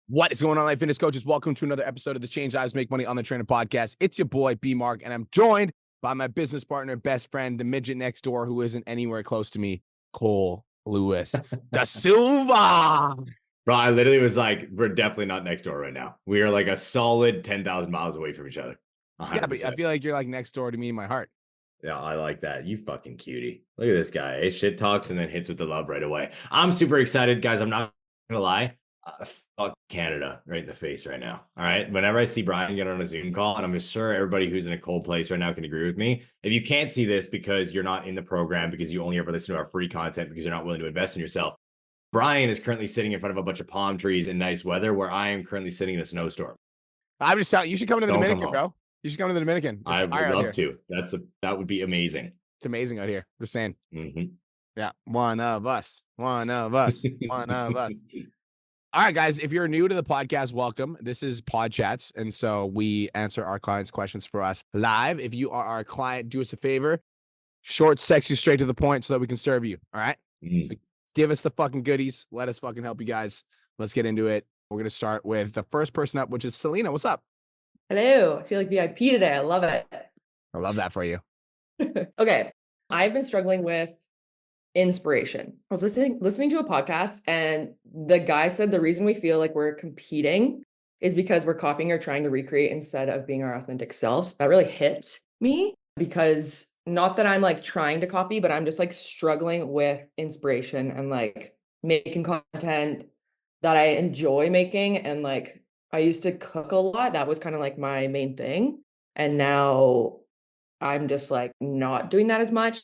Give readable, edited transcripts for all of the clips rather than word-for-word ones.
What is going on, Life Fitness Coaches? Welcome to another episode of the Change Lives Make Money on the Trainer podcast. It's your boy, B Mark, and I'm joined by my business partner, best friend, the midget next door who isn't anywhere close to me, Cole Lewis da Silva. Bro, I literally was like, we're definitely not next door right now. We are like a solid 10,000 miles away from each other. 100%. Yeah, but I feel like you're like next door to me in my heart. Yeah, I like that. You fucking cutie. Look at this guy. He shit talks and then hits with the love right away. I'm super excited, guys. I'm not gonna lie. Fuck Canada right in the face right now. All right. Whenever I see Brian get on a Zoom call, and I'm sure everybody who's in a cold place right now can agree with me. If you can't see this because you're not in the program, because you only ever listen to our free content, because you're not willing to invest in yourself, Brian is currently sitting in front of a bunch of palm trees in nice weather, where I am currently sitting in a snowstorm. I'm just telling you, should come to the Don't come Dominican, home. bro. You should come to the Dominican. It's I would fire out love here. to. That would be amazing. It's amazing out here. Just saying. Mhm. Yeah. One of us. One of us. One of us. All right, guys, if you're new to the podcast, welcome. This is PODCHATS, and so we answer our clients' questions for us live. If you are our client, do us a favor. Short, sexy, straight to the point so that we can serve you, all right? So give us the fucking goodies. Let us fucking help you guys. Let's get into it. We're going to start with the first person up, which is Selena. What's up? Hello. I feel like VIP today. I love it. I love that for you. Okay. I've been struggling with inspiration. I was listening to a podcast, and the guy said the reason we feel like we're competing is because we're copying or trying to recreate instead of being our authentic selves. That really hit me because not that I'm like trying to copy, but I'm just like struggling with inspiration and like making content that I enjoy making. And like I used to cook a lot. That was kind of like my main thing. And now I'm just like not doing that as much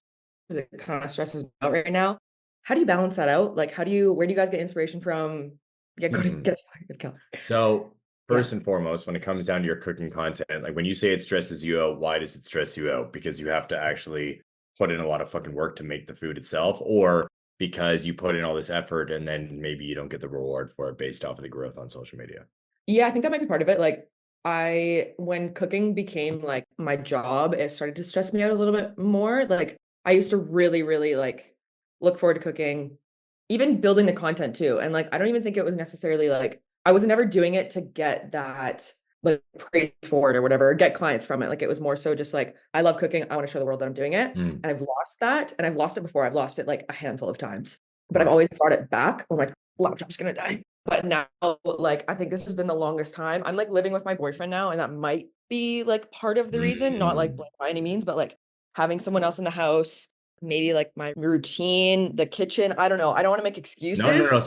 because it kind of stresses me out right now. How do you balance that out? Like, where do you guys get inspiration from? Yeah, go to get go. So first and foremost, when it comes down to your cooking content, like when you say it stresses you out, why does it stress you out? Because you have to actually put in a lot of fucking work to make the food itself, or because you put in all this effort and then maybe you don't get the reward for it based off of the growth on social media? Yeah, I think that might be part of it. Like when cooking became like my job, it started to stress me out a little bit more. Like I used to really, really like look forward to cooking, even building the content too. And like, I don't even think it was necessarily like, I was never doing it to get that like praise for it or whatever, or get clients from it. Like it was more so just like, I love cooking. I want to show the world that I'm doing it. And I've lost that. And I've lost it before. I've lost it like a handful of times, but I've always brought it back. Oh, my laptop's going to die. But now, like, I think this has been the longest time. I'm like living with my boyfriend now, and that might be like part of the reason, not like by any means, but like having someone else in the house, maybe like my routine, the kitchen. I don't know. I don't want to make excuses. No. But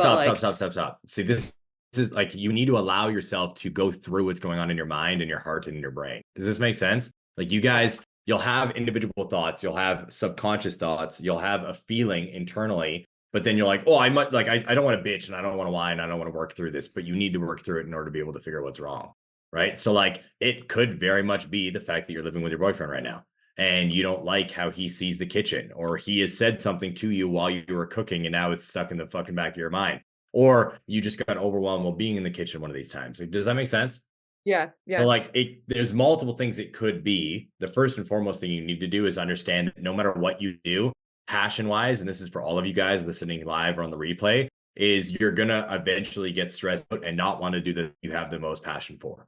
Stop. See, this is like, you need to allow yourself to go through what's going on in your mind and your heart and in your brain. Does this make sense? Like you guys, you'll have individual thoughts, you'll have subconscious thoughts, you'll have a feeling internally. But then you're like, oh, I might like, I don't want to bitch and I don't want to whine. I don't want to work through this, but you need to work through it in order to be able to figure out what's wrong. Right. So like, it could very much be the fact that you're living with your boyfriend right now and you don't like how he sees the kitchen, or he has said something to you while you were cooking and now it's stuck in the fucking back of your mind, or you just got overwhelmed while being in the kitchen one of these times. Like, does that make sense? yeah. So like there's multiple things it could be. The first and foremost thing you need to do is understand that no matter what you do, passion wise, and this is for all of you guys listening live or on the replay, is you're gonna eventually get stressed out and not want to do the you have the most passion for.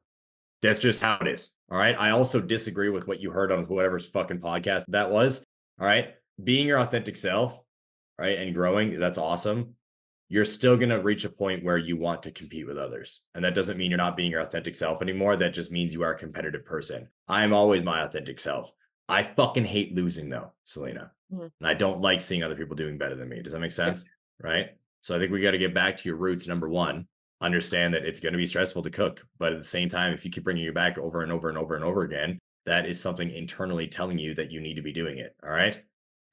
That's just how it is. All right. I also disagree with what you heard on whoever's fucking podcast that was. All right. Being your authentic self, right, and growing, that's awesome. You're still going to reach a point where you want to compete with others. And that doesn't mean you're not being your authentic self anymore. That just means you are a competitive person. I'm always my authentic self. I fucking hate losing though, Selena. And I don't like seeing other people doing better than me. Does that make sense? Right. So I think we got to get back to your roots. Number one, understand that it's going to be stressful to cook. But at the same time, if you keep bringing it back over and over and over and over again, that is something internally telling you that you need to be doing it. All right.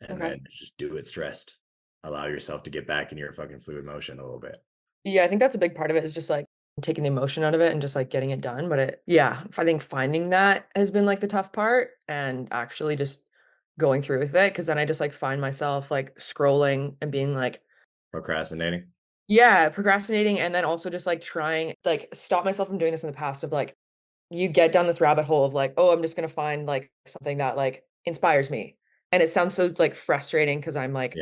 And then just do it stressed. Allow yourself to get back in your fucking fluid motion a little bit. Yeah, I think that's a big part of it, is just like taking the emotion out of it and just like getting it done. But I think finding that has been like the tough part, and actually just going through with it. Cause then I just like find myself like scrolling and being like Procrastinating. procrastinating. And then also just like trying like stop myself from doing this in the past of like, you get down this rabbit hole of like, oh, I'm just going to find like something that like inspires me. And it sounds so like frustrating because I'm like,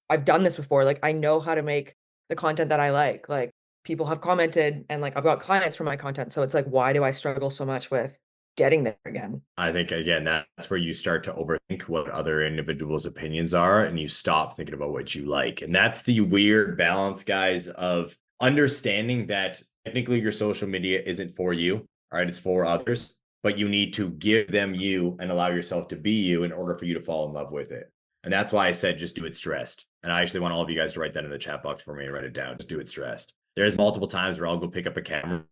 I've done this before. Like I know how to make the content that I like people have commented and like I've got clients for my content. So it's like, why do I struggle so much with getting there again? I think, again, that's where you start to overthink what other individuals' opinions are and you stop thinking about what you like. And that's the weird balance, guys, of understanding that technically your social media isn't for you, all right? It's for others, but you need to give them you and allow yourself to be you in order for you to fall in love with it. And that's why I said just do it stressed. And I actually want all of you guys to write that in the chat box for me and write it down. Just do it stressed. There's multiple times where I'll go pick up a camera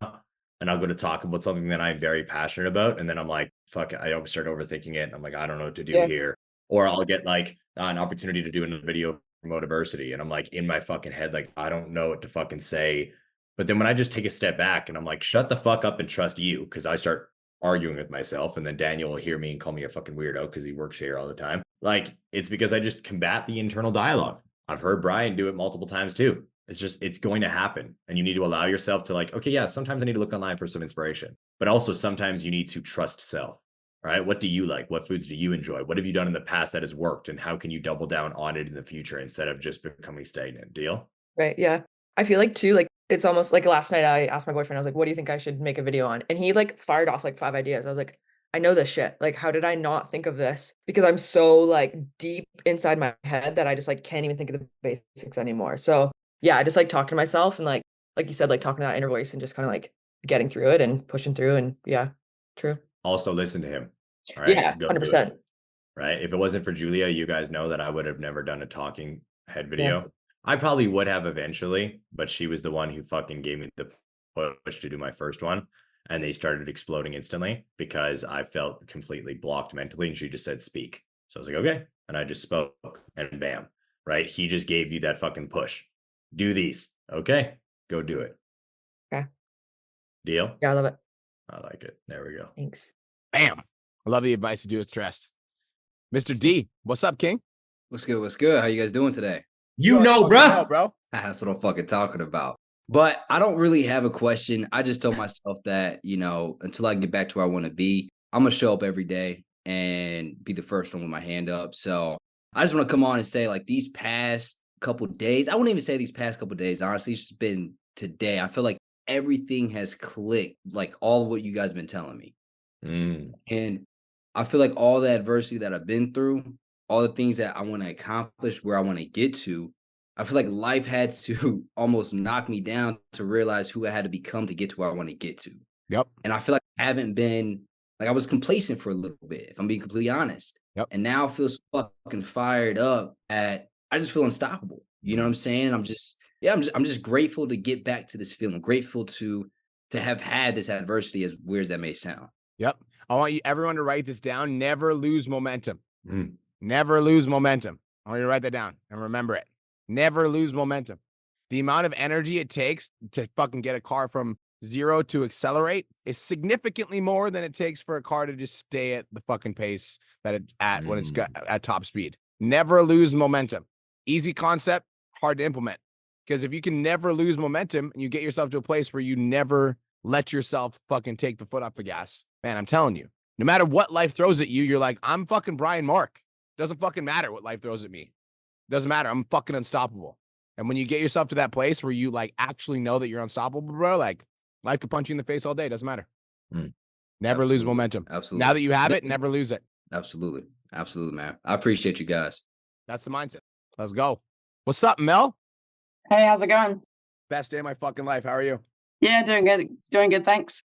and I'll go to talk about something that I'm very passionate about. And then I'm like, fuck, I start overthinking it. I'm like, I don't know what to do here. Or I'll get like an opportunity to do a video for Motiversity. And I'm like in my fucking head, like, I don't know what to fucking say. But then when I just take a step back and I'm like, shut the fuck up and trust you, because I start arguing with myself. And then Daniel will hear me and call me a fucking weirdo because he works here all the time. Like, it's because I just combat the internal dialogue. I've heard Brian do it multiple times too. It's going to happen. And you need to allow yourself to like, okay, yeah, sometimes I need to look online for some inspiration, but also sometimes you need to trust self, right? What do you like? What foods do you enjoy? What have you done in the past that has worked? And how can you double down on it in the future instead of just becoming stagnant? Deal? Right. Yeah. I feel like too, like it's almost like last night I asked my boyfriend, I was like, what do you think I should make a video on? And he like fired off like 5 ideas. I was like, I know this shit. Like, how did I not think of this? Because I'm so like deep inside my head that I just like can't even think of the basics anymore. So yeah, I just like talking to myself and like you said, like talking to that inner voice and just kind of like getting through it and pushing through. And yeah, true. Also listen to him. All right. Yeah, Go do 100%. it. Right. If it wasn't for Julia, you guys know that I would have never done a talking head video. Yeah. I probably would have eventually, but she was the one who fucking gave me the push to do my first one. And they started exploding instantly because I felt completely blocked mentally. And she just said, speak. So I was like, okay. And I just spoke and bam. Right. He just gave you that fucking push. Do these. Okay. Go do it. Okay. Deal? Yeah, I love it. I like it. There we go. Thanks. Bam. I love the advice to do it stressed. Mr. D, what's up, King? What's good? What's good? How you guys doing today? You know, bro. That's what I'm fucking talking about. But I don't really have a question. I just told myself that, until I get back to where I want to be, I'm going to show up every day and be the first one with my hand up. So I just want to come on and say, like, these past couple days, I wouldn't even say these past couple days. Honestly, it's just been today. I feel like everything has clicked, like all of what you guys have been telling me. And I feel like all the adversity that I've been through, all the things that I want to accomplish, where I want to get to, I feel like life had to almost knock me down to realize who I had to become to get to where I want to get to. Yep. And I feel like I haven't been, like I was complacent for a little bit, if I'm being completely honest. Yep. And now I feel so fucking fired up I just feel unstoppable. You know what I'm saying? I'm just grateful to get back to this feeling. Grateful to have had this adversity, as weird as that may sound. Yep. I want everyone to write this down. Never lose momentum. Never lose momentum. I want you to write that down and remember it. Never lose momentum. The amount of energy it takes to fucking get a car from 0 to accelerate is significantly more than it takes for a car to just stay at the fucking pace that it's at when it's got at top speed. Never lose momentum. Easy concept, hard to implement. Because if you can never lose momentum and you get yourself to a place where you never let yourself fucking take the foot off the gas, man, I'm telling you, no matter what life throws at you, you're like, I'm fucking Brian Mark. Doesn't fucking matter what life throws at me. Doesn't matter. I'm fucking unstoppable. And when you get yourself to that place where you like actually know that you're unstoppable, bro, like life could punch you in the face all day. Doesn't matter. Never lose momentum. Absolutely. Now that you have it, never lose it. Absolutely. Absolutely, man. I appreciate you guys. That's the mindset. Let's go. What's up, Mel? Hey, how's it going? Best day of my fucking life. How are you? Yeah, doing good. Doing good, thanks.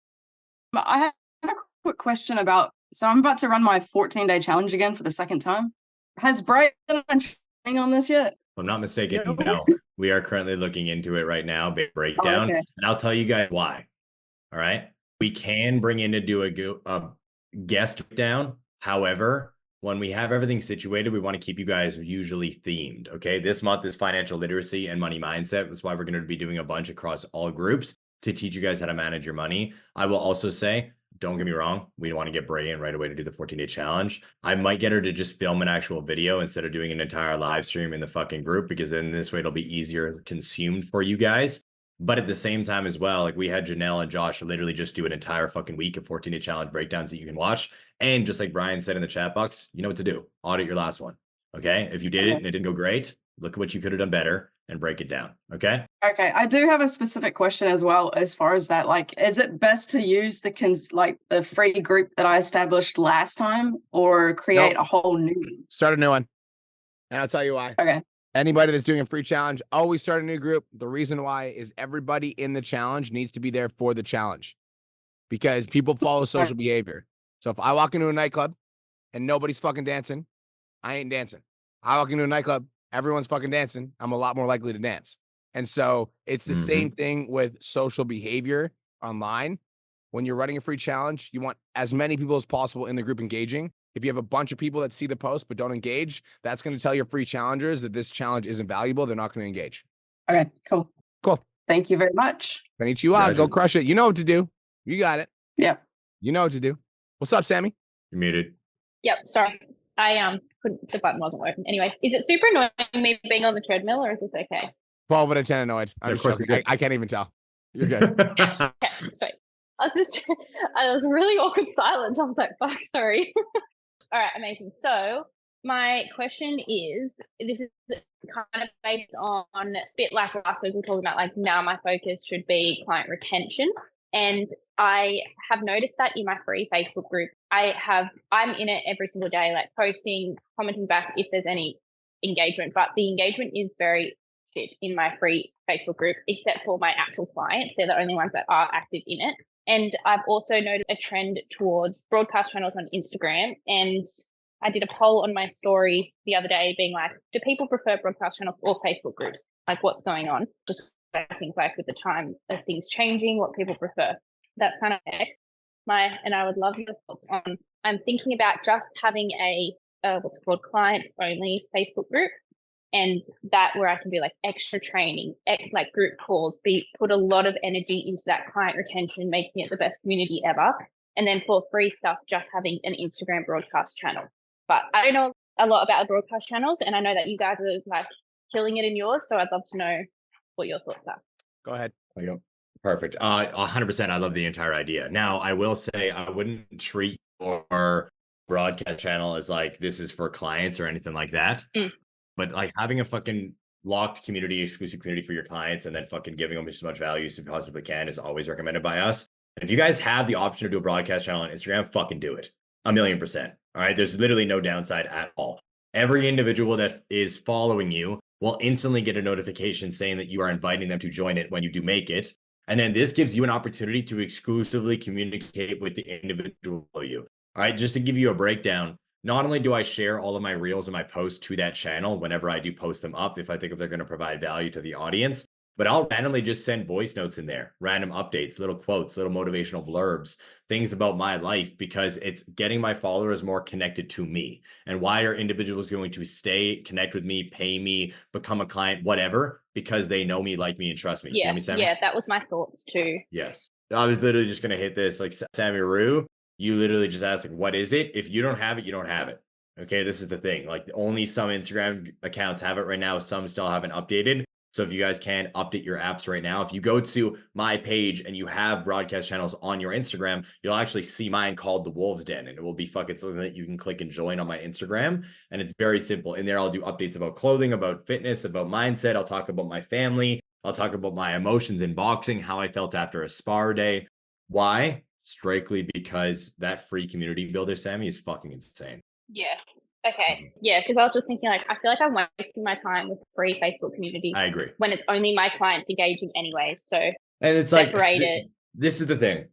I have a quick question about, so I'm about to run my 14-day challenge again for the second time. Has Brian been training on this yet? If I'm not mistaken, no. We are currently looking into it right now, big breakdown. Okay. And I'll tell you guys why. All right. We can bring in to do a guest down. However, when we have everything situated, we want to keep you guys usually themed. Okay. This month is financial literacy and money mindset. That's why we're going to be doing a bunch across all groups to teach you guys how to manage your money. I will also say, don't get me wrong, we want to get Bray in right away to do the 14-day challenge. I might get her to just film an actual video instead of doing an entire live stream in the fucking group, because then this way it'll be easier consumed for you guys. But at the same time as well, like we had Janelle and Josh literally just do an entire fucking week of 14-day challenge breakdowns that you can watch. And just like Brian said in the chat box, you know what to do. Audit your last one. Okay. If you did it and it didn't go great, look at what you could have done better and break it down. Okay. Okay, I do have a specific question as well as far as that. Like, is it best to use the free group that I established last time, or create Nope. a whole new? Start a new one. And I'll tell you why. Okay. Anybody that's doing a free challenge, always start a new group. The reason why is everybody in the challenge needs to be there for the challenge, because people follow social behavior. So if I walk into a nightclub and nobody's fucking dancing, I ain't dancing. I walk into a nightclub, everyone's fucking dancing, I'm a lot more likely to dance. And so it's the same thing with social behavior online. When you're running a free challenge, you want as many people as possible in the group engaging. If you have a bunch of people that see the post but don't engage, that's going to tell your free challengers that this challenge isn't valuable. They're not going to engage. Okay, cool. Cool. Thank you very much. Konnichiwa. Go crush it. You know what to do. You got it. Yeah. You know what to do. What's up, Sammy? You're muted. Yep, sorry. I couldn't, the button wasn't working. Anyways, is it super annoying me being on the treadmill, or is this okay? 12 out of 10 annoyed. I'm Of course joking. you're good. I can't even tell. You're good. Okay, sweet. I was really awkward silence. I was like, fuck, sorry. All right, amazing. So my question is, this is kind of based on a bit like last week we were talking about, like, now my focus should be client retention. And I have noticed that in my free Facebook group, I'm in it every single day, like posting, commenting back if there's any engagement, but the engagement is very shit in my free Facebook group, except for my actual clients. They're the only ones that are active in it. And I've also noticed a trend towards broadcast channels on Instagram. And I did a poll on my story the other day being like, do people prefer broadcast channels or Facebook groups? Like, what's going on? Just I think, like, with the time of things changing, what people prefer. That's kind of and I would love your thoughts on, I'm thinking about just having a what's called client only Facebook group, and that where I can do like extra training, like group calls, put a lot of energy into that client retention, making it the best community ever. And then for free stuff, just having an Instagram broadcast channel. But I don't know a lot about the broadcast channels, and I know that you guys are like killing it in yours. So I'd love to know what your thoughts are. Go ahead. There you go. Perfect. 100%. I love the entire idea. Now, I will say I wouldn't treat your broadcast channel as like this is for clients or anything like that. But like having a fucking locked community, exclusive community for your clients, and then fucking giving them as much value as you possibly can is always recommended by us. And if you guys have the option to do a broadcast channel on Instagram, fucking do it. 1,000,000%. All right. There's literally no downside at all. Every individual that is following you will instantly get a notification saying that you are inviting them to join it when you do make it. And then this gives you an opportunity to exclusively communicate with the individual below you. All right. Just to give you a breakdown, not only do I share all of my reels and my posts to that channel whenever I do post them up, if I think they're going to provide value to the audience, but I'll randomly just send voice notes in there, random updates, little quotes, little motivational blurbs, things about my life, because it's getting my followers more connected to me. And why are individuals going to stay, connect with me, pay me, become a client, whatever, because they know me, like me, and trust me. Yeah, You hear me, yeah, that was my thoughts too. Yes. I was literally just going to hit this, like, Sammy Rue, you literally just ask, like, what is it? If you don't have it, you don't have it. Okay, this is the thing. Like, only some Instagram accounts have it right now. Some still haven't updated. So if you guys can update your apps right now, if you go to my page and you have broadcast channels on your Instagram, you'll actually see mine called The Wolves Den, and it will be fucking something that you can click and join on my Instagram. And it's very simple. In there, I'll do updates about clothing, about fitness, about mindset. I'll talk about my family. I'll talk about my emotions in boxing, how I felt after a spar day. Why? Strictly because that free community builder, Sammy, is fucking insane. Yeah. Okay. Yeah, because I was just thinking, like, I feel like I'm wasting my time with free Facebook community. I agree. When it's only my clients engaging anyway. So and it's separate like, it. This is the thing.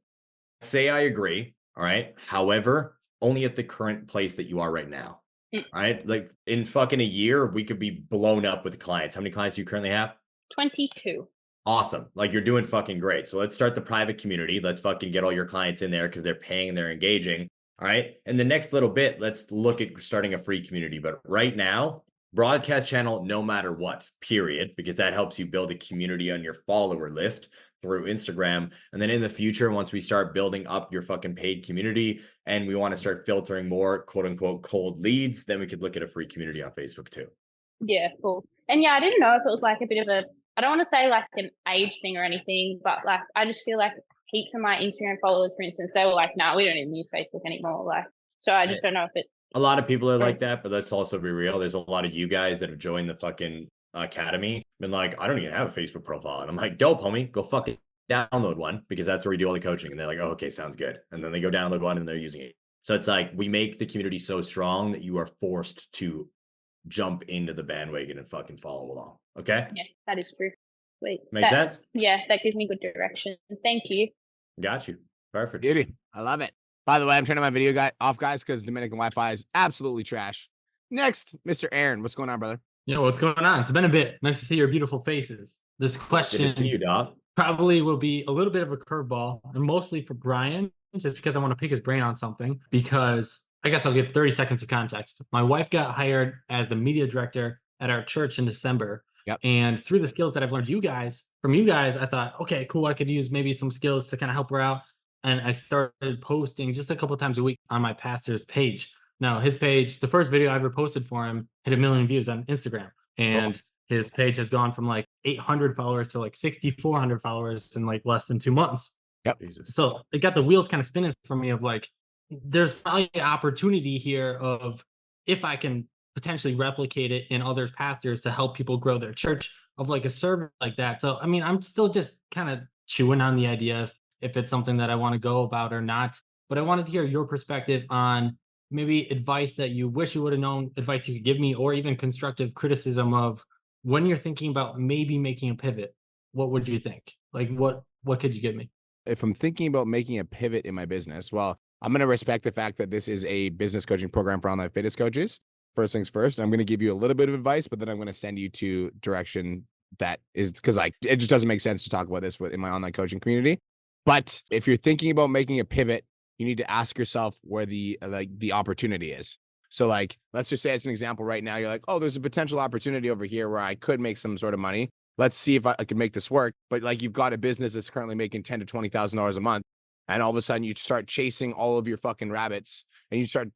Say I agree. All right. However, only at the current place that you are right now. All right. Like in fucking a year, we could be blown up with clients. How many clients do you currently have? 22. Awesome. Like you're doing fucking great. So let's start the private community. Let's fucking get all your clients in there because they're paying and they're engaging. All right. And the next little bit, let's look at starting a free community. But right now, broadcast channel, no matter what, period, because that helps you build a community on your follower list through Instagram. And then in the future, once we start building up your fucking paid community and we want to start filtering more quote unquote cold leads, then we could look at a free community on Facebook too. Yeah, cool. And yeah, I didn't know if it was like a bit of a, I don't want to say like an age thing or anything, but like, I just feel like heaps of my Instagram followers, for instance, they were like, nah, we don't even use Facebook anymore. Like, so I just don't know if it. A lot of people are like that, but let's also be real. There's a lot of you guys that have joined the fucking academy, been like, I don't even have a Facebook profile. And I'm like, dope, homie, go fucking download one, because that's where we do all the coaching. And they're like, oh, okay, sounds good. And then they go download one and they're using it. So it's like, we make the community so strong that you are forced to jump into the bandwagon and fucking follow along. Okay. Yeah, that is true. Wait, Makes sense? Yeah, that gives me good direction. Thank you. Got you. Perfect. Beauty. I love it. By the way, I'm turning my video off, guys, because Dominican Wi-Fi is absolutely trash. Next, Mr. Aaron. What's going on, brother? Yo, what's going on? It's been a bit. Nice to see your beautiful faces. This question Good to see you, Doc. probably will be a little bit of a curveball, and mostly for Brian, just because I want to pick his brain on something. Because I guess I'll give 30 seconds of context. My wife got hired as the media director at our church in December. Yep. And through the skills that I've learned from you guys, I thought, okay, cool. I could use maybe some skills to kind of help her out. And I started posting just a couple times a week on my pastor's page. Now, his page, the first video I ever posted for him, hit 1 million views on Instagram. And his page has gone from like 800 followers to like 6,400 followers in like less than 2 months. Yep. Jesus. So it got the wheels kind of spinning for me of like, there's probably an opportunity here of if I can potentially replicate it in other pastors to help people grow their church, of like a service like that. So, I mean, I'm still just kind of chewing on the idea if it's something that I want to go about or not. But I wanted to hear your perspective on maybe advice that you wish you would have known, advice you could give me, or even constructive criticism of when you're thinking about maybe making a pivot. What would you think? Like, what could you give me? If I'm thinking about making a pivot in my business, well, I'm going to respect the fact that this is a business coaching program for online fitness coaches. First things first, I'm going to give you a little bit of advice, but then I'm going to send you to direction that is, because like it just doesn't make sense to talk about this in my online coaching community. But if you're thinking about making a pivot, you need to ask yourself where the opportunity is. So like, let's just say as an example right now, you're like, oh, there's a potential opportunity over here where I could make some sort of money. Let's see if I can make this work. But like, you've got a business that's currently making $10,000 to $20,000 a month. And all of a sudden you start chasing all of your fucking rabbits, and you start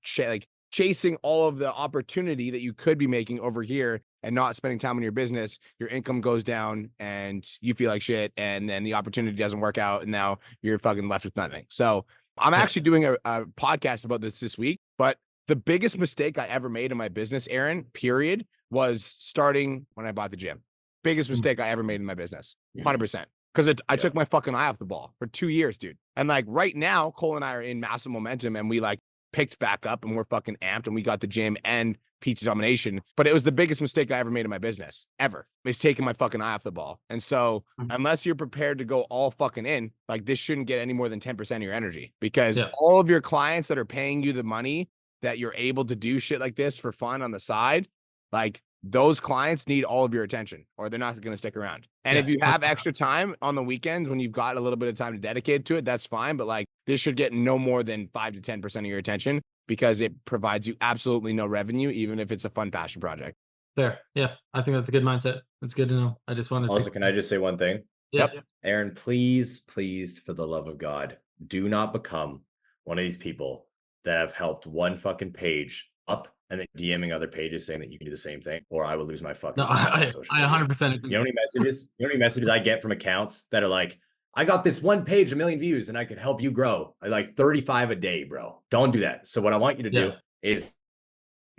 chasing all of the opportunity that you could be making over here and not spending time on your business. Your income goes down and you feel like shit. And then the opportunity doesn't work out. And now you're fucking left with nothing. So I'm actually doing a podcast about this week, but the biggest mistake I ever made in my business, Aaron, period, was starting when I bought the gym. Biggest mistake I ever made in my business, 100%. Because I took my fucking eye off the ball for 2 years, dude. And like right now, Cole and I are in massive momentum, and we like picked back up and we're fucking amped, and we got the gym and pizza domination. But it was the biggest mistake I ever made in my business, ever. Is taking my fucking eye off the ball. And so unless you're prepared to go all fucking in, like this shouldn't get any more than 10% of your energy, because all of your clients that are paying you the money that you're able to do shit like this for fun on the side, like those clients need all of your attention or they're not going to stick around. And if you have extra time on the weekends when you've got a little bit of time to dedicate to it, that's fine. But like this should get no more than 5 to 10% of your attention, because it provides you absolutely no revenue, even if it's a fun passion project. Fair. Yeah. I think that's a good mindset. It's good to know. I just wanted Also, can I just say one thing? Yep. Aaron, please, for the love of God, do not become one of these people that have helped one fucking page up and then DMing other pages saying that you can do the same thing, or I will lose my fucking. No, I 100% agree. You know how many messages I get from accounts that are like, I got this one page, 1 million views, and I could help you grow. I like 35 a day, bro. Don't do that. So what I want you to do is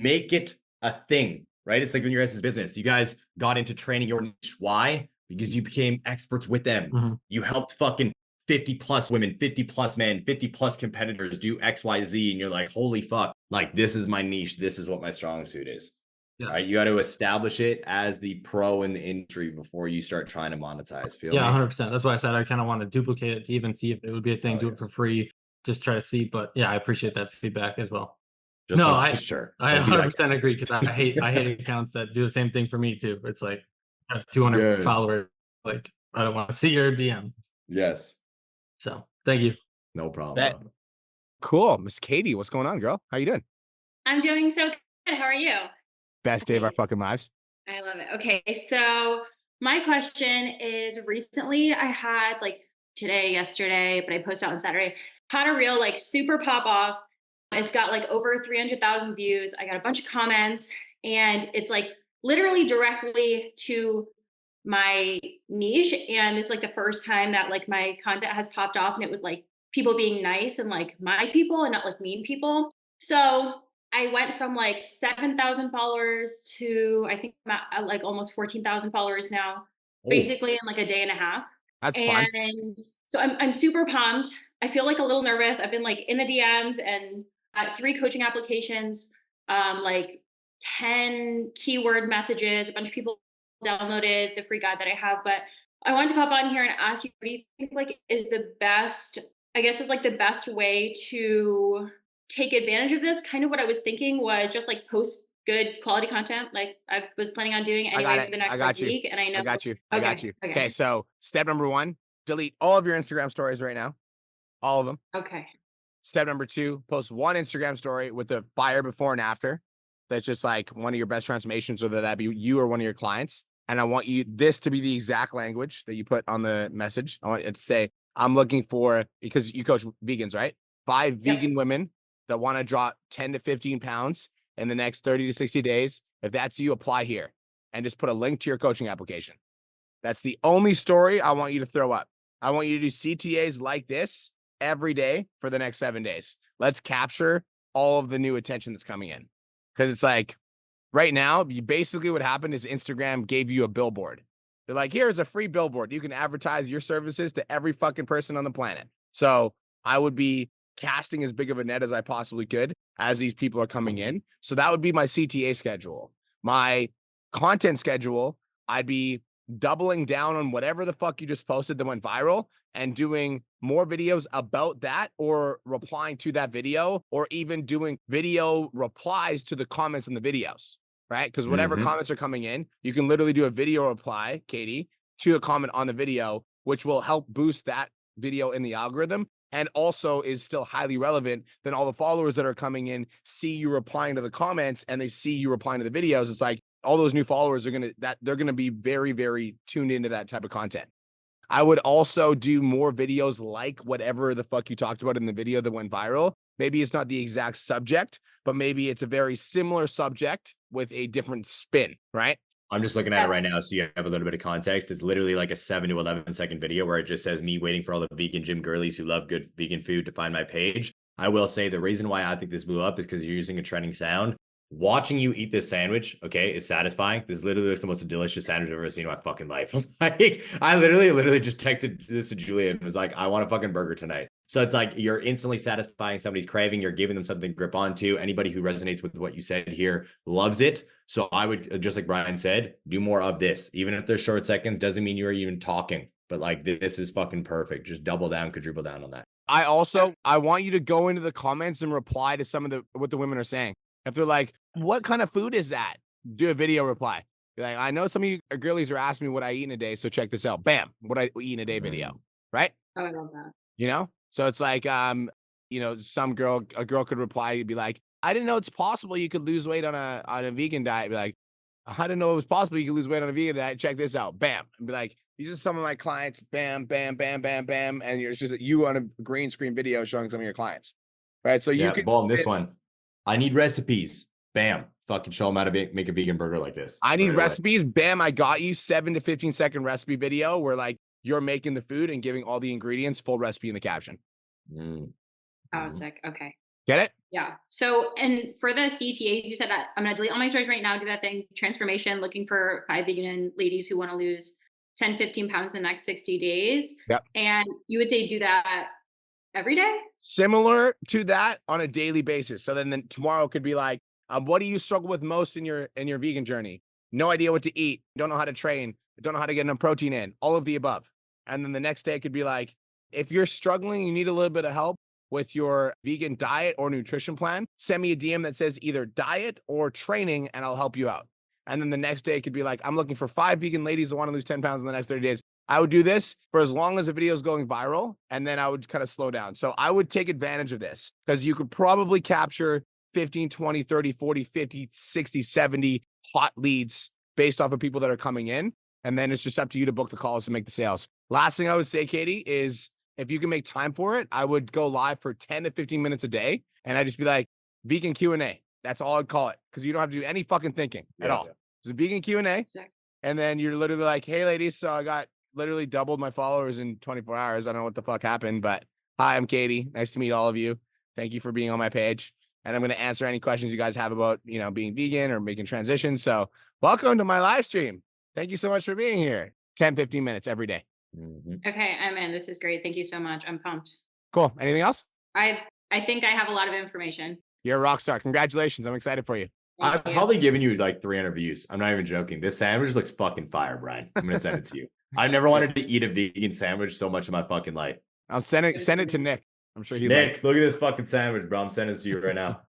make it a thing, right? It's like when your guys' business, you guys got into training your niche. Why? Because you became experts with them. You helped fucking 50 plus women, 50 plus men, 50 plus competitors do XYZ. And you're like, holy fuck, like this is my niche. This is what my strong suit is. Right? You got to establish it as the pro in the industry before you start trying to monetize. Feel me? 100%. That's why I said I kind of want to duplicate it to even see if it would be a thing, do it for free, just try to see. But yeah, I appreciate that feedback as well. Just I sure. I 100% agree, because I hate accounts that do the same thing for me too. It's like I have 200 followers. Like I don't want to see your DM. Yes. So thank you. No problem. Cool. Miss Katie, what's going on, girl? How you doing? I'm doing so good. How are you? Best day of our fucking lives. I love it. Okay, so my question is, recently I had like yesterday, but I posted out on Saturday, had a reel like super pop off. It's got like over 300,000 views. I got a bunch of comments, and it's like literally directly to my niche. And it's like the first time that like my content has popped off, and it was like people being nice and like my people and not like mean people. So I went from like 7,000 followers to I think I'm at like almost 14,000 followers now, Oh, basically in like a day and a half. That's fun. And so I'm super pumped. I feel like a little nervous. I've been like in the DMs and 3 coaching applications, like 10 keyword messages. A bunch of people downloaded the free guide that I have, but I wanted to pop on here and ask you, what do you think like is the best, I guess is like the best way to take advantage of this? Kind of what I was thinking was just like post good quality content like I was planning on doing I got anyway it. for the I next got like you. week. And I know I got you. I got you. Okay. Okay, so step number 1, delete all of your Instagram stories right now. All of them. Okay. Step number 2, post 1 Instagram story with the fire before and after. That's just like one of your best transformations, whether that be you or one of your clients. And I want you this to be the exact language that you put on the message. I want it to say, I'm looking for, because you coach vegans, right? 5 vegan women that want to drop 10 to 15 pounds in the next 30 to 60 days. If that's you, apply here and just put a link to your coaching application. That's the only story I want you to throw up. I want you to do CTAs like this every day for the next 7 days. Let's capture all of the new attention that's coming in. Because it's like right now, you basically what happened is Instagram gave you a billboard. They're like, here's a free billboard. You can advertise your services to every fucking person on the planet. So I would be casting as big of a net as I possibly could as these people are coming in. So that would be my CTA schedule. My content schedule, I'd be doubling down on whatever the fuck you just posted that went viral and doing more videos about that or replying to that video or even doing video replies to the comments in the videos, right? Because whatever comments are coming in, you can literally do a video reply, Katie, to a comment on the video, which will help boost that video in the algorithm and also is still highly relevant. Then all the followers that are coming in see you replying to the comments and they see you replying to the videos. It's like all those new followers are they're gonna be very, very tuned into that type of content. I would also do more videos like whatever the fuck you talked about in the video that went viral. Maybe it's not the exact subject, but maybe it's a very similar subject with a different spin, right? I'm just looking at it right now, so you have a little bit of context. It's literally like a 7 to 11-second video where it just says me waiting for all the vegan gym girlies who love good vegan food to find my page. I will say the reason why I think this blew up is because you're using a trending sound. Watching you eat this sandwich, okay, is satisfying. This literally looks the most delicious sandwich I've ever seen in my fucking life. I'm like, I literally just texted this to Julia and was like, I want a fucking burger tonight. So it's like you're instantly satisfying somebody's craving. You're giving them something to grip onto. Anybody who resonates with what you said here loves it. So I would, just like Brian said, do more of this. Even if they're short seconds, doesn't mean you're even talking. But like this is fucking perfect. Just double down, quadruple down on that. I want you to go into the comments and reply to some of what the women are saying. If they're like, what kind of food is that? Do a video reply. Be like, I know some of you girlies are asking me what I eat in a day, so check this out. Bam, what I eat in a day video, right? Oh, I love that. You know? So it's like, a girl could reply, you'd be like, I didn't know it's possible you could lose weight on a vegan diet. Be like, I didn't know it was possible you could lose weight on a vegan diet. Check this out. Bam. And be like, these are some of my clients. Bam, bam, bam, bam, bam. And it's just you on a green screen video showing some of your clients. Right. So you could boom, this one. I need recipes. Bam. Fucking show them how to make a vegan burger like this. I need recipes. Bam. I got you 7 to 15-second recipe video where like you're making the food and giving all the ingredients, full recipe in the caption. Oh, sick. Okay. Get it? Yeah. So, and for the CTAs, you said that I'm going to delete all my stories right now, do that thing, transformation, looking for 5 vegan ladies who want to lose 10, 15 pounds in the next 60 days. Yep. And you would say do that every day? Similar to that on a daily basis. So then tomorrow could be like, what do you struggle with most in your vegan journey? No idea what to eat. Don't know how to train. Don't know how to get enough protein in. All of the above. And then the next day could be like, if you're struggling, you need a little bit of help with your vegan diet or nutrition plan, send me a DM that says either diet or training and I'll help you out. And then the next day it could be like, I'm looking for 5 vegan ladies that want to lose 10 pounds in the next 30 days. I would do this for as long as the video is going viral, and then I would kind of slow down. So I would take advantage of this because you could probably capture 15, 20, 30, 40, 50, 60, 70 hot leads based off of people that are coming in. And then it's just up to you to book the calls and make the sales. Last thing I would say, Katie, is if you can make time for it, I would go live for 10 to 15 minutes a day. And I'd just be like, vegan Q&A. That's all I'd call it. Because you don't have to do any fucking thinking at all. It's a vegan Q&A. And then you're literally like, hey, ladies, so I got literally doubled my followers in 24 hours. I don't know what the fuck happened, but hi, I'm Katie. Nice to meet all of you. Thank you for being on my page. and I'm going to answer any questions you guys have about, being vegan or making transitions. So welcome to my live stream. Thank you so much for being here. 10, 15 minutes every day. Okay, I'm in. This is great. Thank you so much. I'm pumped. Cool. Anything else? I think I have a lot of information. You're a rock star. Congratulations. I'm excited for you. I've probably given you like 300 views. I'm not even joking. This sandwich looks fucking fire, Brian. I'm going to send it to you. I've never wanted to eat a vegan sandwich so much in my fucking life. I'll send it to Nick. I'm sure Nick, look at this fucking sandwich, bro. I'm sending it to you right now.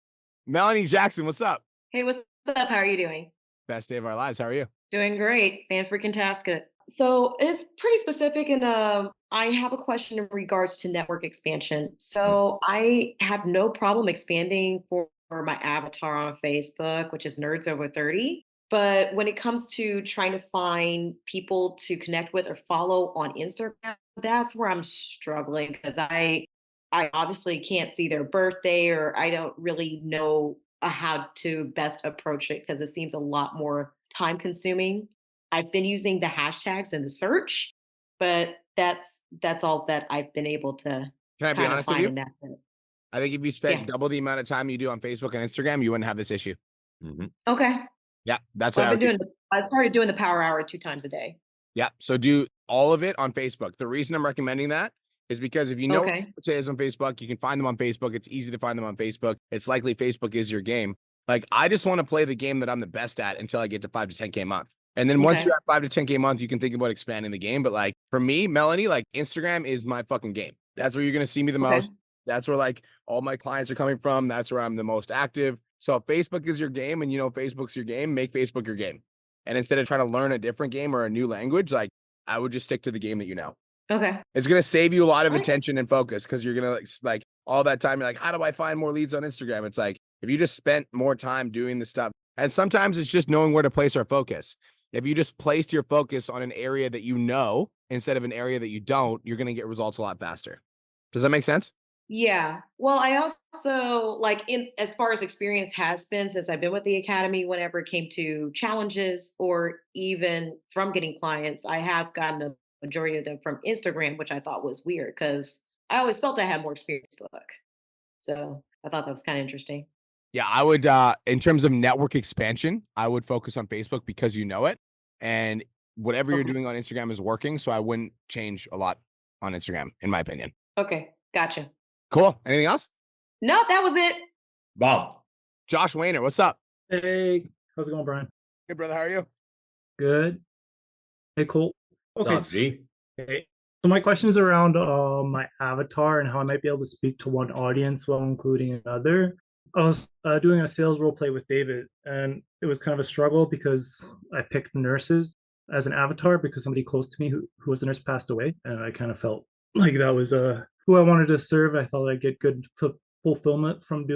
Melanie Jackson, what's up? Hey, what's up? How are you doing? Best day of our lives. How are you? Doing great. Fan-freaking-tastic. So it's pretty specific, and I have a question in regards to network expansion. So I have no problem expanding for my avatar on Facebook, which is Nerds Over 30. But when it comes to trying to find people to connect with or follow on Instagram, that's where I'm struggling because I obviously can't see their birthday, or I don't really know how to best approach it because it seems a lot more time consuming. I've been using the hashtags in the search, but that's all that I've been able to Can I be kind of honest with find you? in that sense. I think if you spent double the amount of time you do on Facebook and Instagram, you wouldn't have this issue. Okay. Yeah, that's So what I started doing the power hour 2 times a day. Yeah, so do all of it on Facebook. The reason I'm recommending that is because if you know Okay. what is on Facebook, you can find them on Facebook. It's easy to find them on Facebook. It's likely Facebook is your game. Like, I just want to play the game that I'm the best at until I get to 5 to 10K a month. And then once Okay. you're at 5 to 10K a month, you can think about expanding the game. But like for me, Melanie, like Instagram is my fucking game. That's where you're going to see me the Okay. most. That's where like all my clients are coming from. That's where I'm the most active. So if Facebook is your game and you know Facebook's your game, make Facebook your game. And instead of trying to learn a different game or a new language, like I would just stick to the game that you know. Okay. It's going to save you a lot of Right. attention and focus because you're going to like all that time. You're like, how do I find more leads on Instagram? It's like, if you just spent more time doing the stuff, and sometimes it's just knowing where to place our focus. If you just placed your focus on an area that you know instead of an area that you don't, you're going to get results a lot faster. Does that make sense? Yeah. Well, I also like in as far as experience has been since I've been with the academy, whenever it came to challenges or even from getting clients, I have gotten a majority of them from Instagram, which I thought was weird because I always felt I had more experience with book. So I thought that was kind of interesting. Yeah, I would, in terms of network expansion, I would focus on Facebook because you know it. And whatever you're Okay. doing on Instagram is working. So I wouldn't change a lot on Instagram, in my opinion. Okay. Gotcha. Cool. Anything else? No, that was it. Bob. Josh Wayner, what's up? Hey, how's it going, Brian? Good, brother. How are you? Good. Hey, cool. Okay, Dog G. okay. So my question is around my avatar and how I might be able to speak to one audience while including another. I was doing a sales role play with David, and it was kind of a struggle because I picked nurses as an avatar because somebody close to me who was a nurse passed away, and I kind of felt like that was who I wanted to serve. I thought I'd get good fulfillment from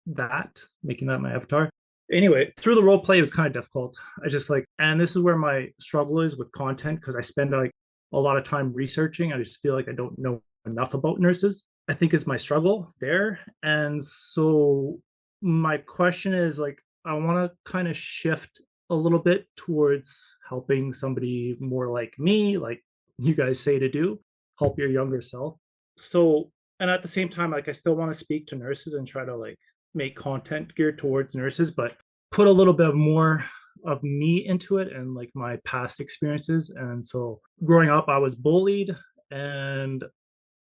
that, making that my avatar. Anyway, through the role play, it was kind of difficult. I just like, and this is where my struggle is with content because I spend like a lot of time researching. I just feel like I don't know enough about nurses. I think is my struggle there. And so my question is like, I want to kind of shift a little bit towards helping somebody more like me, like you guys say to do, help your younger self. So, and at the same time, like I still want to speak to nurses and try to like make content geared towards nurses, but put a little bit more of me into it and like my past experiences. And so growing up, I was bullied and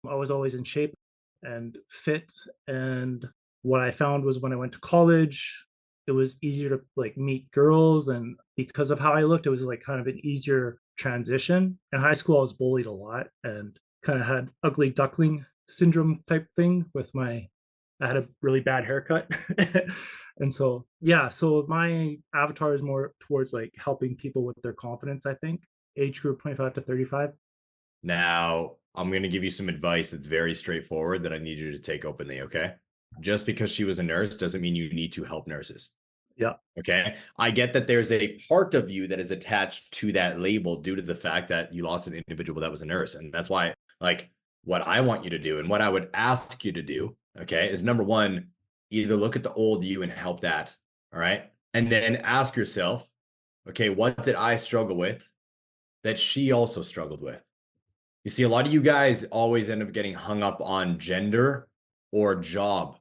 I was always in shape and fit. And what I found was when I went to college, it was easier to like meet girls. And because of how I looked, it was like kind of an easier transition. In high school, I was bullied a lot and kind of had ugly duckling syndrome type thing with I had a really bad haircut. And so, yeah, so my avatar is more towards like helping people with their confidence, I think, age group 25 to 35. Now, I'm going to give you some advice that's very straightforward that I need you to take openly, okay? Just because she was a nurse doesn't mean you need to help nurses. Yeah. Okay. I get that there's a part of you that is attached to that label due to the fact that you lost an individual that was a nurse. And that's why, like, what I want you to do and what I would ask you to do, okay, is number one, either look at the old you and help that. All right. And then ask yourself, okay, what did I struggle with that she also struggled with? You see, a lot of you guys always end up getting hung up on gender or job.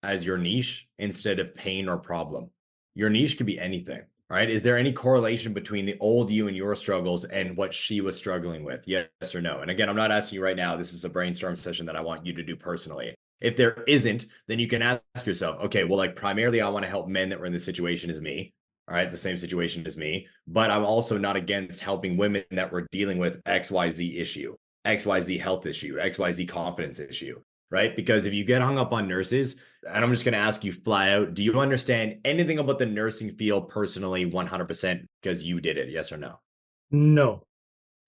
as your niche instead of pain or problem. Your niche could be anything, right? Is there any correlation between the old you and your struggles and what she was struggling with? Yes or no? And again, I'm not asking you right now. This is a brainstorm session that I want you to do personally. If there isn't, then you can ask yourself, okay, well, like primarily I want to help men that were in the situation as me. All right, the same situation as me, but I'm also not against helping women that were dealing with XYZ issue, XYZ health issue, XYZ confidence issue, right? Because if you get hung up on nurses, and I'm just going to ask you flat out, do you understand anything about the nursing field personally 100% because you did it? Yes or no? No.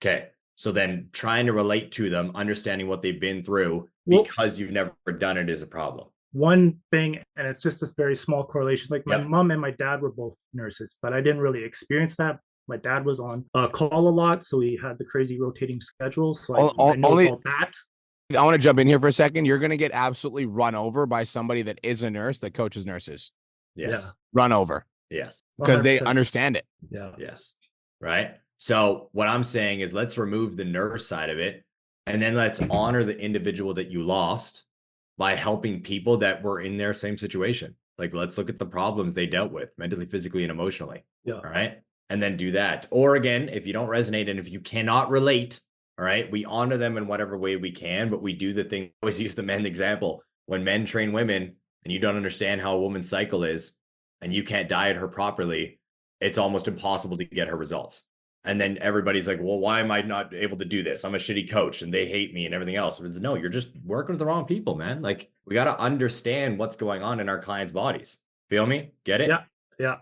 Okay. So then trying to relate to them, understanding what they've been through Well, because you've never done it is a problem. one thing, and it's just this very small correlation. Like my Yep. mom and my dad were both nurses, but I didn't really experience that. My dad was on call a lot, so he had the crazy rotating schedule. So I know Only, about that. I want to jump in here for a second. You're going to get absolutely run over by somebody that is a nurse that coaches nurses. Yes. Run over Yes. because they 100%. understand it. Yeah. Yes. Right. So what I'm saying is let's remove the nurse side of it, and then let's honor the individual that you lost by helping people that were in their same situation. Like, let's look at the problems they dealt with mentally, physically, and emotionally. Yeah. All right. And then do that. Or again, if you don't resonate and if you cannot relate, all right, we honor them in whatever way we can, but we do the thing. I always use the men example. When men train women and you don't understand how a woman's cycle is and you can't diet her properly, it's almost impossible to get her results. And then everybody's like, well, why am I not able to do this? I'm a shitty coach and they hate me and everything else. It's, no, you're just working with the wrong people, man. Like, we got to understand what's going on in our clients' bodies. Feel me? Get it? Yeah. Yeah.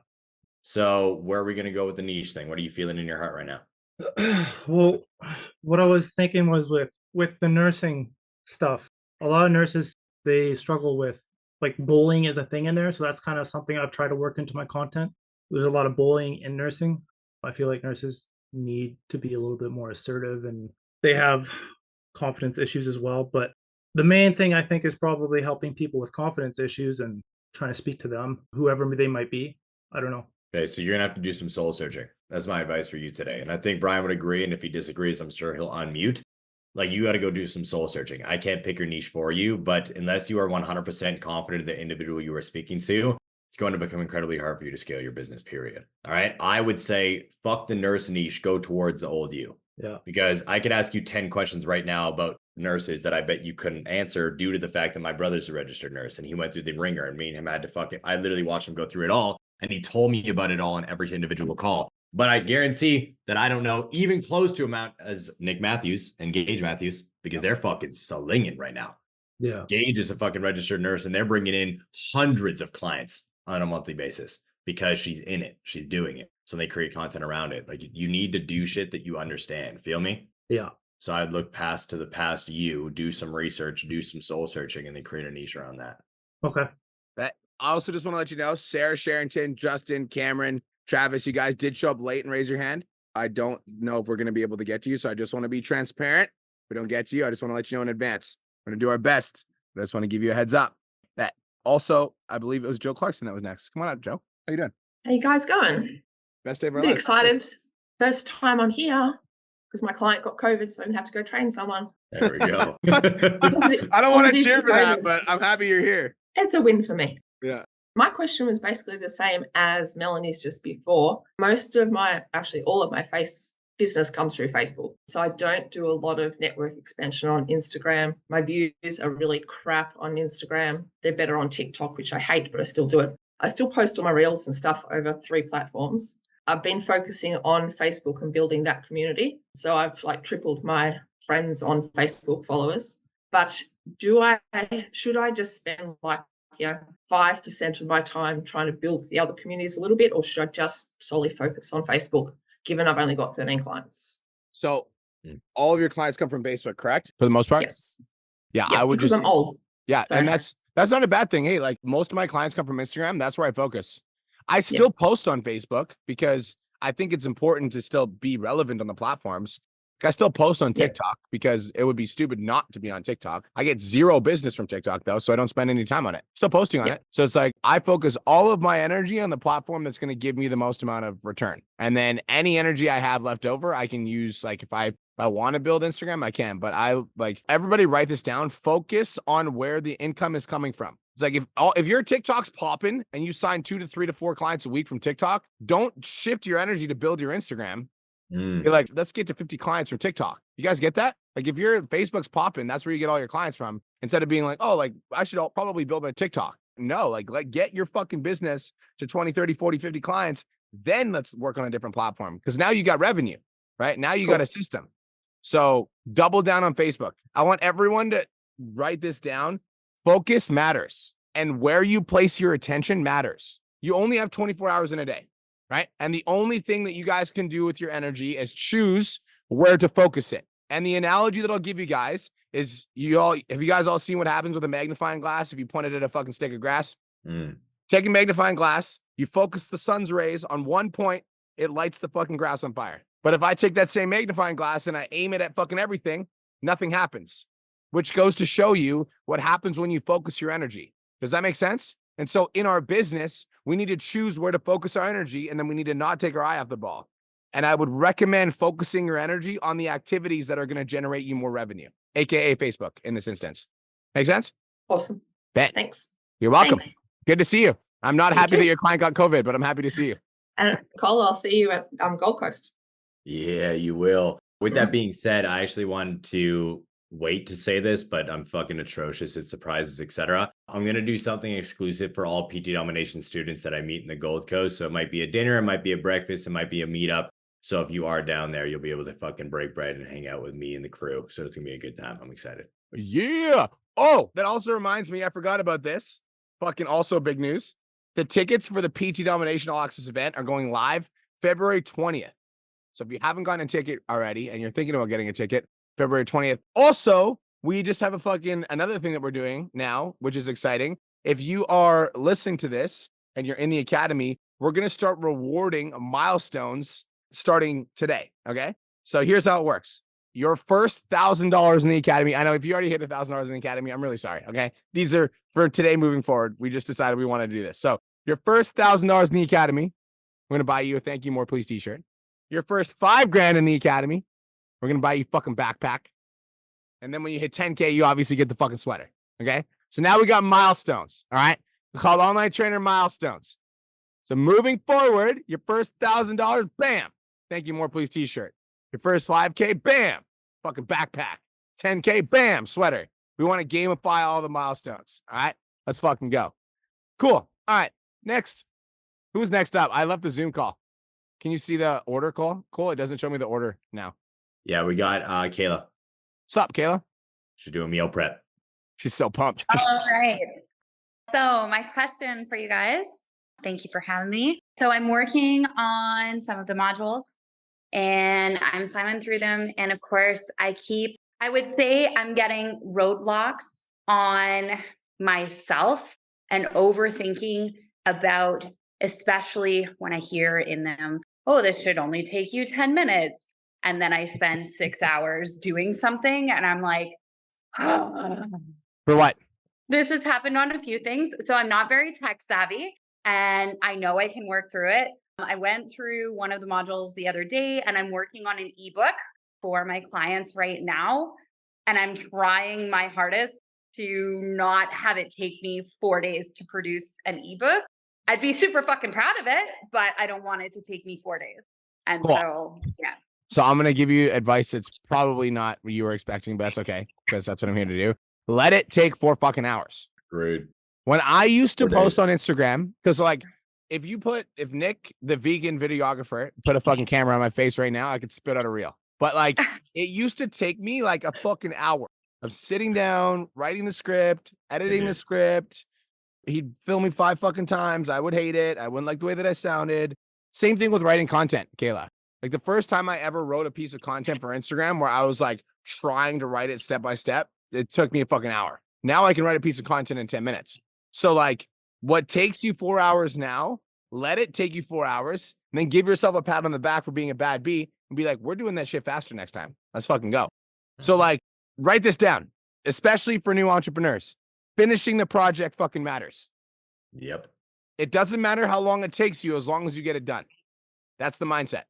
So where are we going to go with the niche thing? What are you feeling in your heart right now? Well, what I was thinking was with the nursing stuff, a lot of nurses, they struggle with, like, bullying is a thing in there. So that's kind of something I've tried to work into my content. There's a lot of bullying in nursing. I feel like nurses need to be a little bit more assertive, and they have confidence issues as well. But the main thing I think is probably helping people with confidence issues and trying to speak to them, whoever they might be. I don't know. Okay, so you're gonna have to do some soul searching. That's my advice for you today. And I think Brian would agree. And if he disagrees, I'm sure he'll unmute. Like, you got to go do some soul searching. I can't pick your niche for you, but unless you are 100% confident in the individual you are speaking to, it's going to become incredibly hard for you to scale your business, period. All right. I would say, fuck the nurse niche, go towards the old you. Yeah. Because I could ask you 10 questions right now about nurses that I bet you couldn't answer due to the fact that my brother's a registered nurse and he went through the ringer, and me and him had to fuck it. I literally watched him go through it all, and he told me about it all on every individual call. But I guarantee that I don't know even close to amount as Nick Matthews and Gage Matthews, because they're fucking slinging right now. Yeah. Gage is a fucking registered nurse and they're bringing in hundreds of clients on a monthly basis because she's in it. She's doing it. So they create content around it. Like, you need to do shit that you understand. Feel me? Yeah. So I'd look past to the past you, do some research, do some soul searching, and then create a niche around that. Okay. I also just want to let you know, Sarah Sherrington, Justin, Cameron, Travis, you guys did show up late and raise your hand. I don't know if we're going to be able to get to you, so I just want to be transparent. If we don't get to you, I just want to let you know in advance. We're going to do our best. I just want to give you a heads up. That also, I believe it was Joe Clarkson that was next. Come on up, Joe. How you doing? How you guys going? Best day of our Pretty lives. excited. First time I'm here because my client got COVID, so I didn't have to go train someone. There we go. I don't want to cheer for that, but I'm happy you're here. It's a win for me. Yeah. My question was basically the same as Melanie's just before. Most of my, actually all of my business comes through Facebook. So I don't do a lot of network expansion on Instagram. My views are really crap on Instagram. They're better on TikTok, which I hate, but I still do it. I still post all my reels and stuff over 3 platforms. I've been focusing on Facebook and building that community. So I've like tripled my friends on Facebook followers. But should I just spend like 5% of my time trying to build the other communities a little bit, or should I just solely focus on Facebook, given I've only got 13 clients? So all of your clients come from Facebook, correct? For the most part? Yes. Yeah, yes, I would because I'm old. Yeah, So- and that's not a bad thing. Hey, like, most of my clients come from Instagram. That's where I focus. I still post on Facebook because I think it's important to still be relevant on the platforms. I still post on TikTok because it would be stupid not to be on TikTok. I get 0 business from TikTok though, so I don't spend any time on it. Still posting on it. So it's like I focus all of my energy on the platform that's going to give me the most amount of return. And then any energy I have left over, I can use, like, if I want to build Instagram, I can. But I like everybody write this down. Focus on where the income is coming from. It's like if your TikTok's popping and you sign 2 to 3 to 4 clients a week from TikTok, don't shift your energy to build your Instagram. You're like, let's get to 50 clients from TikTok. You guys get that? Like if your Facebook's popping, that's where you get all your clients from. Instead of being like, oh, like I should probably build my TikTok. No, like get your fucking business to 20, 30, 40, 50 clients. Then let's work on a different platform. Because now you got revenue, right? Now you got a system. So double down on Facebook. I want everyone to write this down. Focus matters. And where you place your attention matters. You only have 24 hours in a day, right? And the only thing that you guys can do with your energy is choose where to focus it. And the analogy that I'll give you guys is have you guys all seen what happens with a magnifying glass if you point it at a fucking stick of grass? Take a magnifying glass, you focus the sun's rays on one point, it lights the fucking grass on fire. But if I take that same magnifying glass and I aim it at fucking everything, nothing happens, which goes to show you what happens when you focus your energy. Does that make sense? And so in our business, we need to choose where to focus our energy, and then we need to not take our eye off the ball. And I would recommend focusing your energy on the activities that are going to generate you more revenue, aka Facebook in this instance. Make sense? Awesome. Bet. Thanks. You're welcome. Thanks. Good to see you. I'm not You happy too. that your client got COVID, but I'm happy to see you. And Cole, I'll see you at Gold Coast. Yeah, you will. With that being said, I actually wanted to wait to say this, but I'm fucking atrocious at surprises, etc. I'm going to do something exclusive for all PT Domination students that I meet in the Gold Coast. So it might be a dinner, it might be a breakfast, it might be a meetup. So if you are down there, you'll be able to fucking break bread and hang out with me and the crew. So it's going to be a good time. I'm excited. Yeah. Oh, that also reminds me, I forgot about this. Fucking also big news. The tickets for the PT Domination All Access event are going live February 20th. So if you haven't gotten a ticket already and you're thinking about getting a ticket, February 20th. Also, we just have another thing that we're doing now, which is exciting. If you are listening to this and you're in the academy, we're going to start rewarding milestones starting today. Okay. So here's how it works. Your first $1,000 in the academy. I know if you already hit $1,000 in the academy, I'm really sorry. Okay. These are for today moving forward. We just decided we want to do this. So your first $1,000 in the academy, we're going to buy you a thank you more please t-shirt. Your first $5,000 in the academy, we're going to buy you fucking backpack. And then when you hit 10K, you obviously get the fucking sweater. Okay. So now we got milestones. All right. We call it Online Trainer milestones. So moving forward, your first $1,000, bam. Thank you more please t-shirt. Your first 5K, bam, fucking backpack. 10K, bam, sweater. We want to gamify all the milestones. All right, let's fucking go. Cool. All right, next. Who's next up? I left the Zoom call. Can you see the order call? Cool. It doesn't show me the order now. Yeah, we got Kayla. What's up, Kayla? She's doing meal prep. She's so pumped. All right. So my question for you guys, thank you for having me. So I'm working on some of the modules and I'm climbing through them. And of course, I would say I'm getting roadblocks on myself and overthinking about, especially when I hear in them, oh, this should only take you 10 minutes. And then I spend 6 hours doing something and I'm like, For what? This has happened on a few things. So I'm not very tech savvy and I know I can work through it. I went through one of the modules the other day and I'm working on an ebook for my clients right now. And I'm trying my hardest to not have it take me 4 days to produce an ebook. I'd be super fucking proud of it, but I don't want it to take me 4 days. And Cool. so, yeah. So I'm going to give you advice that's probably not what you were expecting, but that's okay because that's what I'm here to do. Let it take 4 fucking hours. Rude. When I used to 4 post days. on Instagram, because like if Nick, the vegan videographer, put a fucking camera on my face right now, I could spit out a reel. But like it used to take me like a fucking hour of sitting down, writing the script, editing the script. He'd film me 5 fucking times. I would hate it. I wouldn't like the way that I sounded. Same thing with writing content, Kayla. Like the first time I ever wrote a piece of content for Instagram where I was like trying to write it step by step, it took me a fucking hour. Now I can write a piece of content in 10 minutes. So like what takes you 4 hours now, let it take you 4 hours and then give yourself a pat on the back for being a bad bee and be like, we're doing that shit faster next time. Let's fucking go. So like write this down, especially for new entrepreneurs. Finishing the project fucking matters. Yep. It doesn't matter how long it takes you as long as you get it done. That's the mindset.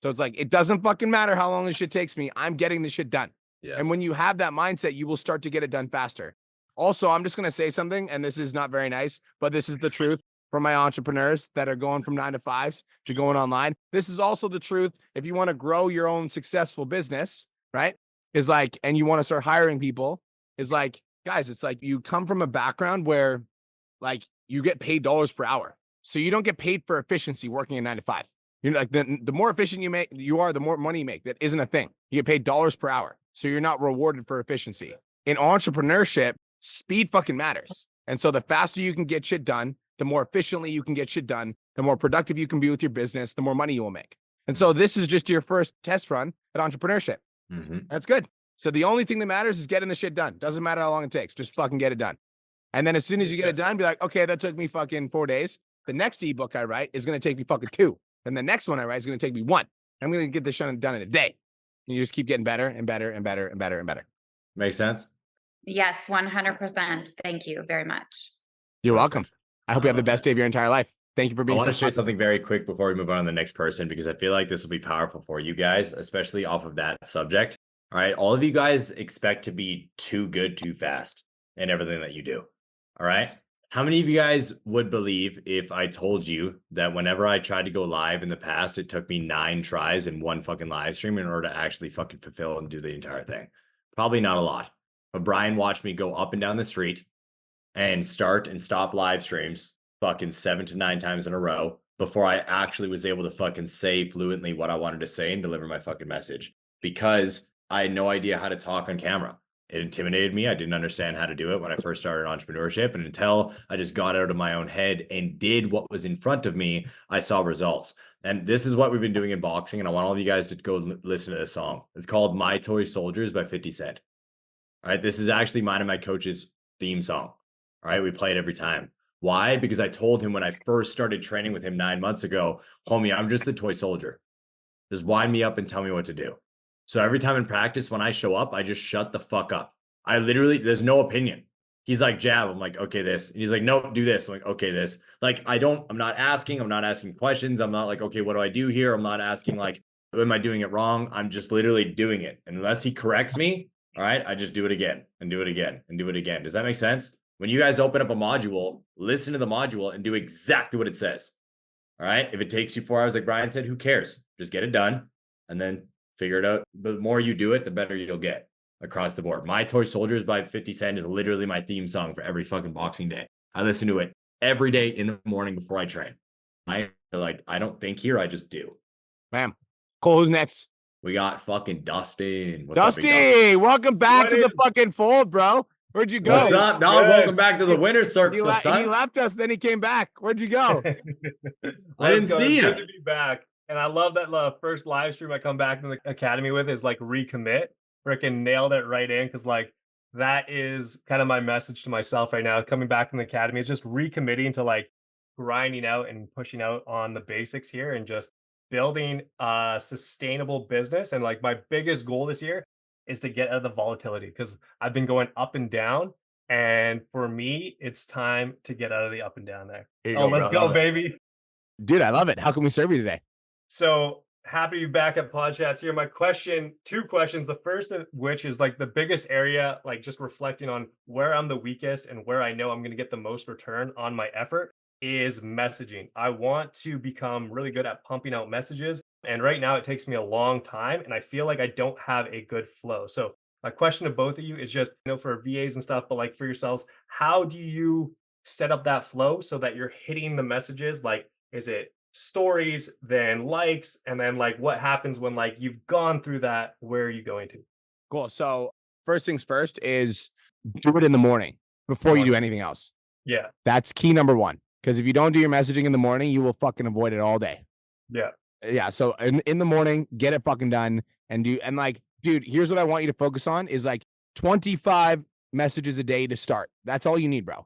So it's like, it doesn't fucking matter how long this shit takes me. I'm getting this shit done. Yeah. And when you have that mindset, you will start to get it done faster. Also, I'm just going to say something, and this is not very nice, but this is the truth for my entrepreneurs that are going from 9 to 5s to going online. This is also the truth if you want to grow your own successful business, right? Is like, and you want to start hiring people, is like, guys, it's like you come from a background where like you get paid dollars per hour. So you don't get paid for efficiency working a 9 to 5. You're like, the more efficient you are, the more money you make. That isn't a thing. You get paid dollars per hour. So you're not rewarded for efficiency. In entrepreneurship, speed fucking matters. And so the faster you can get shit done, the more efficiently you can get shit done, the more productive you can be with your business, the more money you will make. And so this is just your first test run at entrepreneurship. That's good. So the only thing that matters is getting the shit done. Doesn't matter how long it takes. Just fucking get it done. And then as soon as you get it done, be like, okay, that took me fucking 4 days. The next ebook I write is going to take me fucking 2. And the next one I write is going to take me 1. I'm going to get this shit done in a day. And you just keep getting better and better and better and better and better. Makes sense? Yes, 100%. Thank you very much. You're welcome. I hope you have the best day of your entire life. Thank you for being I want to so share positive. something very quick before we move on to the next person, because I feel like this will be powerful for you guys, especially off of that subject. All right. All of you guys expect to be too good, too fast in everything that you do. All right. How many of you guys would believe if I told you that whenever I tried to go live in the past, it took me 9 tries in one fucking live stream in order to actually fucking fulfill and do the entire thing? Probably not a lot. But Brian watched me go up and down the street and start and stop live streams fucking 7 to 9 times in a row before I actually was able to fucking say fluently what I wanted to say and deliver my fucking message, because I had no idea how to talk on camera. It intimidated me. I didn't understand how to do it when I first started entrepreneurship. And until I just got out of my own head and did what was in front of me, I saw results. And this is what we've been doing in boxing. And I want all of you guys to go listen to this song. It's called My Toy Soldiers by 50 Cent. All right. This is actually mine and my coach's theme song. All right. We play it every time. Why? Because I told him when I first started training with him 9 months ago, homie, I'm just the toy soldier. Just wind me up and tell me what to do. So every time in practice, when I show up, I just shut the fuck up. I literally, there's no opinion. He's like, jab. I'm like, okay, this. And he's like, no, do this. I'm like, okay, this. Like, I'm not asking questions. I'm not like, okay, what do I do here? I'm not asking like, am I doing it wrong? I'm just literally doing it. And unless he corrects me, all right, I just do it again and do it again and do it again. Does that make sense? When you guys open up a module, listen to the module and do exactly what it says. All right. If it takes you 4 hours, like Brian said, who cares? Just get it done and then figure it out. The more you do it, the better you'll get across the board. My Toy Soldiers by 50 Cent is literally my theme song for every fucking boxing day. I listen to it every day in the morning before I train. I don't think here, I just do. Bam. Cole, who's next? We got fucking Dustin. What's Dusty, up, welcome back to the fucking fold, bro. Where'd you go? What's up, dog? Welcome back to the winner's circle, son. He left us, then he came back. Where'd you go? I didn't see you. Good to be back. And I love that first live stream I come back to the academy with is like recommit. Freaking nailed it right in, because like that is kind of my message to myself right now. Coming back from the academy is just recommitting to like grinding out and pushing out on the basics here and just building a sustainable business. And like my biggest goal this year is to get out of the volatility, because I've been going up and down. And for me, it's time to get out of the up and down there. Let's go, baby. Dude, I love it. How can we serve you today? So happy to be back at PodChats here. My question, 2 questions. The first of which is like the biggest area, like just reflecting on where I'm the weakest and where I know I'm going to get the most return on my effort is messaging. I want to become really good at pumping out messages. And right now it takes me a long time and I feel like I don't have a good flow. So my question to both of you is just, for VAs and stuff, but like for yourselves, how do you set up that flow so that you're hitting the messages? Like, is it stories, then likes, and then like what happens when like you've gone through that? Where are you going to? Cool. So first things first is do it in the morning before you do anything else. Yeah. That's key number 1. Because if you don't do your messaging in the morning, you will fucking avoid it all day. Yeah. Yeah. So in the morning, get it fucking done and like, dude, here's what I want you to focus on is like 25 messages a day to start. That's all you need, bro.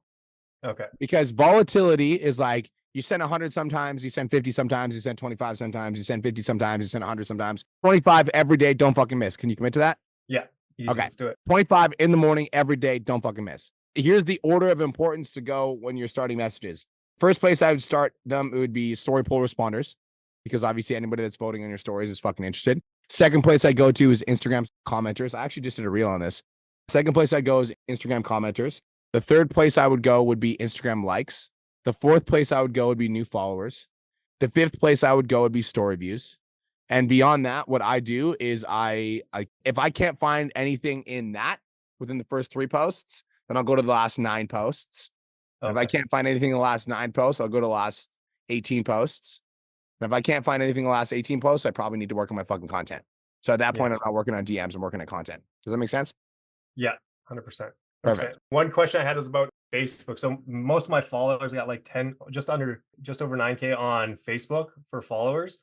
Okay. Because volatility is like, you send 100 sometimes, you send 50 sometimes, you send 25 sometimes, you send 50 sometimes, you send 100 sometimes. 25 every day, don't fucking miss. Can you commit to that? Yeah. Easy. Okay. Let's do it. 25 in the morning every day, don't fucking miss. Here's the order of importance to go when you're starting messages. First place I would start them, it would be story poll responders, because obviously anybody that's voting on your stories is fucking interested. Second place I go to is Instagram commenters. I actually just did a reel on this. Second place I go is Instagram commenters. The third place I would go would be Instagram likes. The fourth place I would go would be new followers. The fifth place I would go would be story views. And beyond that, what I do is if I can't find anything in that within the first 3 posts, then I'll go to the last 9 posts. Okay. If I can't find anything in the last 9 posts, I'll go to the last 18 posts. And if I can't find anything in the last 18 posts, I probably need to work on my fucking content. So at that point, I'm not working on DMs, I'm working on content. Does that make sense? Yeah, 100%. Perfect. One question I had was about Facebook. So most of my followers got like 10, just over 9K on Facebook for followers.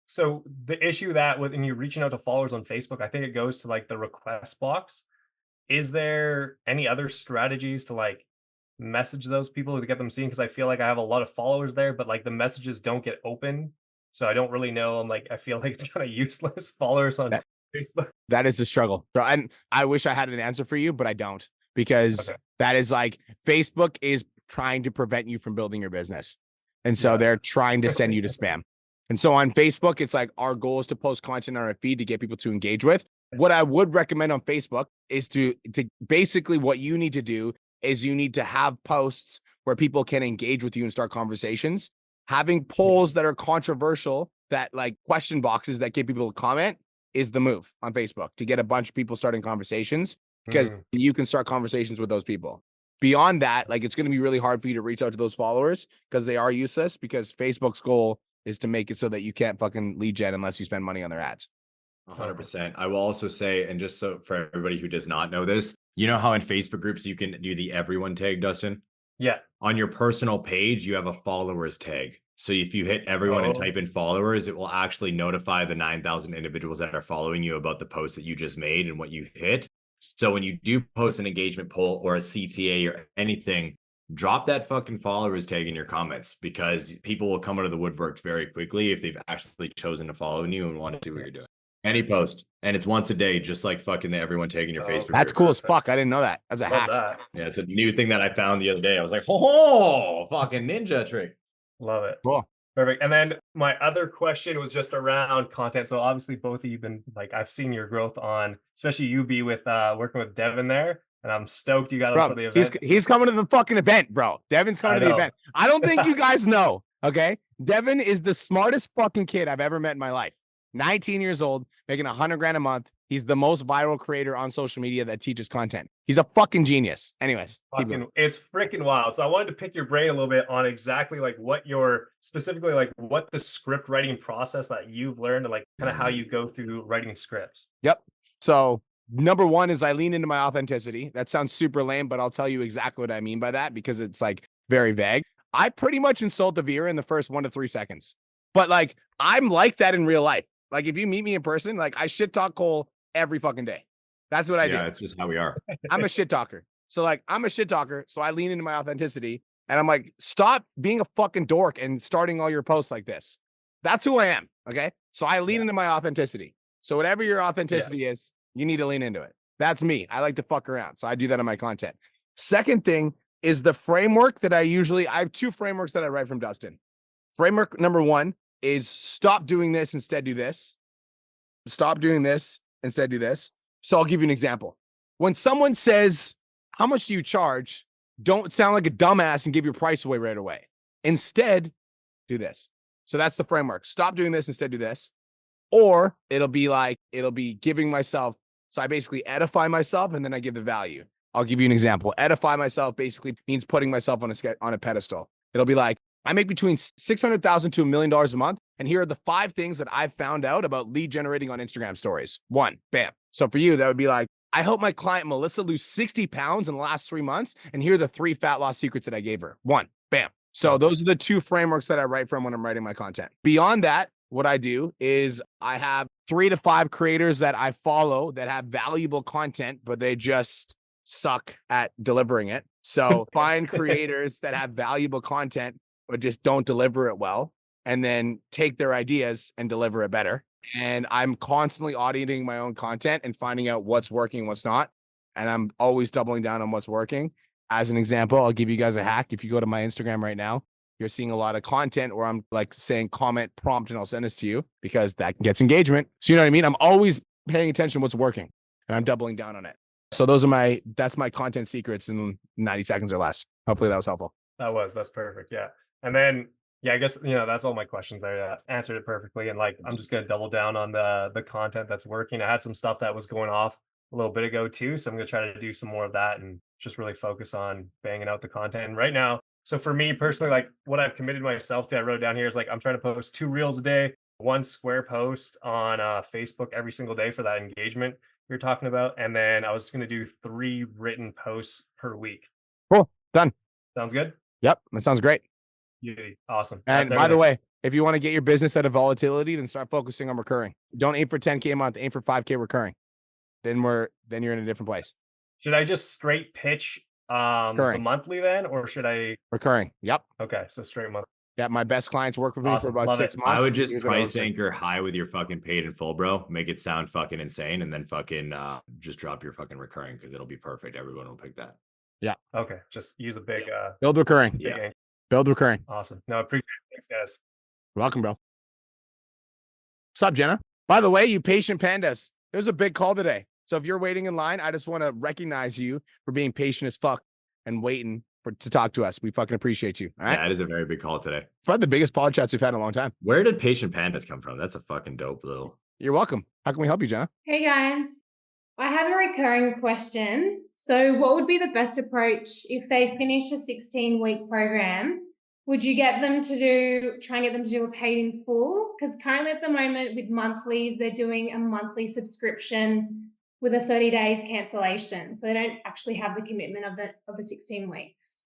So the issue that when you're reaching out to followers on Facebook, I think it goes to like the request box. Is there any other strategies to like message those people to get them seen? Because I feel like I have a lot of followers there, but like the messages don't get open. So I don't really know. I feel like it's kind of useless followers on Facebook. That is the struggle. So, and I wish I had an answer for you, but I don't, because that is like Facebook is trying to prevent you from building your business. And so they're trying to send you to spam. And so on Facebook, it's like our goal is to post content on our feed to get people to engage with. What I would recommend on Facebook is to basically what you need to do is you need to have posts where people can engage with you and start conversations. Having polls that are controversial, that like question boxes that get people to comment is the move on Facebook to get a bunch of people starting conversations, because you can start conversations with those people. Beyond that, like it's going to be really hard for you to reach out to those followers because they are useless, because Facebook's goal is to make it so that you can't fucking lead gen unless you spend money on their ads. 100%. I will also say, and just so for everybody who does not know this, you know how in Facebook groups you can do the everyone tag, Dustin? Yeah. On your personal page, you have a followers tag. So if you hit everyone and type in followers, it will actually notify the 9,000 individuals that are following you about the post that you just made and what you hit. So when you do post an engagement poll or a CTA or anything, drop that fucking followers tag in your comments, because people will come out of the woodworks very quickly if they've actually chosen to follow you and want to see what you're doing. Any post, and it's once a day, just like fucking everyone taking your Facebook. That's cool as fuck. I didn't know that. That's a hack. Yeah, it's a new thing that I found the other day. I was like, oh, fucking ninja trick. Love it. Cool. Perfect. And then my other question was just around content. So obviously both of you been like, I've seen your growth on, especially you be with working with Devin there. And I'm stoked you got him for the event. He's coming to the fucking event, bro. Devin's coming to the event. I don't think you guys know. Okay. Devin is the smartest fucking kid I've ever met in my life. 19 years old, making $100,000 a month. He's the most viral creator on social media that teaches content. He's a fucking genius. Anyways, it's freaking wild. So I wanted to pick your brain a little bit on exactly like what specifically like what the script writing process that you've learned, and like kind of how you go through writing scripts. Yep. So number one is I lean into my authenticity. That sounds super lame, but I'll tell you exactly what I mean by that, because it's like very vague. I pretty much insult the viewer in the first 1 to 3 seconds, but like I'm like that in real life. Like if you meet me in person, like I shit talk Cole every fucking day. That's what I do. Yeah, it's just how we are. I'm a shit talker. So like I'm a shit talker. So I lean into my authenticity and I'm like, stop being a fucking dork and starting all your posts like this. That's who I am. Okay. So I lean into my authenticity. So whatever your authenticity is, you need to lean into it. That's me. I like to fuck around. So I do that in my content. Second thing is the framework that I have 2 frameworks that I write from Dustin. Framework number 1 is stop doing this, instead do this. Stop doing this, instead do this. So I'll give you an example. When someone says, how much do you charge? Don't sound like a dumbass and give your price away right away. Instead, do this. So that's the framework. Stop doing this, instead do this. Or it'll be giving myself. So I basically edify myself and then I give the value. I'll give you an example. Edify myself basically means putting myself on a pedestal. It'll be like, I make between $600,000 to $1 million a month. And here are the 5 things that I've found out about lead generating on Instagram stories. 1, bam. So for you, that would be like, I helped my client Melissa lose 60 pounds in the last 3 months. And here are the 3 fat loss secrets that I gave her. 1, bam. So those are the 2 frameworks that I write from when I'm writing my content. Beyond that, what I do is I have 3 to 5 creators that I follow that have valuable content, but they just suck at delivering it. So find creators that have valuable content, but just don't deliver it well, and then take their ideas and deliver it better. And I'm constantly auditing my own content and finding out what's working, what's not. And I'm always doubling down on what's working. As an example, I'll give you guys a hack. If you go to my Instagram right now, you're seeing a lot of content where I'm like saying comment prompt and I'll send this to you, because that gets engagement. So you know what I mean? I'm always paying attention to what's working and I'm doubling down on it. So that's my content secrets in 90 seconds or less. Hopefully that was helpful. That's perfect. Yeah. And then, yeah, I guess, that's all my questions there. Answered it perfectly. And like, I'm just going to double down on the content that's working. I had some stuff that was going off a little bit ago too. So I'm going to try to do some more of that and just really focus on banging out the content. And right now, so for me personally, like what I've committed myself to, I wrote down here is like, I'm trying to post 2 reels a day, 1 square post on Facebook every single day for that engagement you're talking about. And then I was going to do 3 written posts per week. Cool. Done. Sounds good? Yep. That sounds great. Beauty. Awesome. And by the way, if you want to get your business out of volatility, then start focusing on recurring. Don't aim for 10K a month, aim for 5K recurring. Then you're in a different place. Should I just straight pitch the monthly then, or should I recurring? Yep. Okay, so straight month. Yeah, my best clients work with me for about 6 months. I would just price anchor high with your fucking paid in full, bro. Make it sound fucking insane, and then fucking just drop your fucking recurring because it'll be perfect. Everyone will pick that. Yeah. Okay. Just use a big build recurring. Big Yeah. Build recurring. Awesome. No, I appreciate it. Thanks, guys. You're welcome, bro. What's up, Jenna? By the way, you patient pandas, there's a big call today. So if you're waiting in line, I just want to recognize you for being patient as fuck and waiting to talk to us. We fucking appreciate you. All right. Yeah, it is a very big call today. It's probably the biggest pod chats we've had in a long time. Where did patient pandas come from? That's a fucking dope little. You're welcome. How can we help you, Jenna? Hey guys, I have a recurring question. So what would be the best approach if they finish a 16-week program? Would you try and get them to do a paid in full? Because currently at the moment with monthlies, they're doing a monthly subscription with a 30 days cancellation. So they don't actually have the commitment of the 16 weeks.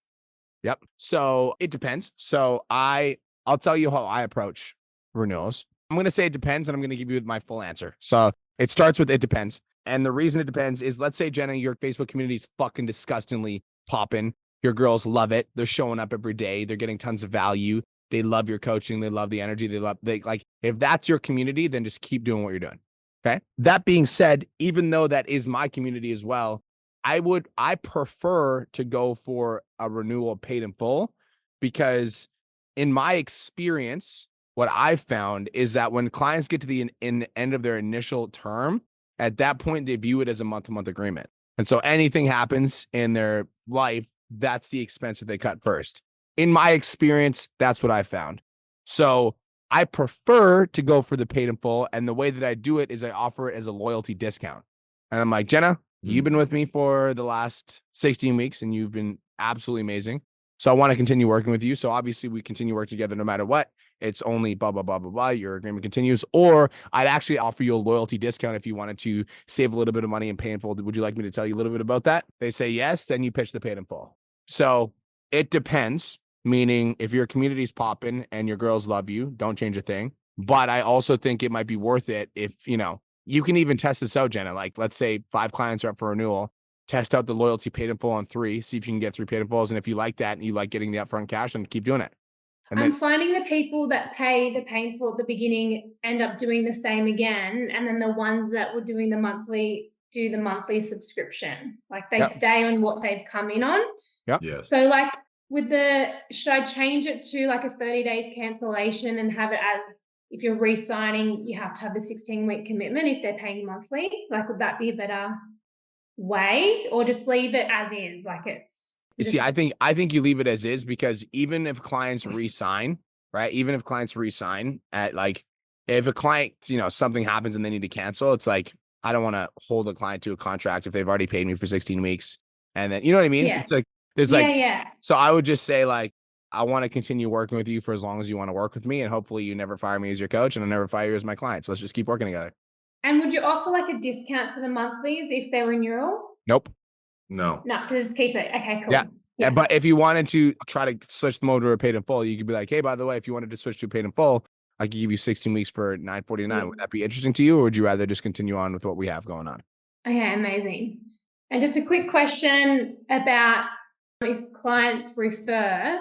Yep. So it depends. So I'll tell you how I approach renewals. I'm going to say it depends, and I'm going to give you my full answer. So it starts with it depends. And the reason it depends is, let's say, Jenna, your Facebook community is fucking disgustingly popping. Your girls love it. They're showing up every day. They're getting tons of value. They love your coaching. They love the energy. If that's your community, then just keep doing what you're doing. Okay. That being said, even though that is my community as well, I prefer to go for a renewal paid in full, because in my experience, what I've found is that when clients get to the end of their initial term, at that point, they view it as a month-to-month agreement. And so anything happens in their life, that's the expense that they cut first. In my experience, that's what I found. So I prefer to go for the paid in full. And the way that I do it is I offer it as a loyalty discount. And I'm like, Jenna, you've been with me for the last 16 weeks and you've been absolutely amazing. So I want to continue working with you. So obviously we continue work together no matter what. It's only blah, blah, blah, blah, blah. Your agreement continues. Or I'd actually offer you a loyalty discount if you wanted to save a little bit of money in pay in full. Would you like me to tell you a little bit about that? They say yes, then you pitch the paid in full. So it depends, meaning if your community's popping and your girls love you, don't change a thing. But I also think it might be worth it if, you can even test this out, Jenna. Like, let's say 5 clients are up for renewal. Test out the loyalty paid in full on 3. See if you can get 3 paid in fulls. And if you like that and you like getting the upfront cash, then keep doing it. And I'm finding the people that pay the painful at the beginning end up doing the same again. And then the ones that were doing the monthly do the monthly subscription. Like they stay on what they've come in on. Yeah. Yes. So like should I change it to like a 30 days cancellation and have it as, if you're re-signing, you have to have the 16-week commitment if they're paying monthly? Like, would that be a better way, or just leave it as is? Like you see, I think you leave it as is, because even if clients re-sign, right? Even if clients re-sign at if a client, something happens and they need to cancel, it's like, I don't want to hold a client to a contract if they've already paid me for 16 weeks. And then, you know what I mean? Yeah. It's like, so I would just say I want to continue working with you for as long as you want to work with me. And hopefully you never fire me as your coach and I'll never fire you as my client. So let's just keep working together. And would you offer like a discount for the monthlies if they're renewal? Nope. No. No, to just keep it. Okay, cool. Yeah. But if you wanted to try to switch them over to a paid in full, you could be like, hey, by the way, if you wanted to switch to paid in full, I could give you 16 weeks for $9.49. Yeah. Would that be interesting to you, or would you rather just continue on with what we have going on? Okay, amazing. And just a quick question about if clients refer,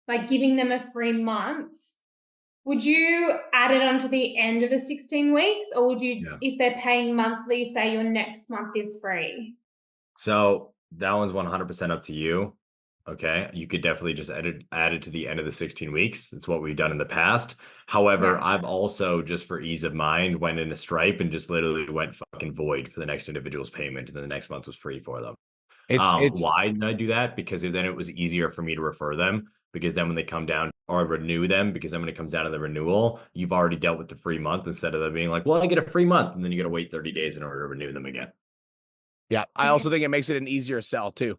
like giving them a free month, would you add it onto the end of the 16 weeks, or would you, if they're paying monthly, say your next month is free? So that one's 100% up to you. Okay, you could definitely just add it to the end of the 16 weeks. It's what we've done in the past. However, I've also, just for ease of mind, went into Stripe and just literally went fucking void for the next individual's payment, and then the next month was free for them. It's Why did I do that? Because then it was easier for me to refer them, because then when they come down or renew them, because then when it comes down to the renewal, you've already dealt with the free month instead of them being like, well, I get a free month, and then you got to wait 30 days in order to renew them again. Yeah, I also think it makes it an easier sell too.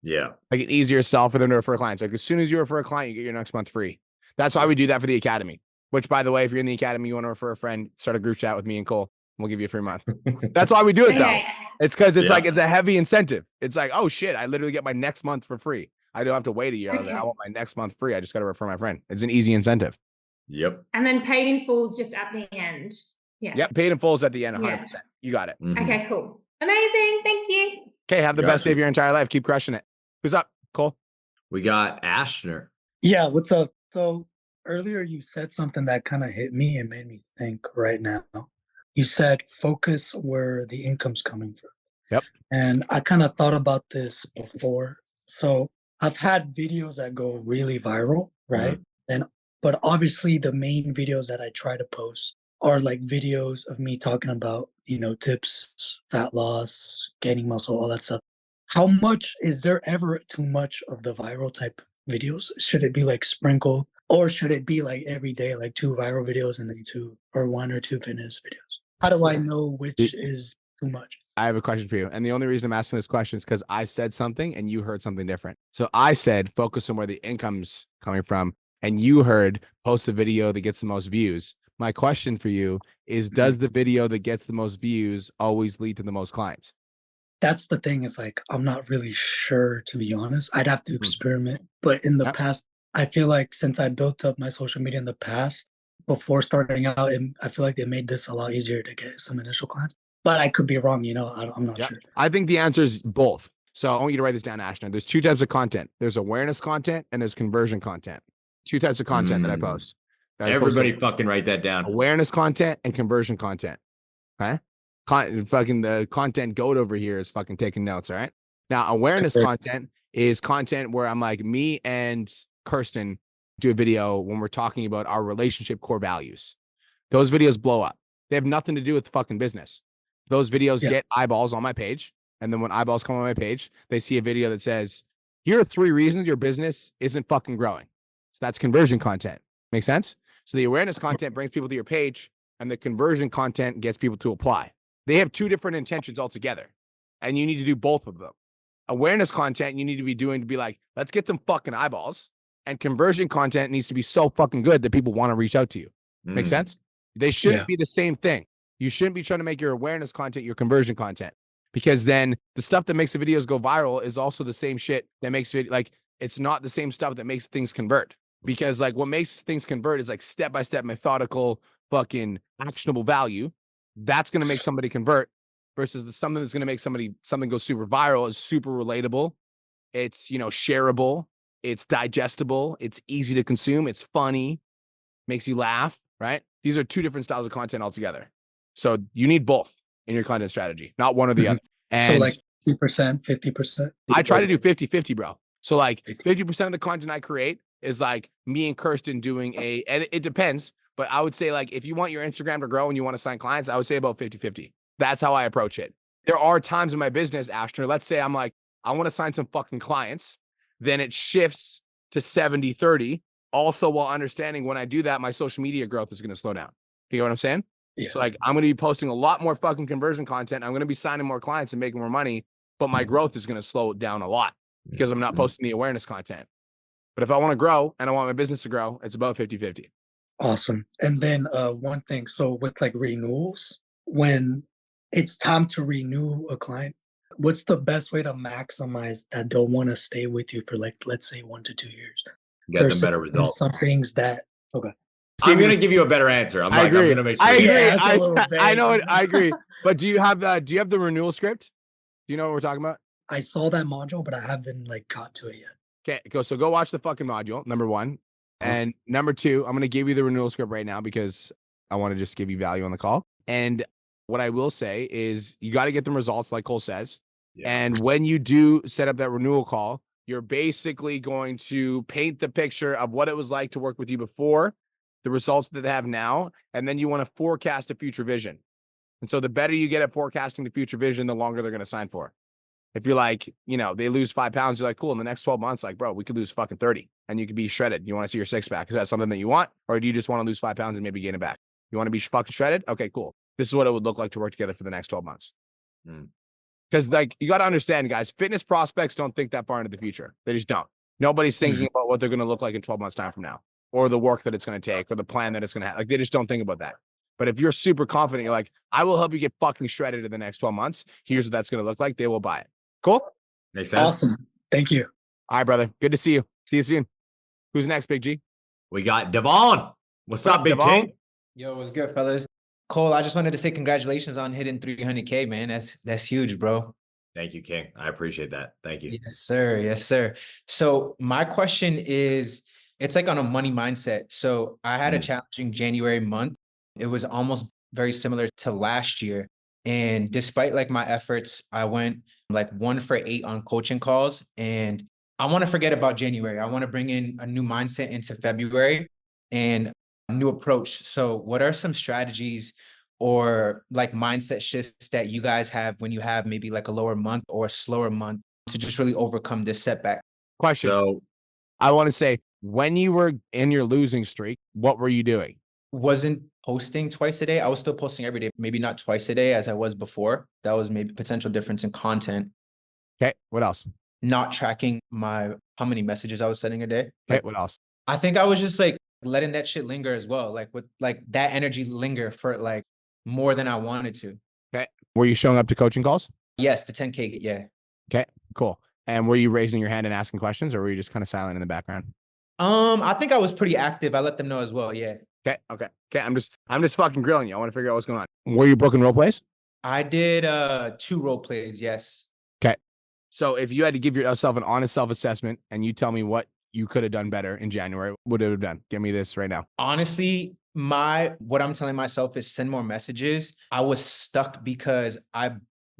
Yeah. Like an easier sell for them to refer clients. Like as soon as you refer a client, you get your next month free. That's why we do that for the academy. Which, by the way, if you're in the academy, you want to refer a friend, start a group chat with me and Cole, and we'll give you a free month. That's why we do it though. Okay. It's because it's like it's a heavy incentive. It's like, oh shit, I literally get my next month for free. I don't have to wait a year. I want my next month free. I just got to refer my friend. It's an easy incentive. Yep. And then paid in full is just at the end. Yeah. Yep. Paid in full is at the end, 100%. Yeah. You got it. Okay, cool. Amazing. Thank you. Okay. Have the best day of your entire life. Keep crushing it. Who's up, Cole? We got Ashner. Yeah, what's up? So earlier you said something that kind of hit me and made me think right now. You said focus where the income's coming from. Yep. And I kind of thought about this before. So I've had videos that go really viral, right? But obviously the main videos that I try to post are like videos of me talking about, tips, fat loss, gaining muscle, all that stuff. How much is there ever too much of the viral type videos? Should it be like sprinkled, or should it be like every day, like 2 viral videos and then 1 or 2 fitness videos? How do I know which is too much? I have a question for you. And the only reason I'm asking this question is because I said something and you heard something different. So I said, focus on where the income's coming from. And you heard, post a video that gets the most views. My question for you is, does the video that gets the most views always lead to the most clients? That's the thing. Is like, I'm not really sure, to be honest. I'd have to experiment. But in the past, I feel like since I built up my social media in the past, before starting out, I feel like they made this a lot easier to get some initial clients. But I could be wrong, I'm not sure. I think the answer is both. So I want you to write this down, Ashton. There's 2 types of content. There's awareness content and there's conversion content. 2 types of content that I post. Everybody fucking write that down. Awareness content and conversion content. Okay? Fucking the content goat over here is fucking taking notes, all right? Now, awareness content is content where I'm like, me and Kirsten do a video when we're talking about our relationship core values. Those videos blow up. They have nothing to do with the fucking business. Those videos get eyeballs on my page. And then when eyeballs come on my page, they see a video that says, here are 3 reasons your business isn't fucking growing. So that's conversion content. Make sense? So the awareness content brings people to your page, and the conversion content gets people to apply. They have 2 different intentions altogether, and you need to do both of them. Awareness content you need to be doing to be like, let's get some fucking eyeballs, and conversion content needs to be so fucking good that people want to reach out to you. Make sense? They shouldn't be the same thing. You shouldn't be trying to make your awareness content your conversion content, because then the stuff that makes the videos go viral is also the same shit that makes it like, it's not the same stuff that makes things convert. Because like what makes things convert is like step-by-step methodical fucking actionable value. That's going to make somebody convert, versus something that's going to make something go super viral is super relatable. It's, shareable. It's digestible. It's easy to consume. It's funny. Makes you laugh, right? These are 2 different styles of content altogether. So you need both in your content strategy, not one or the other. And so like 50%, 50%. I try to do 50-50, bro. So like 50% of the content I create is like me and Kirsten doing and it depends, but I would say like, if you want your Instagram to grow and you want to sign clients, I would say about 50-50. That's how I approach it. There are times in my business, Ashton, let's say I'm like, I want to sign some fucking clients. Then it shifts to 70-30. Also, while understanding when I do that, my social media growth is going to slow down. You know what I'm saying? Yeah. So like, I'm going to be posting a lot more fucking conversion content. I'm going to be signing more clients and making more money, but my growth is going to slow down a lot because I'm not posting the awareness content. But if I want to grow and I want my business to grow, it's about 50-50. Awesome. And then one thing, so with like renewals, when it's time to renew a client, what's the best way to maximize that they'll want to stay with you for like, let's say 1 to 2 years? Get them better results. Some things that, okay. I'm going to give you a better answer. I agree. I'm going to make sure. I agree. Yeah, I know it. I agree. But do you have the renewal script? Do you know what we're talking about? I saw that module, but I haven't like got to it yet. Okay, so go watch the fucking module, number 1. And number 2, I'm going to give you the renewal script right now because I want to just give you value on the call. And what I will say is you got to get them results like Cole says. Yeah. And when you do set up that renewal call, You're basically going to paint the picture of what it was like to work with you before, the results that they have now, and then you want to forecast a future vision. And so the better you get at forecasting the future vision, the longer they're going to sign for. If you're like, they lose 5 pounds, you're like, cool, in the next 12 months, like, bro, we could lose fucking 30 and you could be shredded. You want to see your six pack? Is that something that you want? Or do you just want to lose 5 pounds and maybe gain it back? You want to be fucking shredded? Okay, cool. This is what it would look like to work together for the next 12 months. Because like you got to understand, guys, fitness prospects don't think that far into the future. They just don't. Nobody's thinking about what they're going to look like in 12 months time from now, or the work that it's going to take, or the plan that it's going to have. Like they just don't think about that. But if you're super confident, you're like, I will help you get fucking shredded in the next 12 months. Here's what that's going to look like. They will buy it. Cool? Makes sense. Awesome. Thank you. All right, brother. Good to see you. See you soon. Who's next, Big G? We got Devon. What's up, Big King? Yo, what's good, fellas? Cole, I just wanted to say congratulations on hitting 300K, man. That's huge, bro. Thank you, King. I appreciate that. Thank you. Yes, sir. Yes, sir. So my question is, it's like on a money mindset. So I had a challenging January month. It was almost very similar to last year. And despite like my efforts, I went like 1 for 8 on coaching calls. And I want to forget about January. I want to bring in a new mindset into February and a new approach. So what are some strategies or like mindset shifts that you guys have when you have maybe like a lower month or a slower month to just really overcome this setback? Question. So I want to say, when you were in your losing streak, what were you doing? Wasn't posting twice a day. I was still posting every day, maybe not twice a day as I was before. That was maybe potential difference in content. Okay. What else? Not tracking how many messages I was sending a day. Okay. What else? I think I was just like letting that shit linger as well. Like with like that energy linger for like more than I wanted to. Okay. Were you showing up to coaching calls? Yes, the 10K. Yeah. Okay. Cool. And were you raising your hand and asking questions, or were you just kind of silent in the background? I think I was pretty active. I let them know as well. Yeah. Okay. I'm just fucking grilling you. I want to figure out what's going on. Were you booking role plays? I did 2 role plays. Yes. Okay. So if you had to give yourself an honest self-assessment and you tell me what you could have done better in January, what would it have done? Give me this right now. Honestly, what I'm telling myself is send more messages. I was stuck because I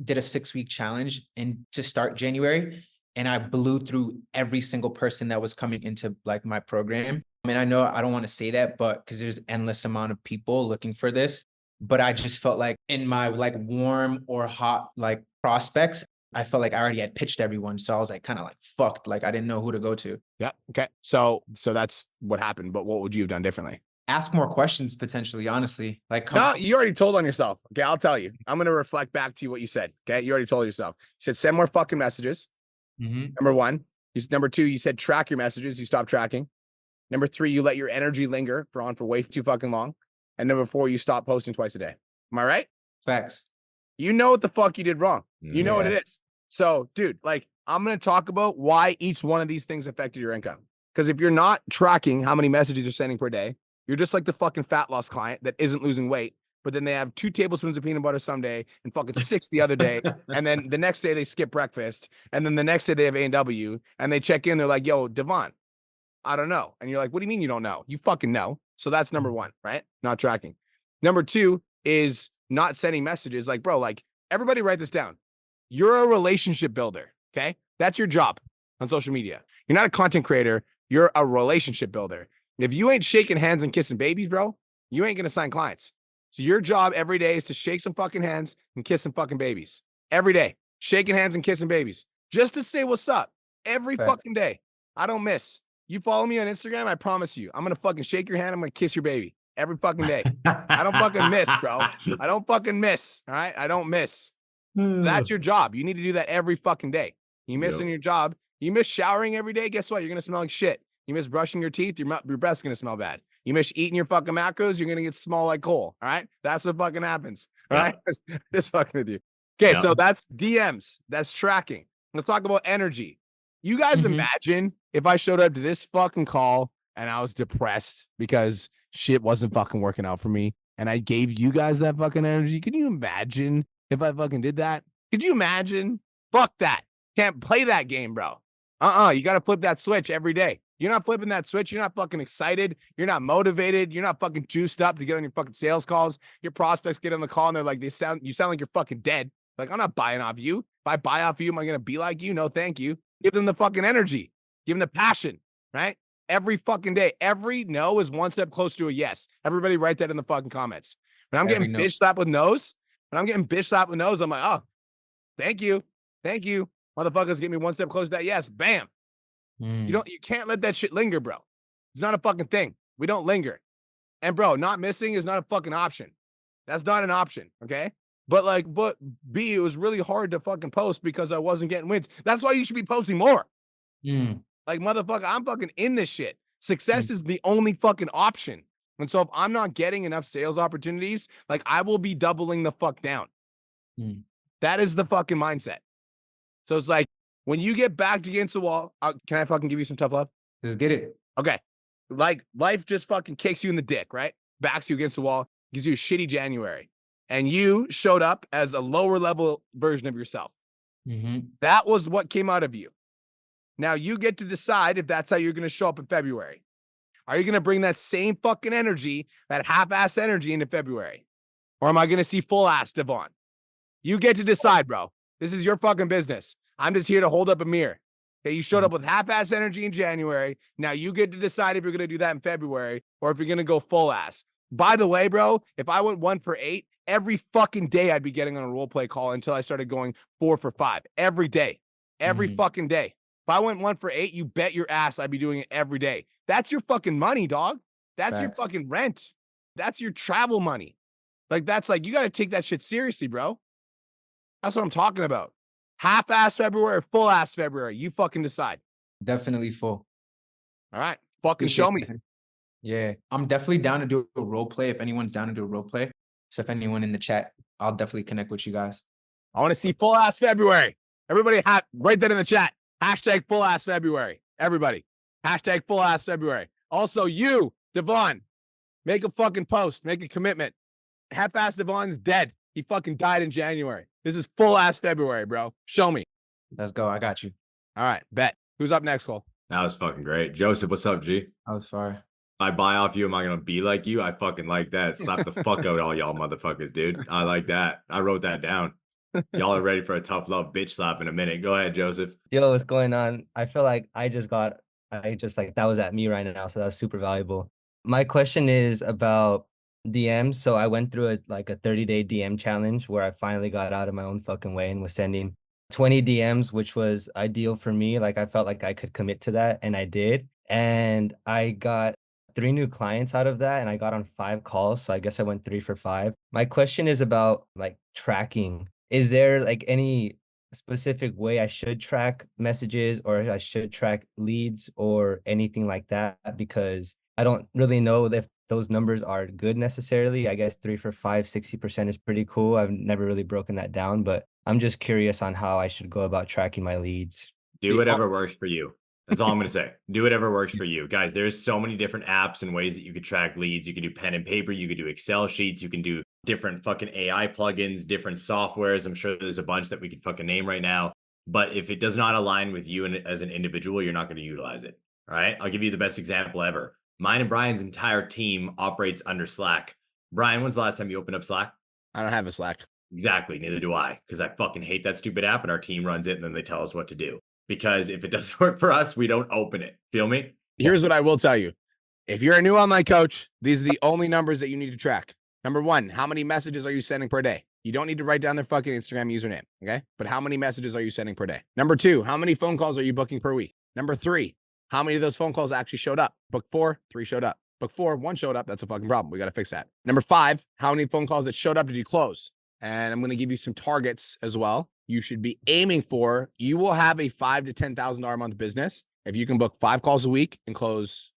did a 6-week challenge to start January, and I blew through every single person that was coming into like my program. I mean, I know I don't want to say that, but because there's endless amount of people looking for this, but I just felt like in my like warm or hot like prospects, I felt like I already had pitched everyone. So I was like kind of like fucked. Like I didn't know who to go to. Yeah. Okay. So that's what happened. But what would you have done differently? Ask more questions potentially, honestly. Like no, you already told on yourself. Okay, I'll tell you. I'm gonna reflect back to you what you said. Okay, you already told yourself. You said send more fucking messages. Number 1. Number 2, you said track your messages. You stopped tracking. Number 3, you let your energy linger for way too fucking long. And number 4, you stopped posting twice a day. Am I right? Facts. You know what the fuck you did wrong. You know what it is. So, dude, like, I'm going to talk about why each one of these things affected your income. Because if you're not tracking how many messages you're sending per day, you're just like the fucking fat loss client that isn't losing weight, but then they have 2 tablespoons of peanut butter someday and fucking 6 the other day. And then the next day they skip breakfast. And then the next day they have A&W and they check in. They're like, yo, Devon, I don't know. And you're like, what do you mean you don't know? You fucking know. So that's number 1, right? Not tracking. Number 2 is not sending messages. Like, bro, like everybody write this down. You're a relationship builder. Okay. That's your job on social media. You're not a content creator. You're a relationship builder. If you ain't shaking hands and kissing babies, bro, you ain't going to sign clients. So your job every day is to shake some fucking hands and kiss some fucking babies. Every day. Shaking hands and kissing babies. Just to say what's up. Every fucking day. I don't miss. You follow me on Instagram, I promise you, I'm going to fucking shake your hand. I'm going to kiss your baby. Every fucking day. I don't fucking miss, bro. I don't fucking miss. All right? I don't miss. That's your job. You need to do that every fucking day. You miss in your job. You miss showering every day. Guess what? You're going to smell like shit. You miss brushing your teeth. Your breath's going to smell bad. You miss eating your fucking macros. You're going to get smell like coal. All right. That's what fucking happens. All right. Just fucking with you. Okay. So that's DMs. That's tracking. Let's talk about energy. You guys imagine if I showed up to this fucking call and I was depressed because shit wasn't fucking working out for me and I gave you guys that fucking energy. Can you imagine if I fucking did that? Could you imagine? Fuck that. Can't play that game, bro. You got to flip that switch every day. You're not flipping that switch. You're not fucking excited. You're not motivated. You're not fucking juiced up to get on your fucking sales calls. Your prospects get on the call and they're like, you sound like you're fucking dead. Like, I'm not buying off you. If I buy off you, am I going to be like you? No, thank you. Give them the fucking energy. Give them the passion, right? Every fucking day. Every no is one step closer to a yes. Everybody write that in the fucking comments. When I'm getting bitch slapped with no's, I'm like, oh, thank you. Thank you. Motherfuckers get me one step closer to that yes. Bam. You can't let that shit linger, bro. It's not a fucking thing. We don't linger. And bro, not missing is not a fucking option. That's not an option. Okay. But B, it was really hard to fucking post because I wasn't getting wins. That's why you should be posting more. Like, motherfucker, I'm fucking in this shit. Success is the only fucking option. And so if I'm not getting enough sales opportunities, like, I will be doubling the fuck down. That is the fucking mindset. So it's like, when you get backed against the wall, can I fucking give you some tough love? Just get it. Okay. Like, life just fucking kicks you in the dick, right? Backs you against the wall, gives you a shitty January. And you showed up as a lower level version of yourself. That was what came out of you. Now you get to decide if that's how you're going to show up in February. Are you going to bring that same fucking energy, that half-ass energy into February? Or am I going to see full-ass Devon? You get to decide, bro. This is your fucking business. I'm just here to hold up a mirror. Okay, you showed up with half-ass energy in January. Now you get to decide if you're going to do that in February or if you're going to go full-ass. By the way, bro, if I went 1 for 8, every fucking day I'd be getting on a role play call until I started going 4 for 5. Every day. Every fucking day. If I went 1 for 8, you bet your ass I'd be doing it every day. That's your fucking money, dog. That's your fucking rent. That's your travel money. Like, that's like, you got to take that shit seriously, bro. That's what I'm talking about. Half-ass February or full-ass February. You fucking decide. Definitely full. All right. Fucking show me. Yeah. I'm definitely down to do a role play if anyone's down to do a role play. So if anyone in the chat, I'll definitely connect with you guys. I want to see full-ass February. Everybody write that in the chat. Hashtag full-ass February. Everybody. Hashtag full-ass February. Also, you, Devon, make a fucking post. Make a commitment. Half-ass Devon's dead. He fucking died in January. This is full-ass February, bro. Show me. Let's go. I got you. All right. Bet. Who's up next, Cole? That was fucking great. Joseph, what's up, G? Oh, sorry. I buy off you. Am I going to be like you? I fucking like that. Slap the fuck out all y'all motherfuckers, dude. I like that. I wrote that down. Y'all are ready for a tough love bitch slap in a minute. Go ahead, Joseph. Yo, what's going on? I feel like that was at me right now. So that was super valuable. My question is about DMs. So I went through a 30-day DM challenge where I finally got out of my own fucking way and was sending 20 DMs, which was ideal for me. Like, I felt like I could commit to that, and I did. And I got 3 new clients out of that, and I got on 5 calls. So I guess I went 3 for 5. My question is about like tracking. Is there like any specific way I should track messages, or I should track leads or anything like that? Because I don't really know if those numbers are good necessarily. I guess 3 for 5, 60% is pretty cool. I've never really broken that down, but I'm just curious on how I should go about tracking my leads. Do whatever works for you. That's all I'm going to say. Do whatever works for you. Guys, there's so many different apps and ways that you could track leads. You can do pen and paper. You could do Excel sheets. You can do different fucking AI plugins, different softwares. I'm sure there's a bunch that we could fucking name right now. But if it does not align with you as an individual, you're not going to utilize it. All right. I'll give you the best example ever. Mine and Brian's entire team operates under Slack. Brian, when's the last time you opened up Slack? I don't have a Slack. Exactly. Neither do I, because I fucking hate that stupid app, and our team runs it and then they tell us what to do. Because if it doesn't work for us, we don't open it. Feel me? Here's what I will tell you. If you're a new online coach, these are the only numbers that you need to track. Number 1, how many messages are you sending per day? You don't need to write down their fucking Instagram username, okay? But how many messages are you sending per day? Number 2, how many phone calls are you booking per week? Number 3, how many of those phone calls actually showed up? Book 4, 3 showed up. Book 4, 1 showed up. That's a fucking problem. We got to fix that. Number 5, how many phone calls that showed up did you close? And I'm going to give you some targets as well. You should be aiming for, you will have a $5,000 to $10,000 a month business if you can book 5 calls a week and close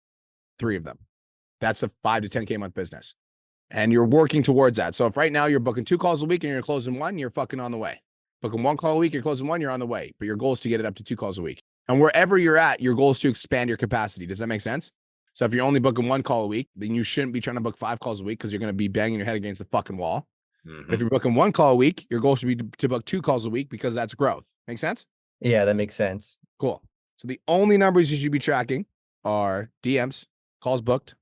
3 of them. That's a 5 to 10K a month business. And you're working towards that. So if right now you're booking 2 calls a week and you're closing 1, you're fucking on the way. Booking 1 call a week, you're closing 1, you're on the way. But your goal is to get it up to 2 calls a week. And wherever you're at, your goal is to expand your capacity. Does that make sense? So if you're only booking 1 call a week, then you shouldn't be trying to book 5 calls a week because you're going to be banging your head against the fucking wall. But if you're booking 1 call a week, your goal should be to book 2 calls a week because that's growth. Make sense? Yeah, that makes sense. Cool. So the only numbers you should be tracking are DMs, calls booked,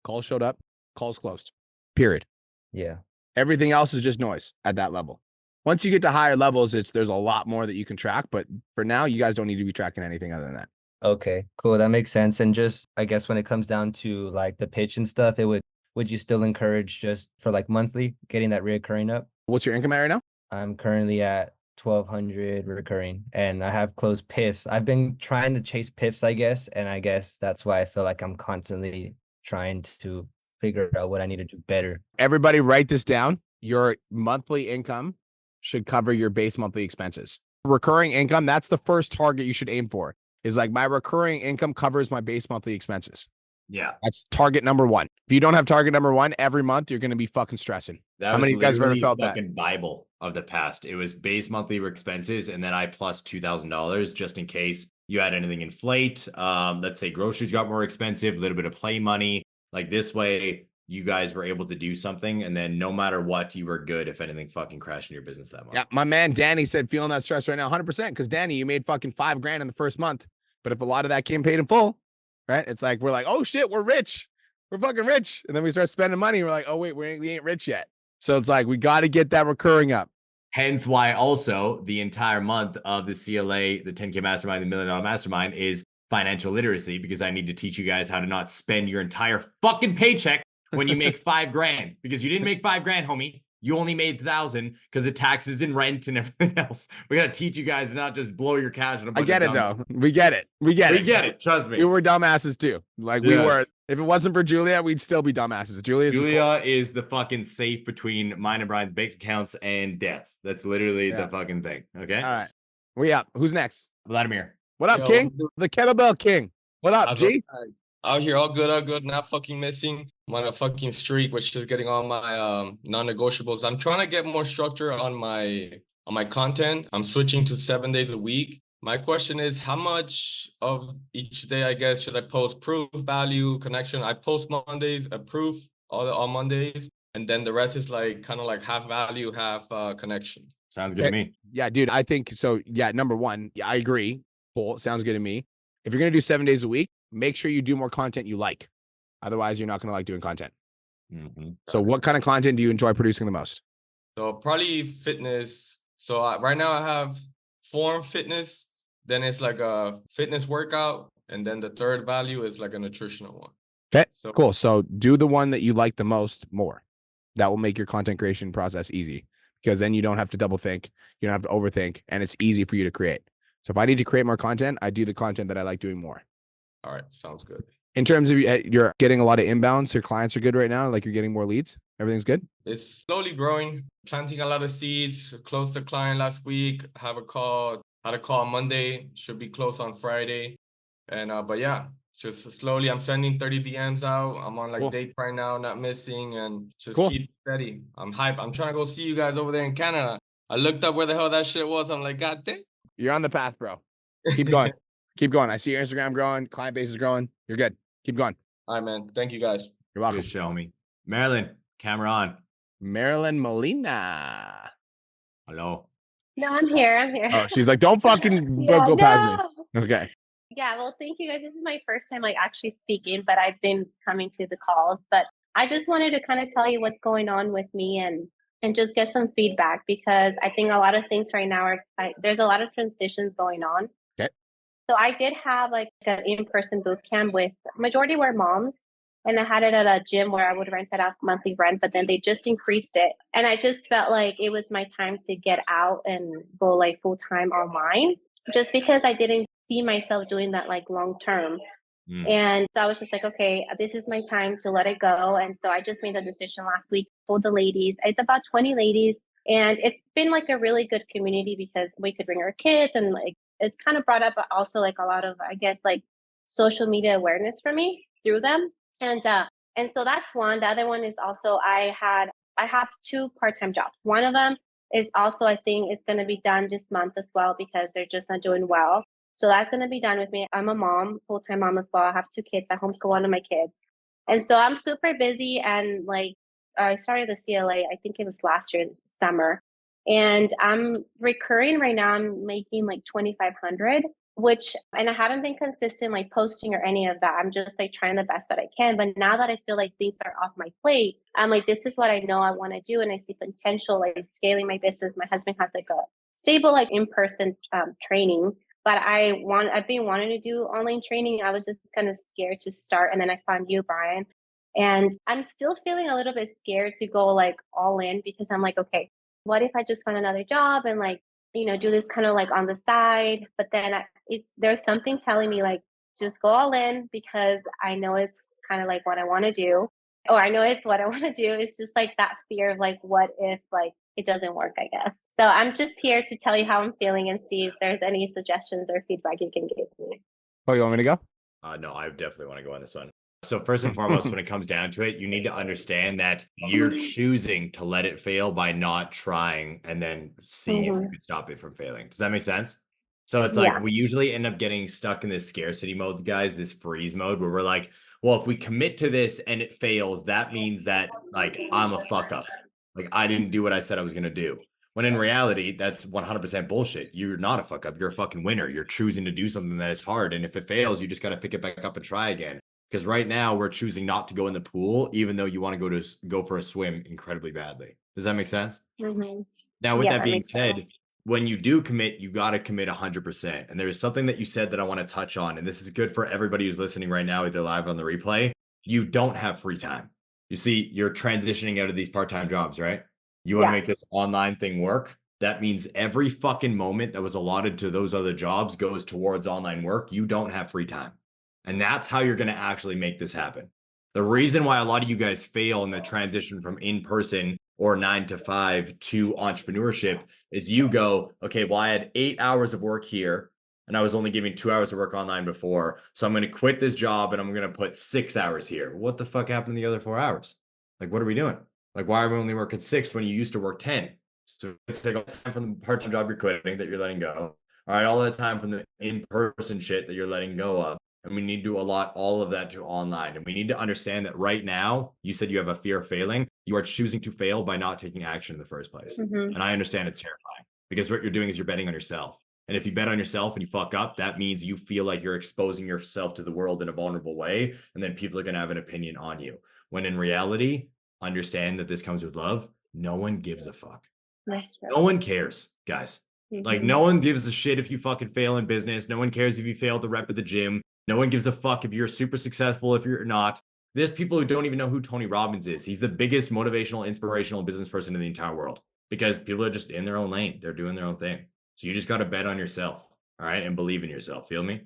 calls showed up, calls closed. Period. Yeah. Everything else is just noise at that level. Once you get to higher levels, there's a lot more that you can track. But for now, you guys don't need to be tracking anything other than that. Okay, cool. That makes sense. And just, I guess when it comes down to like the pitch and stuff, would you still encourage just for like monthly getting that reoccurring up? What's your income at right now? I'm currently at 1,200 recurring, and I have closed PIFs. I've been trying to chase PIFs, I guess, and I guess that's why I feel like I'm constantly trying to figure out what I need to do better. Everybody write this down. Your monthly income should cover your base monthly expenses. Recurring income, that's the first target you should aim for. Is like my recurring income covers my base monthly expenses. Yeah. That's target number one. If you don't have target number one every month, you're going to be fucking stressing. How many of you guys have ever felt that? Fucking Bible of the past. It was base monthly expenses, and then I plus $2,000 just in case you had anything inflate. Let's say groceries got more expensive, a little bit of play money. Like this way, you guys were able to do something, and then no matter what, you were good if anything fucking crashed in your business that month. Yeah, my man Danny said feeling that stress right now, 100%. Because Danny, you made fucking $5,000 in the first month, but if a lot of that came paid in full, right? It's like we're like, oh shit, we're rich, we're fucking rich, and then we start spending money. We're like, oh wait, we ain't rich yet. So it's like we got to get that recurring up. Hence why also the entire month of the CLA, the 10K Mastermind, the $1 Million Mastermind is financial literacy, because I need to teach you guys how to not spend your entire fucking paycheck when you make $5,000, because you didn't make $5,000, homie. You only made 1,000 because of taxes and rent and everything else. We got to teach you guys to not just blow your cash on a bunch I get of it though. We get it. We get it. Trust me. We were dumbasses too. Like we were. If it wasn't for Julia, we'd still be dumbasses. Julia is the fucking safe between mine and Brian's bank accounts and death. That's literally the fucking thing. Okay. All right. We up. Who's next? Vladimir. What up, King? The Kettlebell King. What up, G? Out here, all good, not fucking missing. I'm on a fucking streak, which is getting all my non-negotiables. I'm trying to get more structure on my content. I'm switching to 7 days a week. My question is, how much of each day, I guess, should I post proof, value, connection? I post Mondays, a proof, all Mondays, and then the rest is like kind of like half value, half connection. Sounds good to me. Yeah, dude. I think so. Yeah, number one, yeah, I agree. Cool. Sounds good to me. If you're gonna do 7 days a week, make sure you do more content you like. Otherwise, you're not gonna like doing content. So, what kind of content do you enjoy producing the most? So probably fitness. So right now I have form fitness. Then it's like a fitness workout, and then the third value is like a nutritional one. Okay, cool. So do the one that you like the most more. That will make your content creation process easy, because then you don't have to double think, you don't have to overthink, and it's easy for you to create. So if I need to create more content, I do the content that I like doing more. All right, sounds good. In terms of you're getting a lot of inbounds, your clients are good right now, like you're getting more leads, everything's good? It's slowly growing, planting a lot of seeds, closed a client last week, had a call on Monday, should be close on Friday. And but yeah, just slowly I'm sending 30 DMs out. I'm on like date right now, not missing, and just keep steady. I'm hype. I'm trying to go see you guys over there in Canada. I looked up where the hell that shit was. I'm like, God damn. You're on the path, bro. Keep going. Keep going. I see your Instagram growing, client base is growing. You're good. Keep going. All right, man. Thank you guys. You're welcome. Just show me. Marilyn, camera on. Marilyn Molina. Hello. No, I'm here. Oh, she's like, don't fucking Yeah, go past me. Okay. Yeah, well, thank you guys. This is my first time like actually speaking, but I've been coming to the calls. But I just wanted to kind of tell you what's going on with me and just get some feedback, because I think a lot of things right now are there's a lot of transitions going on. Okay. So I did have like an in-person boot camp with majority were moms, and I had it at a gym where I would rent it out monthly rent, but then they just increased it. And I just felt like it was my time to get out and go like full time online, just because I didn't see myself doing that like long term. And so I was just like, okay, this is my time to let it go. And so I just made the decision last week, told the ladies, it's about 20 ladies. And it's been like a really good community, because we could bring our kids, and like it's kind of brought up also like a lot of, I guess, like social media awareness for me through them. And so that's one. The other one is also I have 2 part-time jobs. One of them is also, I think it's going to be done this month as well, because they're just not doing well. So that's going to be done with me. I'm a mom, full-time mom as well. I have 2 kids. I homeschool one of my kids. And so I'm super busy. And like, I started the CLA, I think it was last year, summer. And I'm recurring right now. I'm making like 2,500. and I haven't been consistent like posting or any of that. I'm just like trying the best that I can. But now that I feel like things are off my plate, I'm like, this is what I know I want to do. And I see potential like scaling my business. My husband has like a stable, like in-person training. But I've been wanting to do online training. I was just kind of scared to start. And then I found you, Brian. And I'm still feeling a little bit scared to go like all in because I'm like, okay, what if I just find another job and like, do this kind of like on the side? But then there's something telling me like, just go all in because I know it's kind of like what I want to do. Or I know it's what I want to do. It's just like that fear of like, what if like it doesn't work, I guess. So I'm just here to tell you how I'm feeling and see if there's any suggestions or feedback you can give me. Oh, you want me to go? No, I definitely want to go on this one. So first and foremost, when it comes down to it, you need to understand that you're choosing to let it fail by not trying and then seeing if you could stop it from failing. Does that make sense? So it's like we usually end up getting stuck in this scarcity mode, guys, this freeze mode where we're like, well, if we commit to this and it fails, that means that like I'm a fuck up. Like I didn't do what I said I was going to do. When in reality, that's 100% bullshit. You're not a fuck up. You're a fucking winner. You're choosing to do something that is hard. And if it fails, you just got to pick it back up and try again. Because right now we're choosing not to go in the pool, even though you want to go for a swim incredibly badly. Does that make sense? Now, with that being said, when you do commit, you got to commit 100%. And there is something that you said that I want to touch on. And this is good for everybody who's listening right now, either live or on the replay. You don't have free time. You see, you're transitioning out of these part-time jobs, right? You want to make this online thing work. That means every fucking moment that was allotted to those other jobs goes towards online work. You don't have free time. And that's how you're going to actually make this happen. The reason why a lot of you guys fail in the transition from in-person or 9 to 5 to entrepreneurship is you go, okay, well, I had 8 hours of work here and I was only giving 2 hours of work online before. So I'm going to quit this job and I'm going to put 6 hours here. What the fuck happened to the other 4 hours? Like, what are we doing? Like, why are we only working 6 when you used to work 10? So let's take all the time from the part-time job you're quitting that you're letting go. All right, all the time from the in-person shit that you're letting go of. And we need to allot all of that to online. And we need to understand that right now, you said you have a fear of failing. You are choosing to fail by not taking action in the first place. And I understand it's terrifying because what you're doing is you're betting on yourself. And if you bet on yourself and you fuck up, that means you feel like you're exposing yourself to the world in a vulnerable way. And then people are going to have an opinion on you. When in reality, understand that this comes with love. No one gives a fuck. No one cares, guys. Like no one gives a shit if you fucking fail in business. No one cares if you fail the rep at the gym. No one gives a fuck if you're super successful, if you're not. There's people who don't even know who Tony Robbins is. He's the biggest motivational, inspirational business person in the entire world because people are just in their own lane. They're doing their own thing. So you just got to bet on yourself, all right, and believe in yourself. Feel me?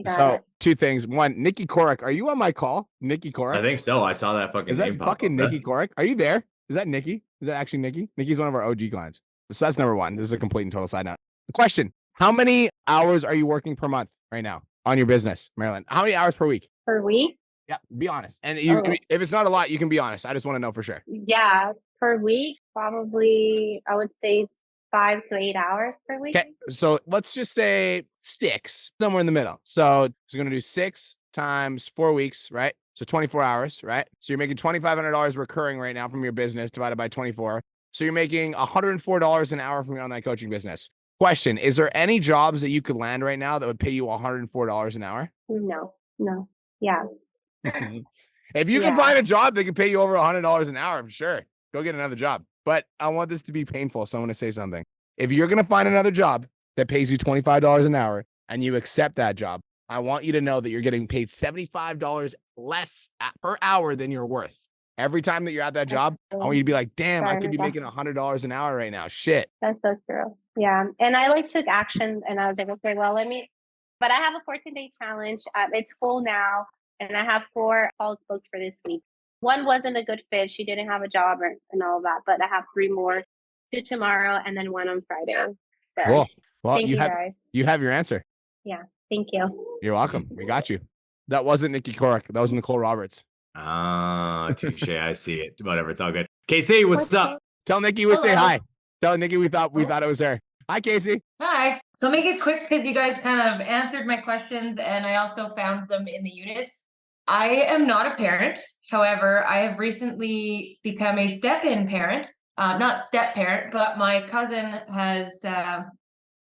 So 2 things. One, Nikki Korik, are you on my call? Nikki Korik? I think so. I saw that fucking Is that name pop fucking up. Nikki Korik? Are you there? Is that Nikki? Is that actually Nikki? Nikki's one of our OG clients. So that's number one. This is a complete and total side note. Question: how many hours are you working per month right now on your business, Marilyn? How many hours per week? Per week? Yeah, be honest. And if it's not a lot, you can be honest. I just want to know for sure. Yeah, per week, probably I would say 5 to 8 hours per week. Okay, so let's just say 6, somewhere in the middle. So we're going to do 6 times 4 weeks, right? So 24 hours, right? So you're making $2,500 recurring right now from your business divided by 24. So you're making $104 an hour from your online coaching business. Question: is there any jobs that you could land right now that would pay you $104 an hour? No. Yeah. If you can find a job that can pay you over $100 an hour, sure, go get another job. But I want this to be painful, so I'm going to say something. If you're going to find another job that pays you $25 an hour and you accept that job, I want you to know that you're getting paid $75 less per hour than you're worth. Every time that you're at that job, I want you to be like, damn, I could be making $100 an hour right now. Shit. That's so true. Yeah. And I took action and I was like, okay, well, but I have a 14-day challenge. It's full now. And I have 4 calls booked for this week. One wasn't a good fit. She didn't have a job and all that, but I have 3 more, 2 tomorrow and then 1 on Friday. So, cool. Well, thank you guys. You have your answer. Yeah. Thank you. You're welcome. We got you. That wasn't Nikki Korik. That was Nicole Roberts. Ah, touche. I see it. Whatever. It's all good. Casey, what's up? Tell Nikki we say hi. Tell Nikki we thought it was her. Hi, Casey. Hi. So I'll make it quick because you guys kind of answered my questions and I also found them in the units. I am not a parent. However, I have recently become a step-in parent. Not step parent, but my cousin has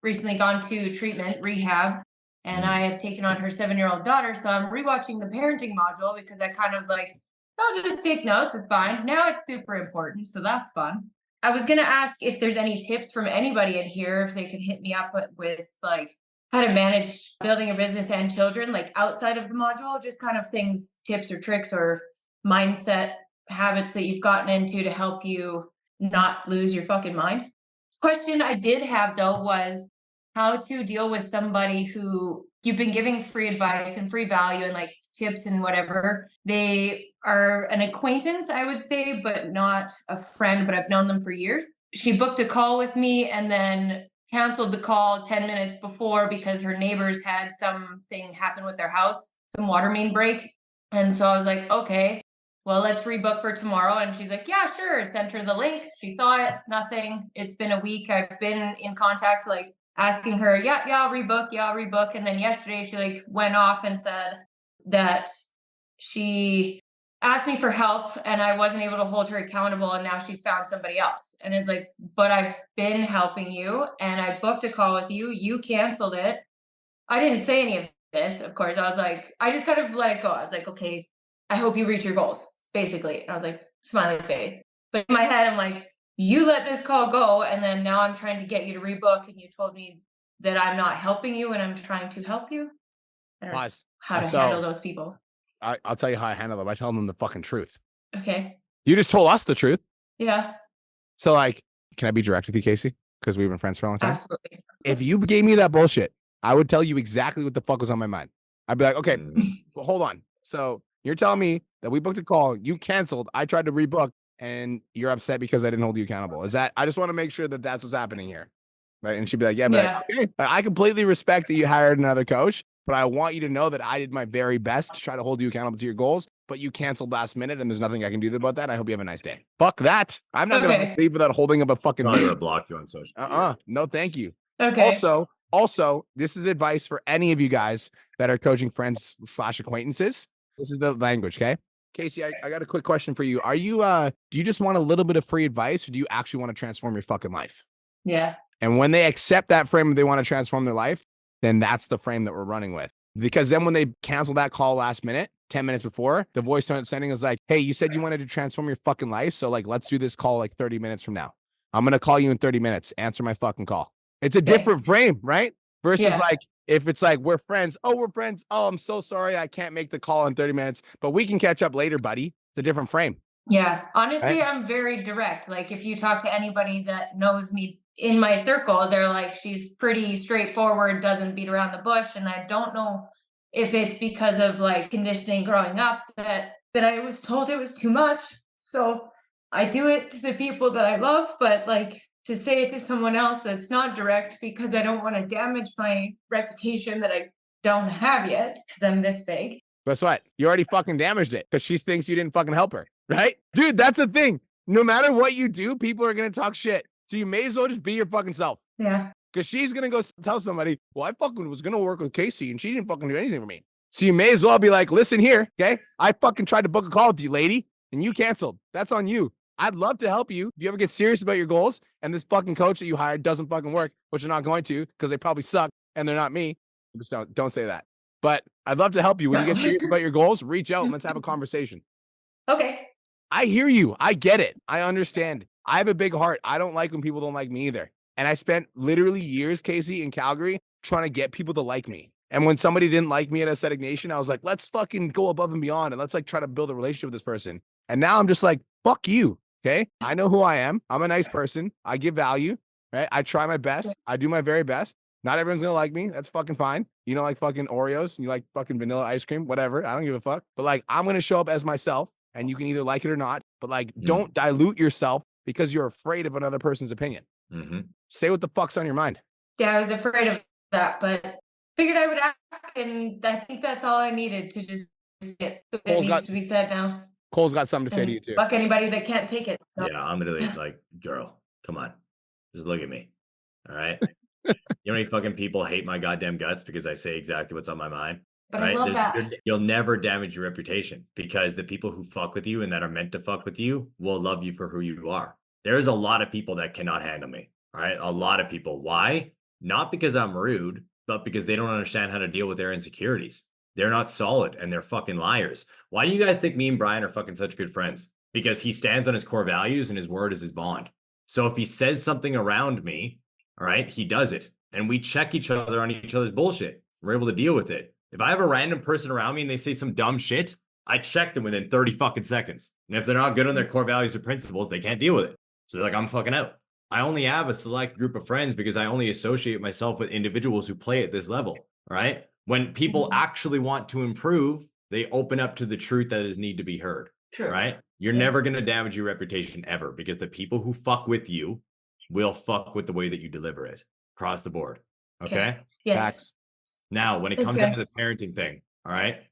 recently gone to treatment, rehab, and I have taken on her 7-year-old daughter. So I'm rewatching the parenting module because I kind of was like, I'll just take notes. It's fine. Now it's super important. So that's fun. I was going to ask if there's any tips from anybody in here, if they could hit me up with like how to manage building a business and children, like outside of the module, just kind of things, tips or tricks or mindset habits that you've gotten into to help you not lose your fucking mind. Question I did have though was how to deal with somebody who you've been giving free advice and free value and like tips and whatever. They are an acquaintance, I would say, but not a friend, but I've known them for years. She booked a call with me and then canceled the call 10 minutes before because her neighbors had something happen with their house, some water main break. And so I was like, okay, well, let's rebook for tomorrow. And she's like, yeah, sure. Sent her the link. She saw it, nothing. It's been a week. I've been in contact, like asking her, yeah, I'll rebook. And then yesterday she like went off and said that she asked me for help and I wasn't able to hold her accountable. And now she's found somebody else. And it's like, but I've been helping you and I booked a call with you. You canceled it. I didn't say any of this, of course. I was like, I just kind of let it go. I was like, okay, I hope you reach your goals, basically. And I was like, smiley face. But in my head, I'm like, you let this call go. And then now I'm trying to get you to rebook. And you told me that I'm not helping you and I'm trying to help you. I don't know how to handle those people. I'll tell you how I handle them. I tell them the fucking truth. Okay. You just told us the truth. Yeah. So like, can I be direct with you, Casey? Because we've been friends for a long time. Absolutely. If you gave me that bullshit, I would tell you exactly what the fuck was on my mind. I'd be like, okay, well, hold on. So you're telling me that we booked a call, you canceled, I tried to rebook, and you're upset because I didn't hold you accountable. Is that? I just want to make sure that that's what's happening here, right? And she'd be like, yeah, but okay. I completely respect that you hired another coach, but I want you to know that I did my very best to try to hold you accountable to your goals, but you canceled last minute, and there's nothing I can do about that. I hope you have a nice day. Fuck that. I'm not gonna leave without holding up a fucking. I'm gonna block you on social media. No, thank you. Okay. Also, this is advice for any of you guys that are coaching friends / acquaintances. This is the language, okay? Casey, I got a quick question for you. Are you do you just want a little bit of free advice, or do you actually want to transform your fucking life? Yeah. And when they accept that frame, they want to transform their life, then that's the frame that we're running with. Because then when they cancel that call last minute, 10 minutes before, the voice sending is like, hey, you said you wanted to transform your fucking life. So like, let's do this call like 30 minutes from now. I'm going to call you in 30 minutes. Answer my fucking call. It's a different frame, right? Versus like, if it's like, we're friends. Oh, we're friends. Oh, I'm so sorry. I can't make the call in 30 minutes, but we can catch up later, buddy. It's a different frame. Yeah. Honestly, I'm very direct. Like if you talk to anybody that knows me in my circle, they're like, she's pretty straightforward, doesn't beat around the bush. And I don't know if it's because of like conditioning growing up that I was told it was too much. So I do it to the people that I love, but like to say it to someone else that's not direct because I don't want to damage my reputation that I don't have yet because I'm this big. Guess what? You already fucking damaged it because she thinks you didn't fucking help her, right? Dude, that's the thing. No matter what you do, people are going to talk shit. So you may as well just be your fucking self. Yeah. Because she's going to go tell somebody, well, I fucking was going to work with Casey and she didn't fucking do anything for me. So you may as well be like, listen here, okay? I fucking tried to book a call with you, lady, and you canceled. That's on you. I'd love to help you if you ever get serious about your goals and this fucking coach that you hired doesn't fucking work, which you're not going to because they probably suck and they're not me. Just don't say that. But I'd love to help you. When you get serious about your goals, reach out and let's have a conversation. Okay. I hear you. I get it. I understand. I have a big heart. I don't like when people don't like me either. And I spent literally years, Casey, in Calgary trying to get people to like me. And when somebody didn't like me at Aesthetic Nation, I was like, let's fucking go above and beyond and let's like try to build a relationship with this person. And now I'm just like, fuck you. Okay. I know who I am. I'm a nice person. I give value, right? I try my best. I do my very best. Not everyone's going to like me. That's fucking fine. You don't like fucking Oreos. You like fucking vanilla ice cream, whatever. I don't give a fuck. But like, I'm going to show up as myself and you can either like it or not. But like, don't dilute yourself because you're afraid of another person's opinion. Say what the fuck's on your mind. Yeah, I was afraid of that, but figured I would ask. And I think that's all I needed to just get what needs to be said now. Cole's got something to say to you too. Fuck anybody that can't take it. So. Yeah, I'm literally like, girl, come on. Just look at me. All right. You know how many fucking people hate my goddamn guts because I say exactly what's on my mind? But I love that. You'll never damage your reputation because the people who fuck with you and that are meant to fuck with you will love you for who you are. There's a lot of people that cannot handle me. All right. A lot of people. Why? Not because I'm rude, but because they don't understand how to deal with their insecurities. They're not solid and they're fucking liars. Why do you guys think me and Brian are fucking such good friends? Because he stands on his core values and his word is his bond. So if he says something around me, all right, he does it. And we check each other on each other's bullshit. We're able to deal with it. If I have a random person around me and they say some dumb shit, I check them within 30 fucking seconds. And if they're not good on their core values or principles, they can't deal with it. So they're like, I'm fucking out. I only have a select group of friends because I only associate myself with individuals who play at this level, right? When people actually want to improve, they open up to the truth that is need to be heard, True. right? You're never going to damage your reputation ever, because the people who fuck with you will fuck with the way that you deliver it across the board. Okay? Yes. Facts. Now, when it That's comes good. down to the parenting thing, all right,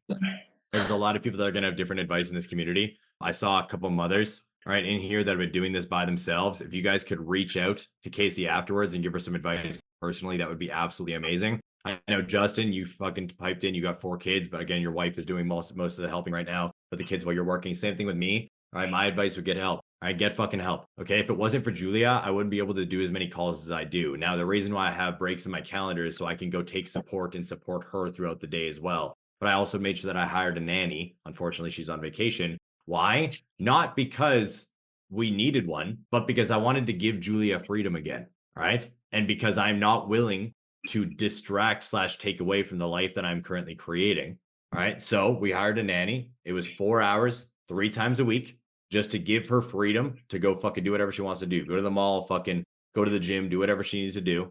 there's a lot of people that are going to have different advice in this community. I saw a couple mothers right in here that have been doing this by themselves. If you guys could reach out to Casey afterwards and give her some advice personally, that would be absolutely amazing. I know, Justin, you fucking piped in, you got 4 kids, but again, your wife is doing most of the helping right now with the kids while you're working. Same thing with me. All right, my advice would get help. All right, get fucking help. Okay, if it wasn't for Julia, I wouldn't be able to do as many calls as I do. Now, the reason why I have breaks in my calendar is so I can go take support and support her throughout the day as well. But I also made sure that I hired a nanny. Unfortunately, she's on vacation. Why? Not because we needed one, but because I wanted to give Julia freedom again. All right, and because I'm not willing to distract / take away from the life that I'm currently creating. All right. So we hired a nanny. It was 4 hours, 3 times a week, just to give her freedom to go fucking do whatever she wants to do. Go to the mall, fucking go to the gym, do whatever she needs to do.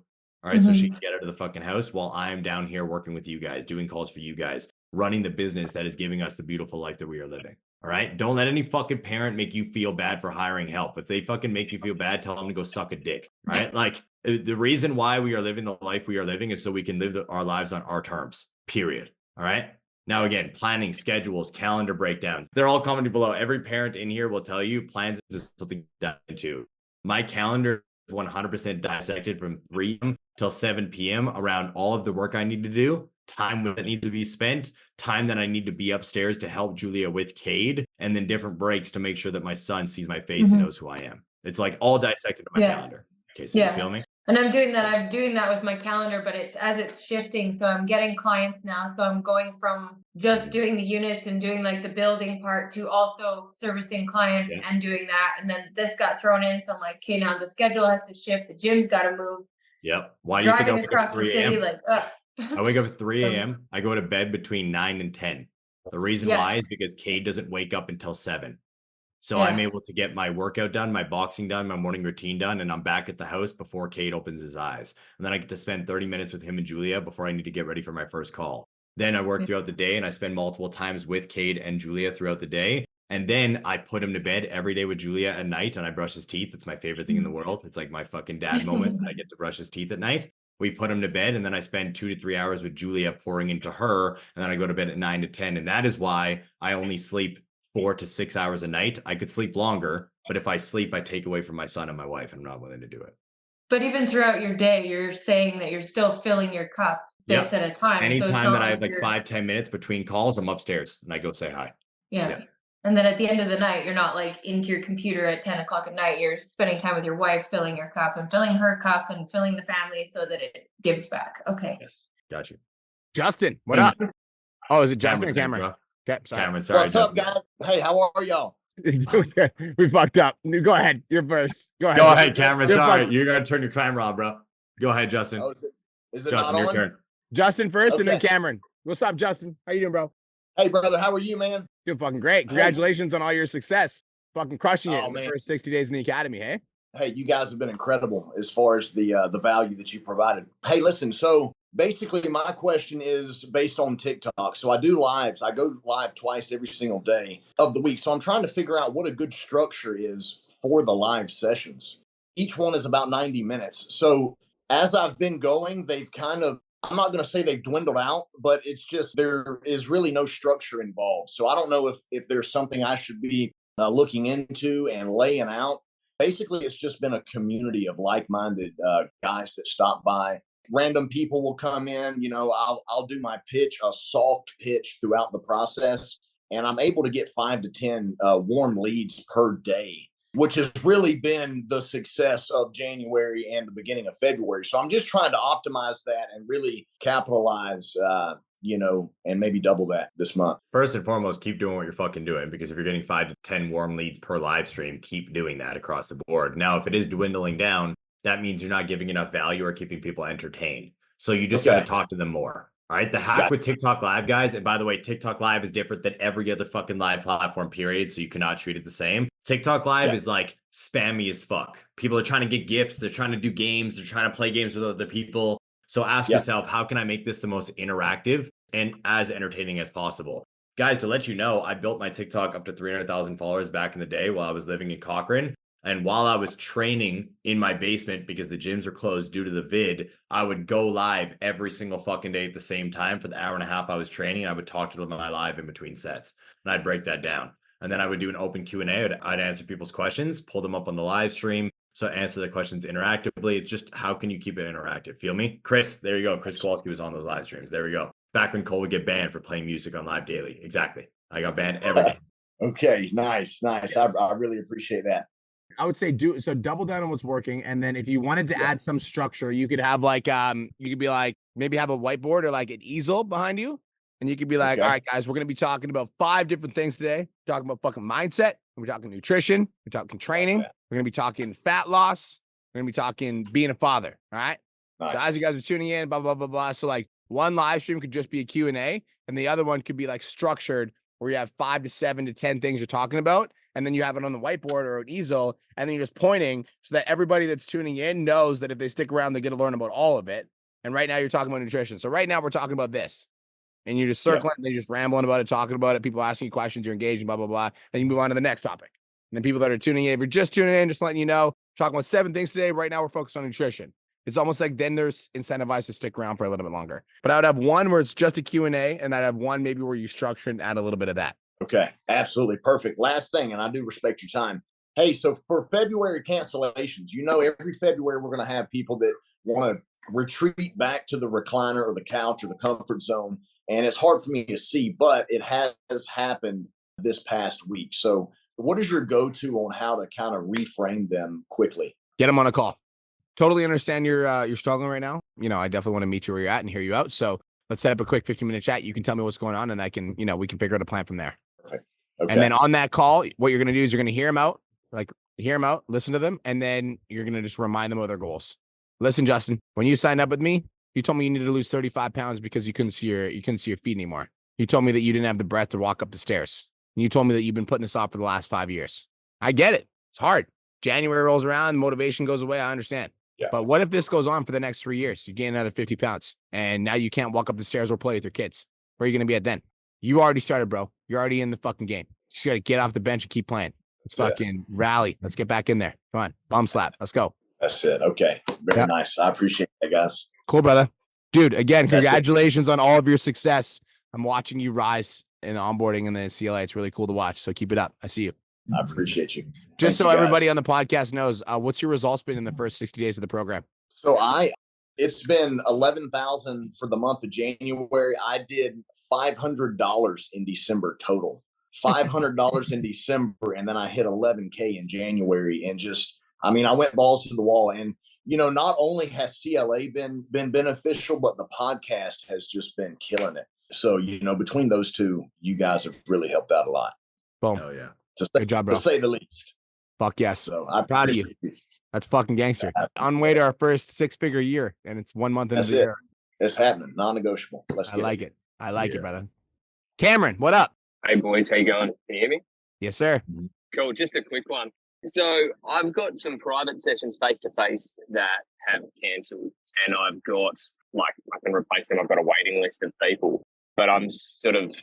All right. So she can get out of the fucking house while I'm down here working with you guys, doing calls for you guys, running the business that is giving us the beautiful life that we are living. All right. Don't let any fucking parent make you feel bad for hiring help. If they fucking make you feel bad, tell them to go suck a dick. Right. Like, the reason why we are living the life we are living is so we can live our lives on our terms, period. All right. Now, again, planning, schedules, calendar breakdowns, they're all commented below. Every parent in here will tell you plans is something done to. My calendar is 100% dissected from 3 p.m. till 7 p.m. around all of the work I need to do, time that needs to be spent, time that I need to be upstairs to help Julia with Cade, and then different breaks to make sure that my son sees my face and knows who I am. It's like all dissected in my calendar. Okay, so you feel me? And I'm doing that. I'm doing that with my calendar, but it's as it's shifting. So I'm getting clients now. So I'm going from just doing the units and doing like the building part to also servicing clients and doing that. And then this got thrown in. So I'm like, okay, now the schedule has to shift. The gym's got to move. Yep. Why do you think I Driving wake up across at the 3 city, a.m.? like, I wake up at 3 a.m. I go to bed between 9 and 10. The reason why is because Cade doesn't wake up until 7. So I'm able to get my workout done, my boxing done, my morning routine done, and I'm back at the house before Cade opens his eyes. And then I get to spend 30 minutes with him and Julia before I need to get ready for my first call. Then I work throughout the day and I spend multiple times with Cade and Julia throughout the day. And then I put him to bed every day with Julia at night and I brush his teeth. It's my favorite thing in the world. It's like my fucking dad moment. I get to brush his teeth at night. We put him to bed and then I spend 2 to 3 hours with Julia pouring into her. And then I go to bed at 9 to 10. And that is why I only sleep 4 to 6 hours a night. I could sleep longer, but if I sleep, I take away from my son and my wife, and I'm not willing to do it. but even throughout your day, you're saying that you're still filling your cup bits at a time. So it's Anytime not that I have like you're- 5-10 minutes between calls, I'm upstairs and I go say hi. Yeah. And then at the end of the night, you're not like into your computer at 10 o'clock at night. You're spending time with your wife, filling your cup and filling her cup and filling the family so that it gives back. Okay. Yes. Got you. Justin, what up? Oh, is it Justin or Cameron's Cameron? next, Okay, sorry. Cameron, sorry. What's up, guys? Hey, how are y'all? We fucked up. Go ahead. You're first. Go ahead. Go ahead, Cameron. You're Sorry. fucked. You got to turn your camera on, bro. Go ahead, Justin. Oh, is it Justin, not your on? turn. Justin first and then Okay. Cameron. What's up, Justin? How you doing, bro? Hey, brother, how are you, man? Doing fucking great. Congratulations on all your success. Fucking crushing it Oh, in the man. first 60 days in the academy, hey? Hey, you guys have been incredible as far as the value that you provided. Hey, listen, so basically my question is based on TikTok. So I do lives. I go live twice every single day of the week. So I'm trying to figure out what a good structure is for the live sessions. Each one is about 90 minutes. So as I've been going, they've kind of, I'm not going to say they've dwindled out, but it's just there is really no structure involved. So I don't know if there's something I should be looking into and laying out. Basically, it's just been a community of like-minded guys that stop by. Random people will come in. You know, I'll do my pitch, a soft pitch throughout the process, and I'm able to get 5 to 10 warm leads per day. which has really been the success of January and the beginning of February. So I'm just trying to optimize that and really capitalize, and maybe double that this month. First and foremost, keep doing what you're fucking doing, because if you're getting 5 to 10 warm leads per live stream, keep doing that across the board. Now, if it is dwindling down, that means you're not giving enough value or keeping people entertained. So you just got to talk to them more. All right. The hack with TikTok Live, guys, and by the way, TikTok Live is different than every other fucking live platform, period. So you cannot treat it the same. TikTok Live is like spammy as fuck. People are trying to get gifts. They're trying to do games. They're trying to play games with other people. So ask yourself, how can I make this the most interactive and as entertaining as possible? Guys, to let you know, I built my TikTok up to 300,000 followers back in the day while I was living in Cochrane. And while I was training in my basement because the gyms were closed due to the vid, I would go live every single fucking day at the same time for the hour and a half I was training. I would talk to them on my live in between sets, and I'd break that down. And then I would do an open Q&A. I'd answer people's questions, pull them up on the live stream. So answer the questions interactively. It's just, how can you keep it interactive? Feel me? Chris, there you go. Chris Kowalski was on those live streams. There we go. Back when Cole would get banned for playing music on live daily. Exactly. I got banned every day. Okay. Nice. I really appreciate that. I would say double down on what's working. And then if you wanted to add some structure, you could have you could be like, maybe have a whiteboard or like an easel behind you. And you could be like, all right, guys, we're going to be talking about 5 different things today. Talking about fucking mindset. We're talking nutrition. We're talking training. We're going to be talking fat loss. We're going to be talking being a father. All right. Nice. So as you guys are tuning in, blah, blah, blah, blah. So like one live stream could just be a Q&A, and the other one could be like structured where you have 5 to 7 to 10 things you're talking about. And then you have it on the whiteboard or an easel, and then you're just pointing so that everybody that's tuning in knows that if they stick around, they get to learn about all of it. And right now you're talking about nutrition. So right now we're talking about this. And you're just circling, and then you're just rambling about it, talking about it. People asking you questions, you're engaging, blah, blah, blah. Then you move on to the next topic. And then people that are tuning in, if you're just tuning in, just letting you know, talking about 7 things today. Right now we're focused on nutrition. It's almost like then there's incentivized to stick around for a little bit longer. But I would have one where it's just a Q&A, and I'd have one maybe where you structure and add a little bit of that. Okay, absolutely perfect. Last thing, and I do respect your time. Hey, so for February cancellations, every February we're going to have people that want to retreat back to the recliner or the couch or the comfort zone. And it's hard for me to see, but it has happened this past week. So what is your go-to on how to kind of reframe them quickly? Get them on a call. Totally understand you're struggling right now. I definitely want to meet you where you're at and hear you out. So let's set up a quick 15-minute chat. You can tell me what's going on, and I can, we can figure out a plan from there. Perfect. Okay. And then on that call, what you're going to do is you're going to hear them out, listen to them, and then you're going to just remind them of their goals. Listen, Justin, when you signed up with me, you told me you needed to lose 35 pounds because you couldn't see your feet anymore. You told me that you didn't have the breath to walk up the stairs. And you told me that you've been putting this off for the last 5 years. I get it. It's hard. January rolls around, motivation goes away. I understand. Yeah. But what if this goes on for the next 3 years? You gain another 50 pounds, and now you can't walk up the stairs or play with your kids. Where are you going to be at then? You already started, bro. You're already in the fucking game. You just got to get off the bench and keep playing. Let's fucking rally. Let's get back in there. Come on. Bum slap. Let's go. That's it. Okay. Very nice. I appreciate it, guys. Cool, brother. Dude, again, congratulations on all of your success. I'm watching you rise in the onboarding and the CLA. It's really cool to watch. So keep it up. I see you. I appreciate you. Just so everybody on the podcast knows, what's your results been in the first 60 days of the program? So it's been 11,000 for the month of January. I did $500 in December total. $500 in December, and then I hit 11K in January, and I went balls to the wall. And not only has CLA been beneficial, but the podcast has just been killing it. So between those two, you guys have really helped out a lot. Boom. Oh yeah. Good job, bro. To say the least. Fuck yes. So I'm proud of you. That's fucking gangster. On way to our first 6-figure year, and it's 1 month into the year. It's happening. Non-negotiable. I like it. I like it, brother. Cameron, what up? Hey boys, how you going? Can you hear me? Yes, sir. Cool. Just a quick one. So I've got some private sessions face to face that have cancelled, and I've got I can replace them. I've got a waiting list of people, but I'm sort of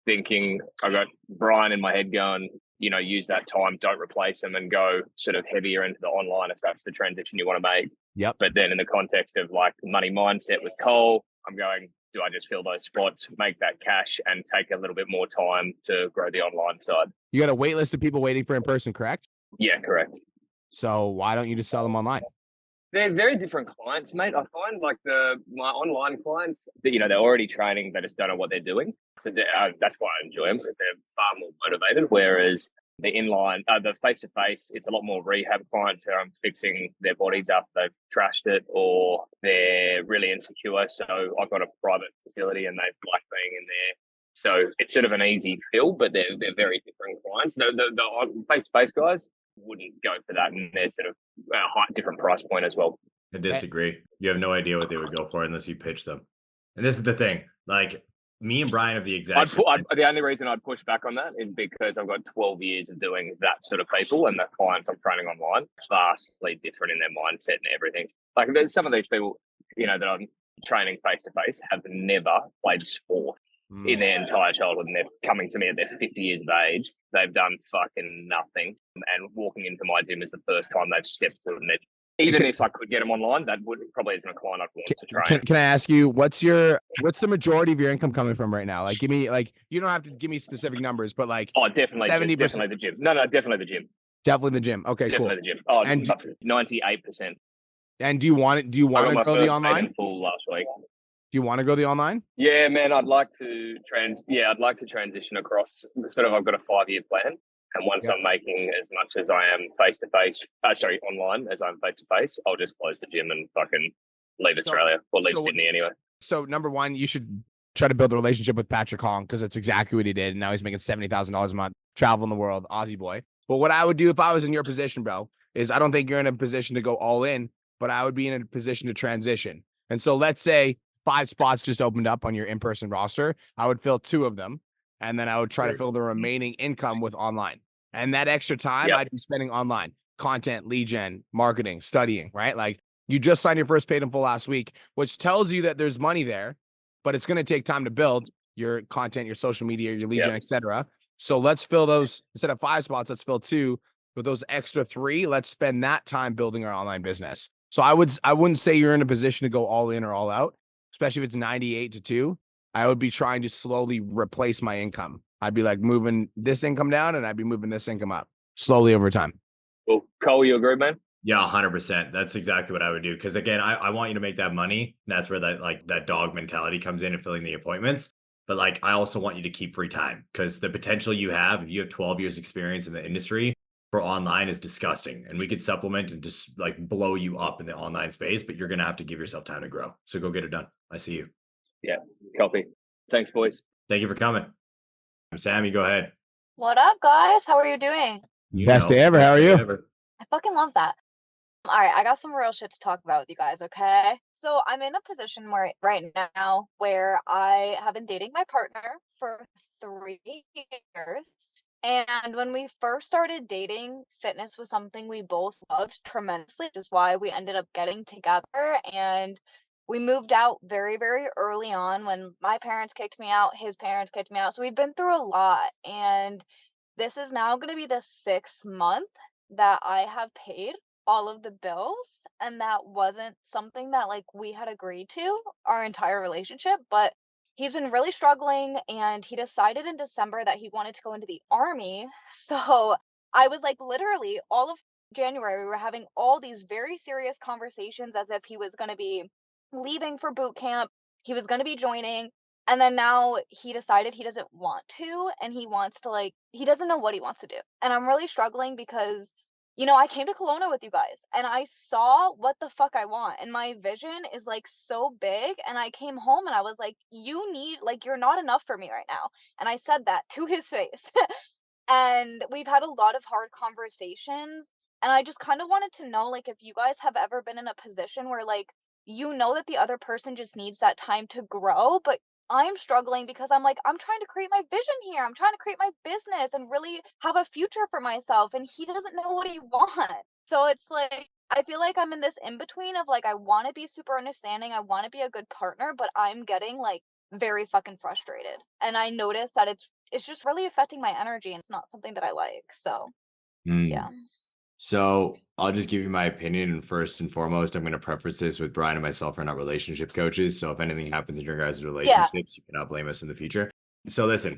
thinking I've got Brian in my head going, use that time, don't replace them, and go sort of heavier into the online if that's the transition you want to make. Yep. But then in the context of money mindset with Cole, I'm going, do I just fill those spots, make that cash, and take a little bit more time to grow the online side? You got a wait list of people waiting for in person, correct? Yeah, correct. So why don't you just sell them online? They're very different clients, mate. I find my online clients, they're already training, they just don't know what they're doing. So that's why I enjoy them, because they're far more motivated. Whereas The inline, the face-to-face, it's a lot more rehab clients who are fixing their bodies after they've trashed it or they're really insecure. So I've got a private facility and they like being in there. So it's sort of an easy fill, but they're very different clients. The face-to-face guys wouldn't go for that, and they're sort of a different price point as well. I disagree. You have no idea what they would go for unless you pitch them. And this is the thing. Like, me and Brian have the exact the only reason I'd push back on that is because I've got 12 years of doing that sort of people, and the clients I'm training online vastly different in their mindset and everything. Like, there's some of these people, that I'm training face to face have never played sport in their entire childhood, and they're coming to me at their 50 years of age. They've done fucking nothing, and walking into my gym is the first time they've stepped foot in it. Even if I could get them online, that would probably isn't a client I'd want to train. Can I ask you, what's the majority of your income coming from right now? Like, give me, you don't have to give me specific numbers, but like, definitely 70%. Definitely the gym. No, definitely the gym. Definitely the gym. Okay, definitely cool. The gym. Oh, and 98%. And do you want it? Do you want to go the online? Full last week. Do you want to go the online? Yeah, man, I'd like to I'd like to transition across. Sort of, I've got a 5-year plan. And once I'm making as much as I am online as I'm face to face, I'll just close the gym and fucking leave Australia or leave Sydney anyway. So number one, you should try to build a relationship with Patrick Hong, because that's exactly what he did. And now he's making $70,000 a month, traveling the world, Aussie boy. But what I would do if I was in your position, bro, is I don't think you're in a position to go all in, but I would be in a position to transition. And so let's say 5 spots just opened up on your in-person roster. I would fill 2 of them. And then I would try to fill the remaining income with online. And that extra time I'd be spending online, content, lead gen, marketing, studying, right? Like, you just signed your first paid in full last week, which tells you that there's money there, but it's going to take time to build your content, your social media, your lead gen, etc. So let's fill those, instead of 5 spots, let's fill 2 with those extra 3. Let's spend that time building our online business. So I wouldn't say you're in a position to go all in or all out, especially if it's 98 to 2. I would be trying to slowly replace my income. I'd be like moving this income down, and I'd be moving this income up slowly over time. Well, Cole, you agree, man? Yeah, 100%. That's exactly what I would do. Because again, I want you to make that money. And that's where that dog mentality comes in and filling the appointments. But like, I also want you to keep free time, because the potential you have, if you have 12 years experience in the industry for online, is disgusting. And we could supplement and just like blow you up in the online space, but you're going to have to give yourself time to grow. So go get it done. I see you. Yeah. Copy. Thanks, boys. Thank you for coming. Sammy, go ahead. What up, guys? How are you doing? Best day ever. How are you? I fucking love that. All right, I got some real shit to talk about with you guys, okay? So I'm in a position right now where I have been dating my partner for 3 years. And when we first started dating, fitness was something we both loved tremendously, which is why we ended up getting together. And we moved out very, very early on when my parents kicked me out, his parents kicked me out. So we've been through a lot. And this is now going to be the 6th month that I have paid all of the bills. And that wasn't something that like we had agreed to our entire relationship. But he's been really struggling, and he decided in December that he wanted to go into the army. So I was like, literally all of January, we were having all these very serious conversations as if he was going to be leaving for boot camp. He was going to be joining. And then now he decided he doesn't want to, and he wants to he doesn't know what he wants to do. And I'm really struggling because, I came to Kelowna with you guys and I saw what the fuck I want. And my vision is so big. And I came home and I was like, you're not enough for me right now. And I said that to his face. And we've had a lot of hard conversations. And I just kind of wanted to know, if you guys have ever been in a position where, that the other person just needs that time to grow, but I'm struggling because I'm trying to create my vision here. I'm trying to create my business and really have a future for myself. And he doesn't know what he wants. So it's I feel like I'm in this in between of I want to be super understanding. I want to be a good partner, but I'm getting very fucking frustrated. And I notice that it's just really affecting my energy, and it's not something that I like. So yeah. So I'll just give you my opinion. And first and foremost, I'm going to preface this with Brian and myself are not relationship coaches. So if anything happens in your guys' relationships, you cannot blame us in the future. So listen,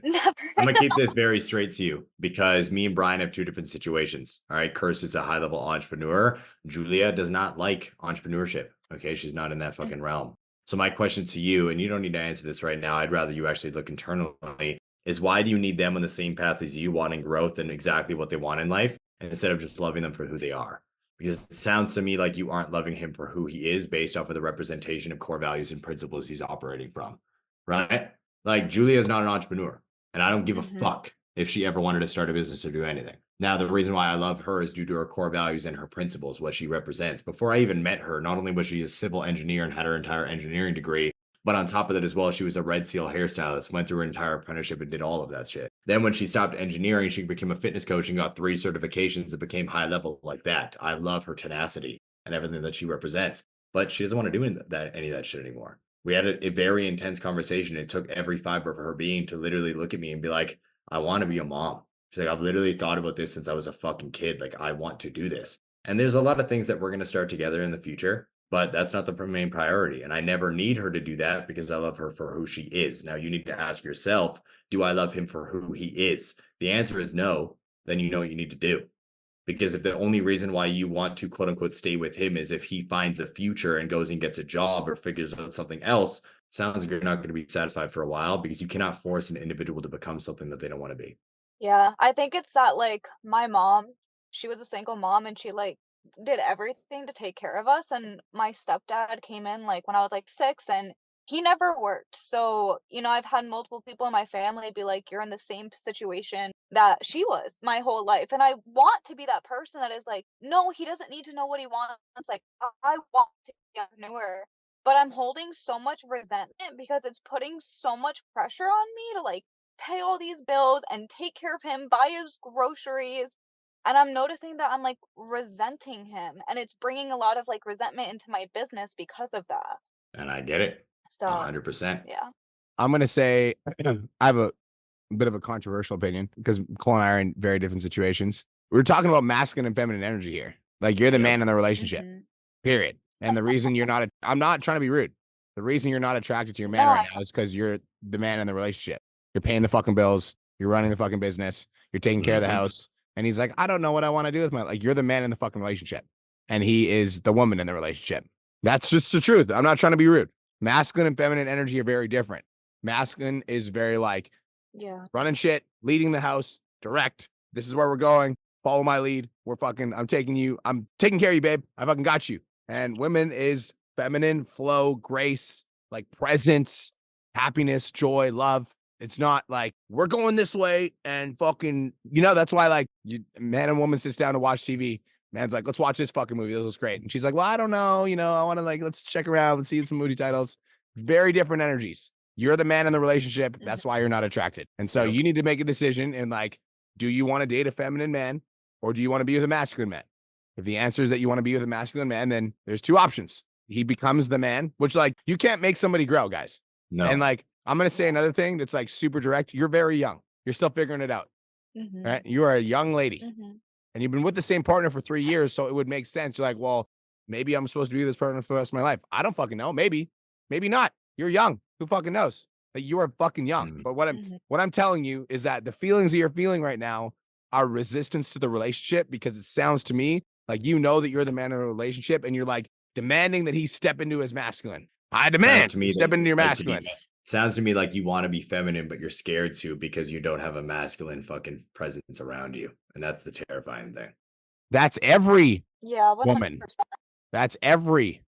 I'm going to keep this very straight to you, because me and Brian have 2 different situations. All right. Kirst is a high level entrepreneur. Julia does not like entrepreneurship. Okay. She's not in that fucking realm. So my question to you, and you don't need to answer this right now, I'd rather you actually look internally, is why do you need them on the same path as you, wanting growth and exactly what they want in life, instead of just loving them for who they are? Because it sounds to me like you aren't loving him for who he is based off of the representation of core values and principles he's operating from, right? Like Julia is not an entrepreneur, and I don't give a fuck if she ever wanted to start a business or do anything. Now, the reason why I love her is due to her core values and her principles, what she represents. Before I even met her, not only was she a civil engineer and had her entire engineering degree, but on top of that as well, she was a Red Seal hairstylist, went through her entire apprenticeship and did all of that shit. Then when she stopped engineering, she became a fitness coach and got 3 certifications and became high level like that. I love her tenacity and everything that she represents, but she doesn't want to do any of that shit anymore. We had a very intense conversation. It took every fiber of her being to literally look at me and be like, I want to be a mom. She's like, I've literally thought about this since I was a fucking kid. Like, I want to do this. And there's a lot of things that we're going to start together in the future, but that's not the main priority. And I never need her to do that because I love her for who she is. Now, you need to ask yourself, do I love him for who he is? The answer is no. Then you know what you need to do. Because if the only reason why you want to quote unquote stay with him is if he finds a future and goes and gets a job or figures out something else, sounds like you're not going to be satisfied for a while, because you cannot force an individual to become something that they don't want to be. Yeah, I think it's that, like, my mom, she was a single mom and she, like, did everything to take care of us, and my stepdad came in, like, when I was, like, 6, and he never worked. So, I've had multiple people in my family be like, "You're in the same situation that she was my whole life," and I want to be that person that is like, "No, he doesn't need to know what he wants." Like, I want to be an entrepreneur, but I'm holding so much resentment because it's putting so much pressure on me to, like, pay all these bills and take care of him, buy his groceries. And I'm noticing that I'm like resenting him, and it's bringing a lot of like resentment into my business because of that. And I get it. So, 100%. yeah. I'm going to say I have a bit of a controversial opinion because Cole and I are in very different situations. We're talking about masculine and feminine energy here. Like, you're the man in the relationship, period. And the reason you're not, I'm not trying to be rude. The reason you're not attracted to your man right now is because you're the man in the relationship. You're paying the fucking bills. You're running the fucking business. You're taking care of the house. And he's like, I don't know what I want to do with my, like, you're the man in the fucking relationship. And he is the woman in the relationship. That's just the truth. I'm not trying to be rude. Masculine and feminine energy are very different. Masculine is very like, running shit, leading the house, direct. This is where we're going. Follow my lead. I'm taking care of you, babe. I fucking got you. And women is feminine, flow, grace, like presence, happiness, joy, love. It's not like we're going this way and fucking, that's why like man and woman sits down to watch TV. Man's like, let's watch this fucking movie. This looks great. And she's like, well, I don't know. I want to let's check around. Let's see some movie titles. Very different energies. You're the man in the relationship. That's why you're not attracted. And so you need to make a decision and like, do you want to date a feminine man or do you want to be with a masculine man? If the answer is that you want to be with a masculine man, then there's 2 options. He becomes the man, which like you can't make somebody grow, guys. No. And like, I'm going to say another thing that's like super direct. You're very young. You're still figuring it out. Right? You are a young lady and you've been with the same partner for 3 years. So it would make sense. You're like, well, maybe I'm supposed to be with this partner for the rest of my life. I don't fucking know. Maybe not. You're young. Who fucking knows? Like, you are fucking young. But what I'm telling you is that the feelings that you're feeling right now are resistance to the relationship, because it sounds to me like that you're the man in a relationship and you're like demanding that he step into his masculine. I demand you step into your masculine. Sounds to me like you want to be feminine, but you're scared to because you don't have a masculine fucking presence around you. And that's the terrifying thing. That's every 100%. woman. That's every.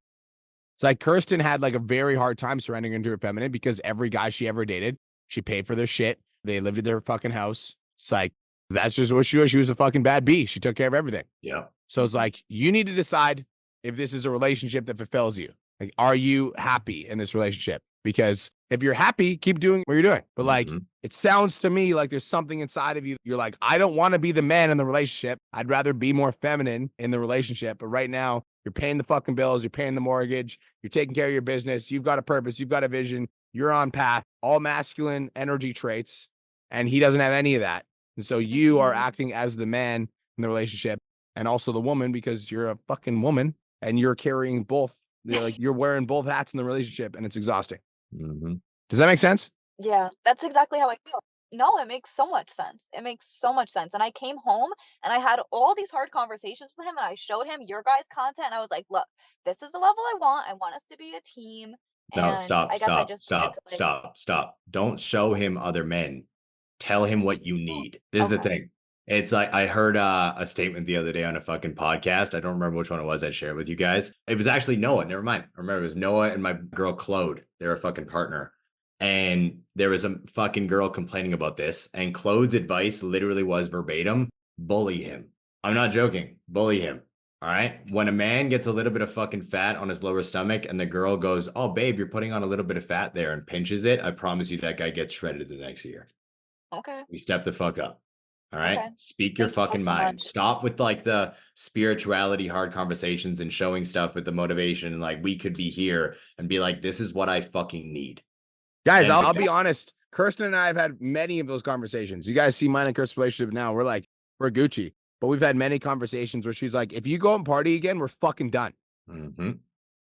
It's like Kirsten had like a very hard time surrendering into her feminine because every guy she ever dated, she paid for their shit. They lived in their fucking house. It's like, that's just what she was. She was a fucking bad bee. She took care of everything. Yeah. So it's like, you need to decide if this is a relationship that fulfills you. Like, are you happy in this relationship? Because if you're happy, keep doing what you're doing. But like, it sounds to me like there's something inside of you. You're like, I don't want to be the man in the relationship. I'd rather be more feminine in the relationship. But right now, you're paying the fucking bills. You're paying the mortgage. You're taking care of your business. You've got a purpose. You've got a vision. You're on path. All masculine energy traits. And he doesn't have any of that. And so you are acting as the man in the relationship and also the woman, because you're a fucking woman and you're carrying both. Like, you're wearing both hats in the relationship, and it's exhausting. Does that make sense? Yeah, that's exactly how I feel. No, it makes so much sense. It makes so much sense. And I came home and I had all these hard conversations with him, and I showed him your guys' content. And I was like, look, this is the level I want. I want us to be a team. No, And I guess I just needed to, like, stop. Don't show him other men. Tell him what you need. This is the thing. It's like I heard a statement the other day on a fucking podcast. I don't remember which one it was I shared with you guys. It was actually Noah. Never mind. I remember it was Noah and my girl Claude. They're a fucking partner. And there was a fucking girl complaining about this. And Claude's advice literally was verbatim, bully him. I'm not joking. Bully him. All right. When a man gets a little bit of fucking fat on his lower stomach and the girl goes, oh, babe, you're putting on a little bit of fat there, and pinches it, I promise you that guy gets shredded the next year. Okay. We step the fuck up. All right. Okay. Speak your Thank you fucking so mind. much. Stop with like the spirituality, hard conversations and showing stuff with the motivation. Like we could be here and be like, this is what I fucking need. Guys, And I'll be honest. Kirsten and I have had many of those conversations. You guys see mine and Kirsten's relationship now. We're like, we're Gucci. But we've had many conversations where she's like, if you go and party again, we're fucking done. Mm-hmm.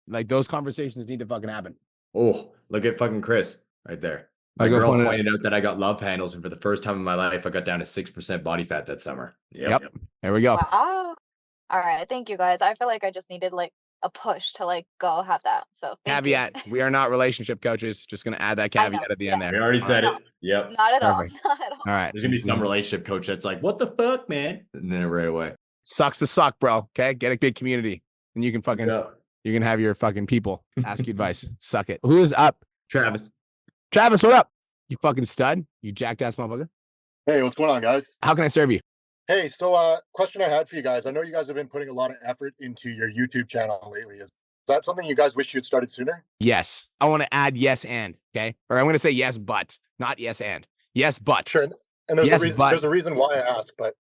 Like those conversations need to fucking happen. Oh, look at fucking Chris right there. My girl pointed out that I got love handles, and for the first time in my life, I got down to 6% body fat that summer. Yep. There we go. Wow. All right. Thank you guys. I feel like I just needed like a push to like go have that. So thank you. Caveat. We are not relationship coaches. Just going to add that caveat at the end there. We already said No. it. Yep. Not at Perfect. all. Not at all. All right. There's gonna be some relationship coach that's like, what the fuck, man? And then right away. Sucks to suck, bro. Okay. Get a big community. And you can fucking, you can have your fucking people ask you advice. Suck it. Who is up? Travis. Travis, what up? You fucking stud. You jacked ass motherfucker. Hey, what's going on, guys? How can I serve you? Hey, so question I had for you guys. I know you guys have been putting a lot of effort into your YouTube channel lately. Is that something you guys wish you had started sooner? Yes. I want to add yes and, okay? Or I'm going to say yes, but, not yes and. Yes, but. Sure. And there's, yes, a reason, but. there's a reason why I asked, but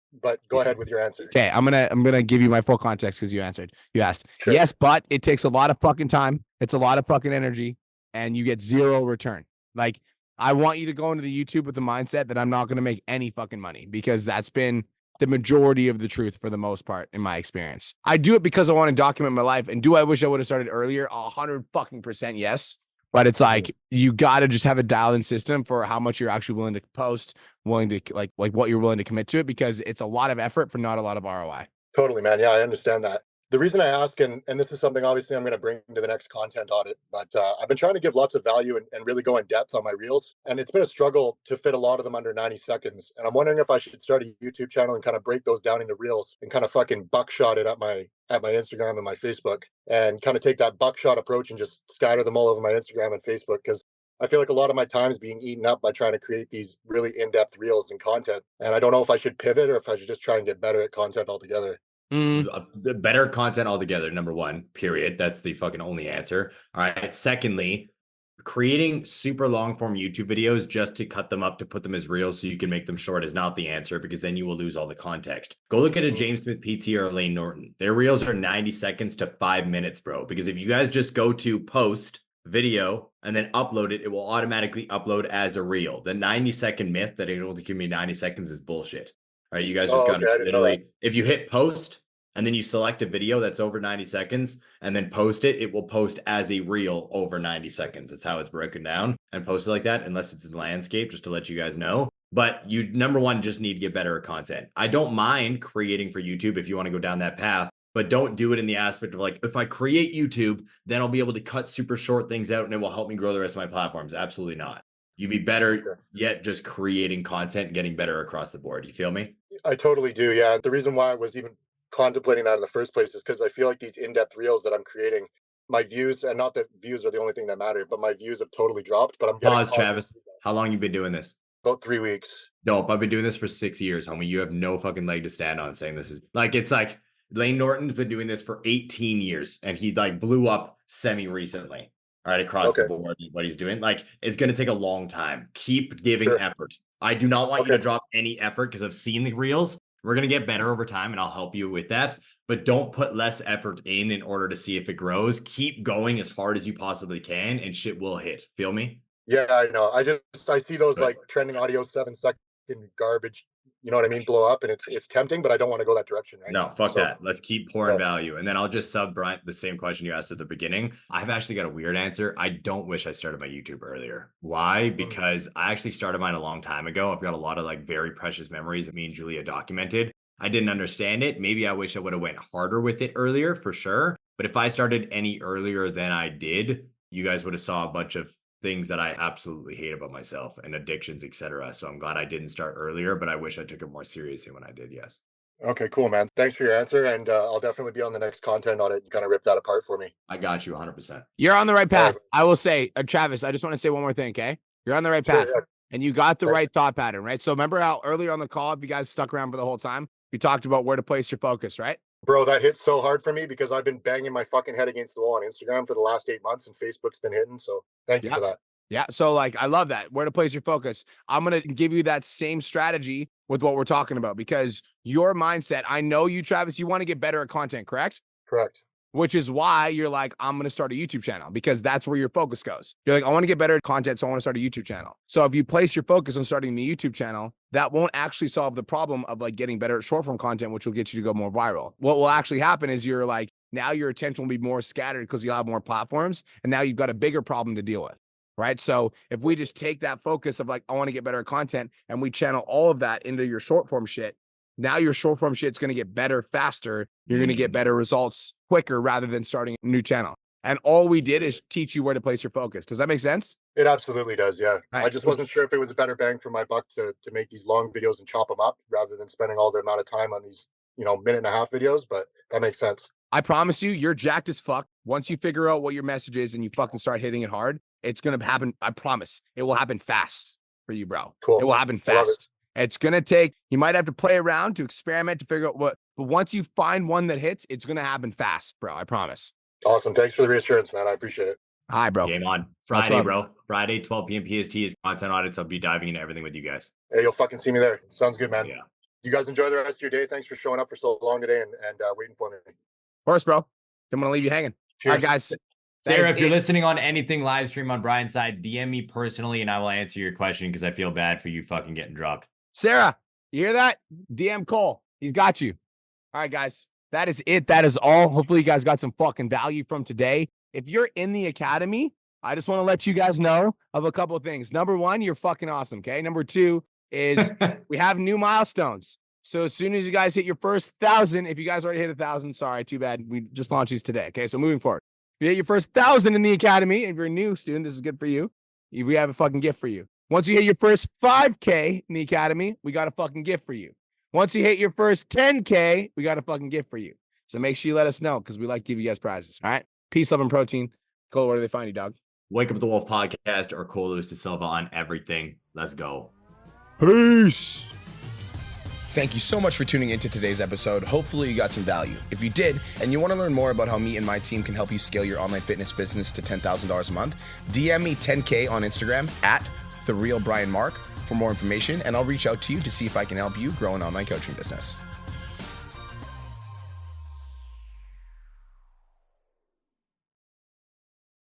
go ahead with your answer. Okay, I'm gonna give you my full context because you asked. Sure. Yes, but it takes a lot of fucking time. It's a lot of fucking energy, and you get zero return. Like, I want you to go into the YouTube with the mindset that I'm not gonna make any fucking money, because that's been the majority of the truth for the most part in my experience. I do it because I want to document my life. And do I wish I would have started earlier? 100% yes. But it's like, you got to just have a dialed in system for how much you're actually willing to post, willing to like what you're willing to commit to it, because it's a lot of effort for not a lot of ROI. Totally, man. Yeah, I understand that. The reason I ask, and this is something obviously I'm going to bring to the next content audit, but I've been trying to give lots of value and really go in depth on my reels. And it's been a struggle to fit a lot of them under 90 seconds. And I'm wondering if I should start a YouTube channel and kind of break those down into reels and kind of fucking buckshot it at my Instagram and my Facebook, and kind of take that buckshot approach and just scatter them all over my Instagram and Facebook. Because I feel like a lot of my time is being eaten up by trying to create these really in-depth reels and content. And I don't know if I should pivot or if I should just try and get better at content altogether. The better content altogether, number one, period. That's the fucking only answer. All right. Secondly, creating super long form YouTube videos just to cut them up to put them as reels so you can make them short is not the answer, because then you will lose all the context. Go look at a James Smith PT or a Lane Norton. Their reels are 90 seconds to 5 minutes, bro. Because if you guys just go to post video and then upload it, it will automatically upload as a reel. The 90-second myth that it only give me 90 seconds is bullshit. All right. You guys just got to literally, if you hit post and then you select a video that's over 90 seconds and then post it, it will post as a reel over 90 seconds. That's how it's broken down, and post it like that, unless it's in landscape, just to let you guys know. But you, number one, just need to get better at content. I don't mind creating for YouTube if you want to go down that path, but don't do it in the aspect of like, if I create YouTube, then I'll be able to cut super short things out and it will help me grow the rest of my platforms. Absolutely not. You'd be better yet just creating content and getting better across the board. You feel me? I totally do. Yeah. The reason why I was even contemplating that in the first place is because I feel like these in-depth reels that I'm creating, my views, and not that views are the only thing that matter, but my views have totally dropped. But I'm getting Pause, Travis. How long you been doing this? About 3 weeks. Nope, I've been doing this for 6 years, homie. You have no fucking leg to stand on saying this is like, it's like Lane Norton's been doing this for 18 years and he like blew up semi recently. All right, across the board, what he's doing. Like, it's going to take a long time. Keep giving effort. I do not want you to drop any effort, because I've seen the reels. We're going to get better over time and I'll help you with that. But don't put less effort in order to see if it grows. Keep going as hard as you possibly can and shit will hit. Feel me? Yeah, I know. I see those like trending audio 7-second garbage, you know what I mean, blow up, and it's tempting, but I don't want to go that direction, right? No, fuck that. Let's keep pouring value. And then I'll just sub Brian the same question you asked at the beginning. I've actually got a weird answer. I don't wish I started my YouTube earlier. Why? Because I actually started mine a long time ago. I've got a lot of like very precious memories that me and Julia documented. I didn't understand it. Maybe I wish I would have went harder with it earlier, for sure. But if I started any earlier than I did, you guys would have saw a bunch of things that I absolutely hate about myself and addictions, etc. So I'm glad I didn't start earlier, but I wish I took it more seriously when I did. Yes. Okay, cool, man. Thanks for your answer, and I'll definitely be on the next content audit and kind of rip that apart for me. I got you 100%. You're on the right path. I will say, Travis, I just want to say one more thing, okay? You're on the right path, and you got the right thought pattern, right? So remember how earlier on the call, if you guys stuck around for the whole time, we talked about where to place your focus, right? Bro, that hit so hard for me because I've been banging my fucking head against the wall on Instagram for the last 8 months, and Facebook's been hitting. So thank you for that. Yeah. So like, I love that. Where to place your focus. I'm going to give you that same strategy with what we're talking about, because your mindset, I know you, Travis, you want to get better at content, correct? Correct. Which is why you're like, I'm going to start a YouTube channel, because that's where your focus goes. You're like, I want to get better at content, so I want to start a YouTube channel. So if you place your focus on starting the YouTube channel, that won't actually solve the problem of like getting better at short form content, which will get you to go more viral. What will actually happen is you're like, now your attention will be more scattered because you'll have more platforms, and now you've got a bigger problem to deal with. Right. So if we just take that focus of like, I want to get better at content, and we channel all of that into your short form shit, now your short form shit's going to get better faster. You're going to get better results quicker rather than starting a new channel. And all we did is teach you where to place your focus. Does that make sense? It absolutely does. Yeah. Right. I just wasn't sure if it was a better bang for my buck to make these long videos and chop them up rather than spending all the amount of time on these, minute and a half videos, but that makes sense. I promise you, you're jacked as fuck. Once you figure out what your message is and you fucking start hitting it hard, it's going to happen. I promise it will happen fast for you, bro. Cool. It will happen fast. It's going to take, you might have to play around to experiment to figure out what, but once you find one that hits, it's going to happen fast, bro. I promise. Awesome. Thanks for the reassurance, man. I appreciate it. Hi, bro. Game on. Friday, bro. Friday, 12 p.m. PST is content audits. I'll be diving into everything with you guys. Hey, you'll fucking see me there. Sounds good, man. Yeah. You guys enjoy the rest of your day. Thanks for showing up for so long today and waiting for me. Of course, bro. Don't want to leave you hanging. Cheers. All right, guys. Sarah, if you're listening on anything live stream on Brian's side, DM me personally and I will answer your question because I feel bad for you fucking getting dropped. Sarah, you hear that? DM Cole. He's got you. All right, guys. That is it. That is all. Hopefully you guys got some fucking value from today. If you're in the academy, I just want to let you guys know of a couple of things. Number one, you're fucking awesome. Okay. Number two is we have new milestones. So as soon as you guys hit your first 1,000, if you guys already hit 1,000, sorry, too bad. We just launched these today. Okay. So moving forward, if you hit your first 1,000 in the academy, if you're a new student, this is good for you. We have a fucking gift for you. Once you hit your first 5K in the academy, we got a fucking gift for you. Once you hit your first 10K, we got a fucking gift for you. So make sure you let us know because we like to give you guys prizes. All right. Peace, love, and protein. Cole, where do they find you, dog? Wake Up with the Wolf podcast or Cole Lewis de Silva on everything. Let's go. Peace. Thank you so much for tuning into today's episode. Hopefully you got some value. If you did, and you want to learn more about how me and my team can help you scale your online fitness business to $10,000 a month, DM me 10K on Instagram at TheRealBrianMark for more information, and I'll reach out to you to see if I can help you grow an online coaching business.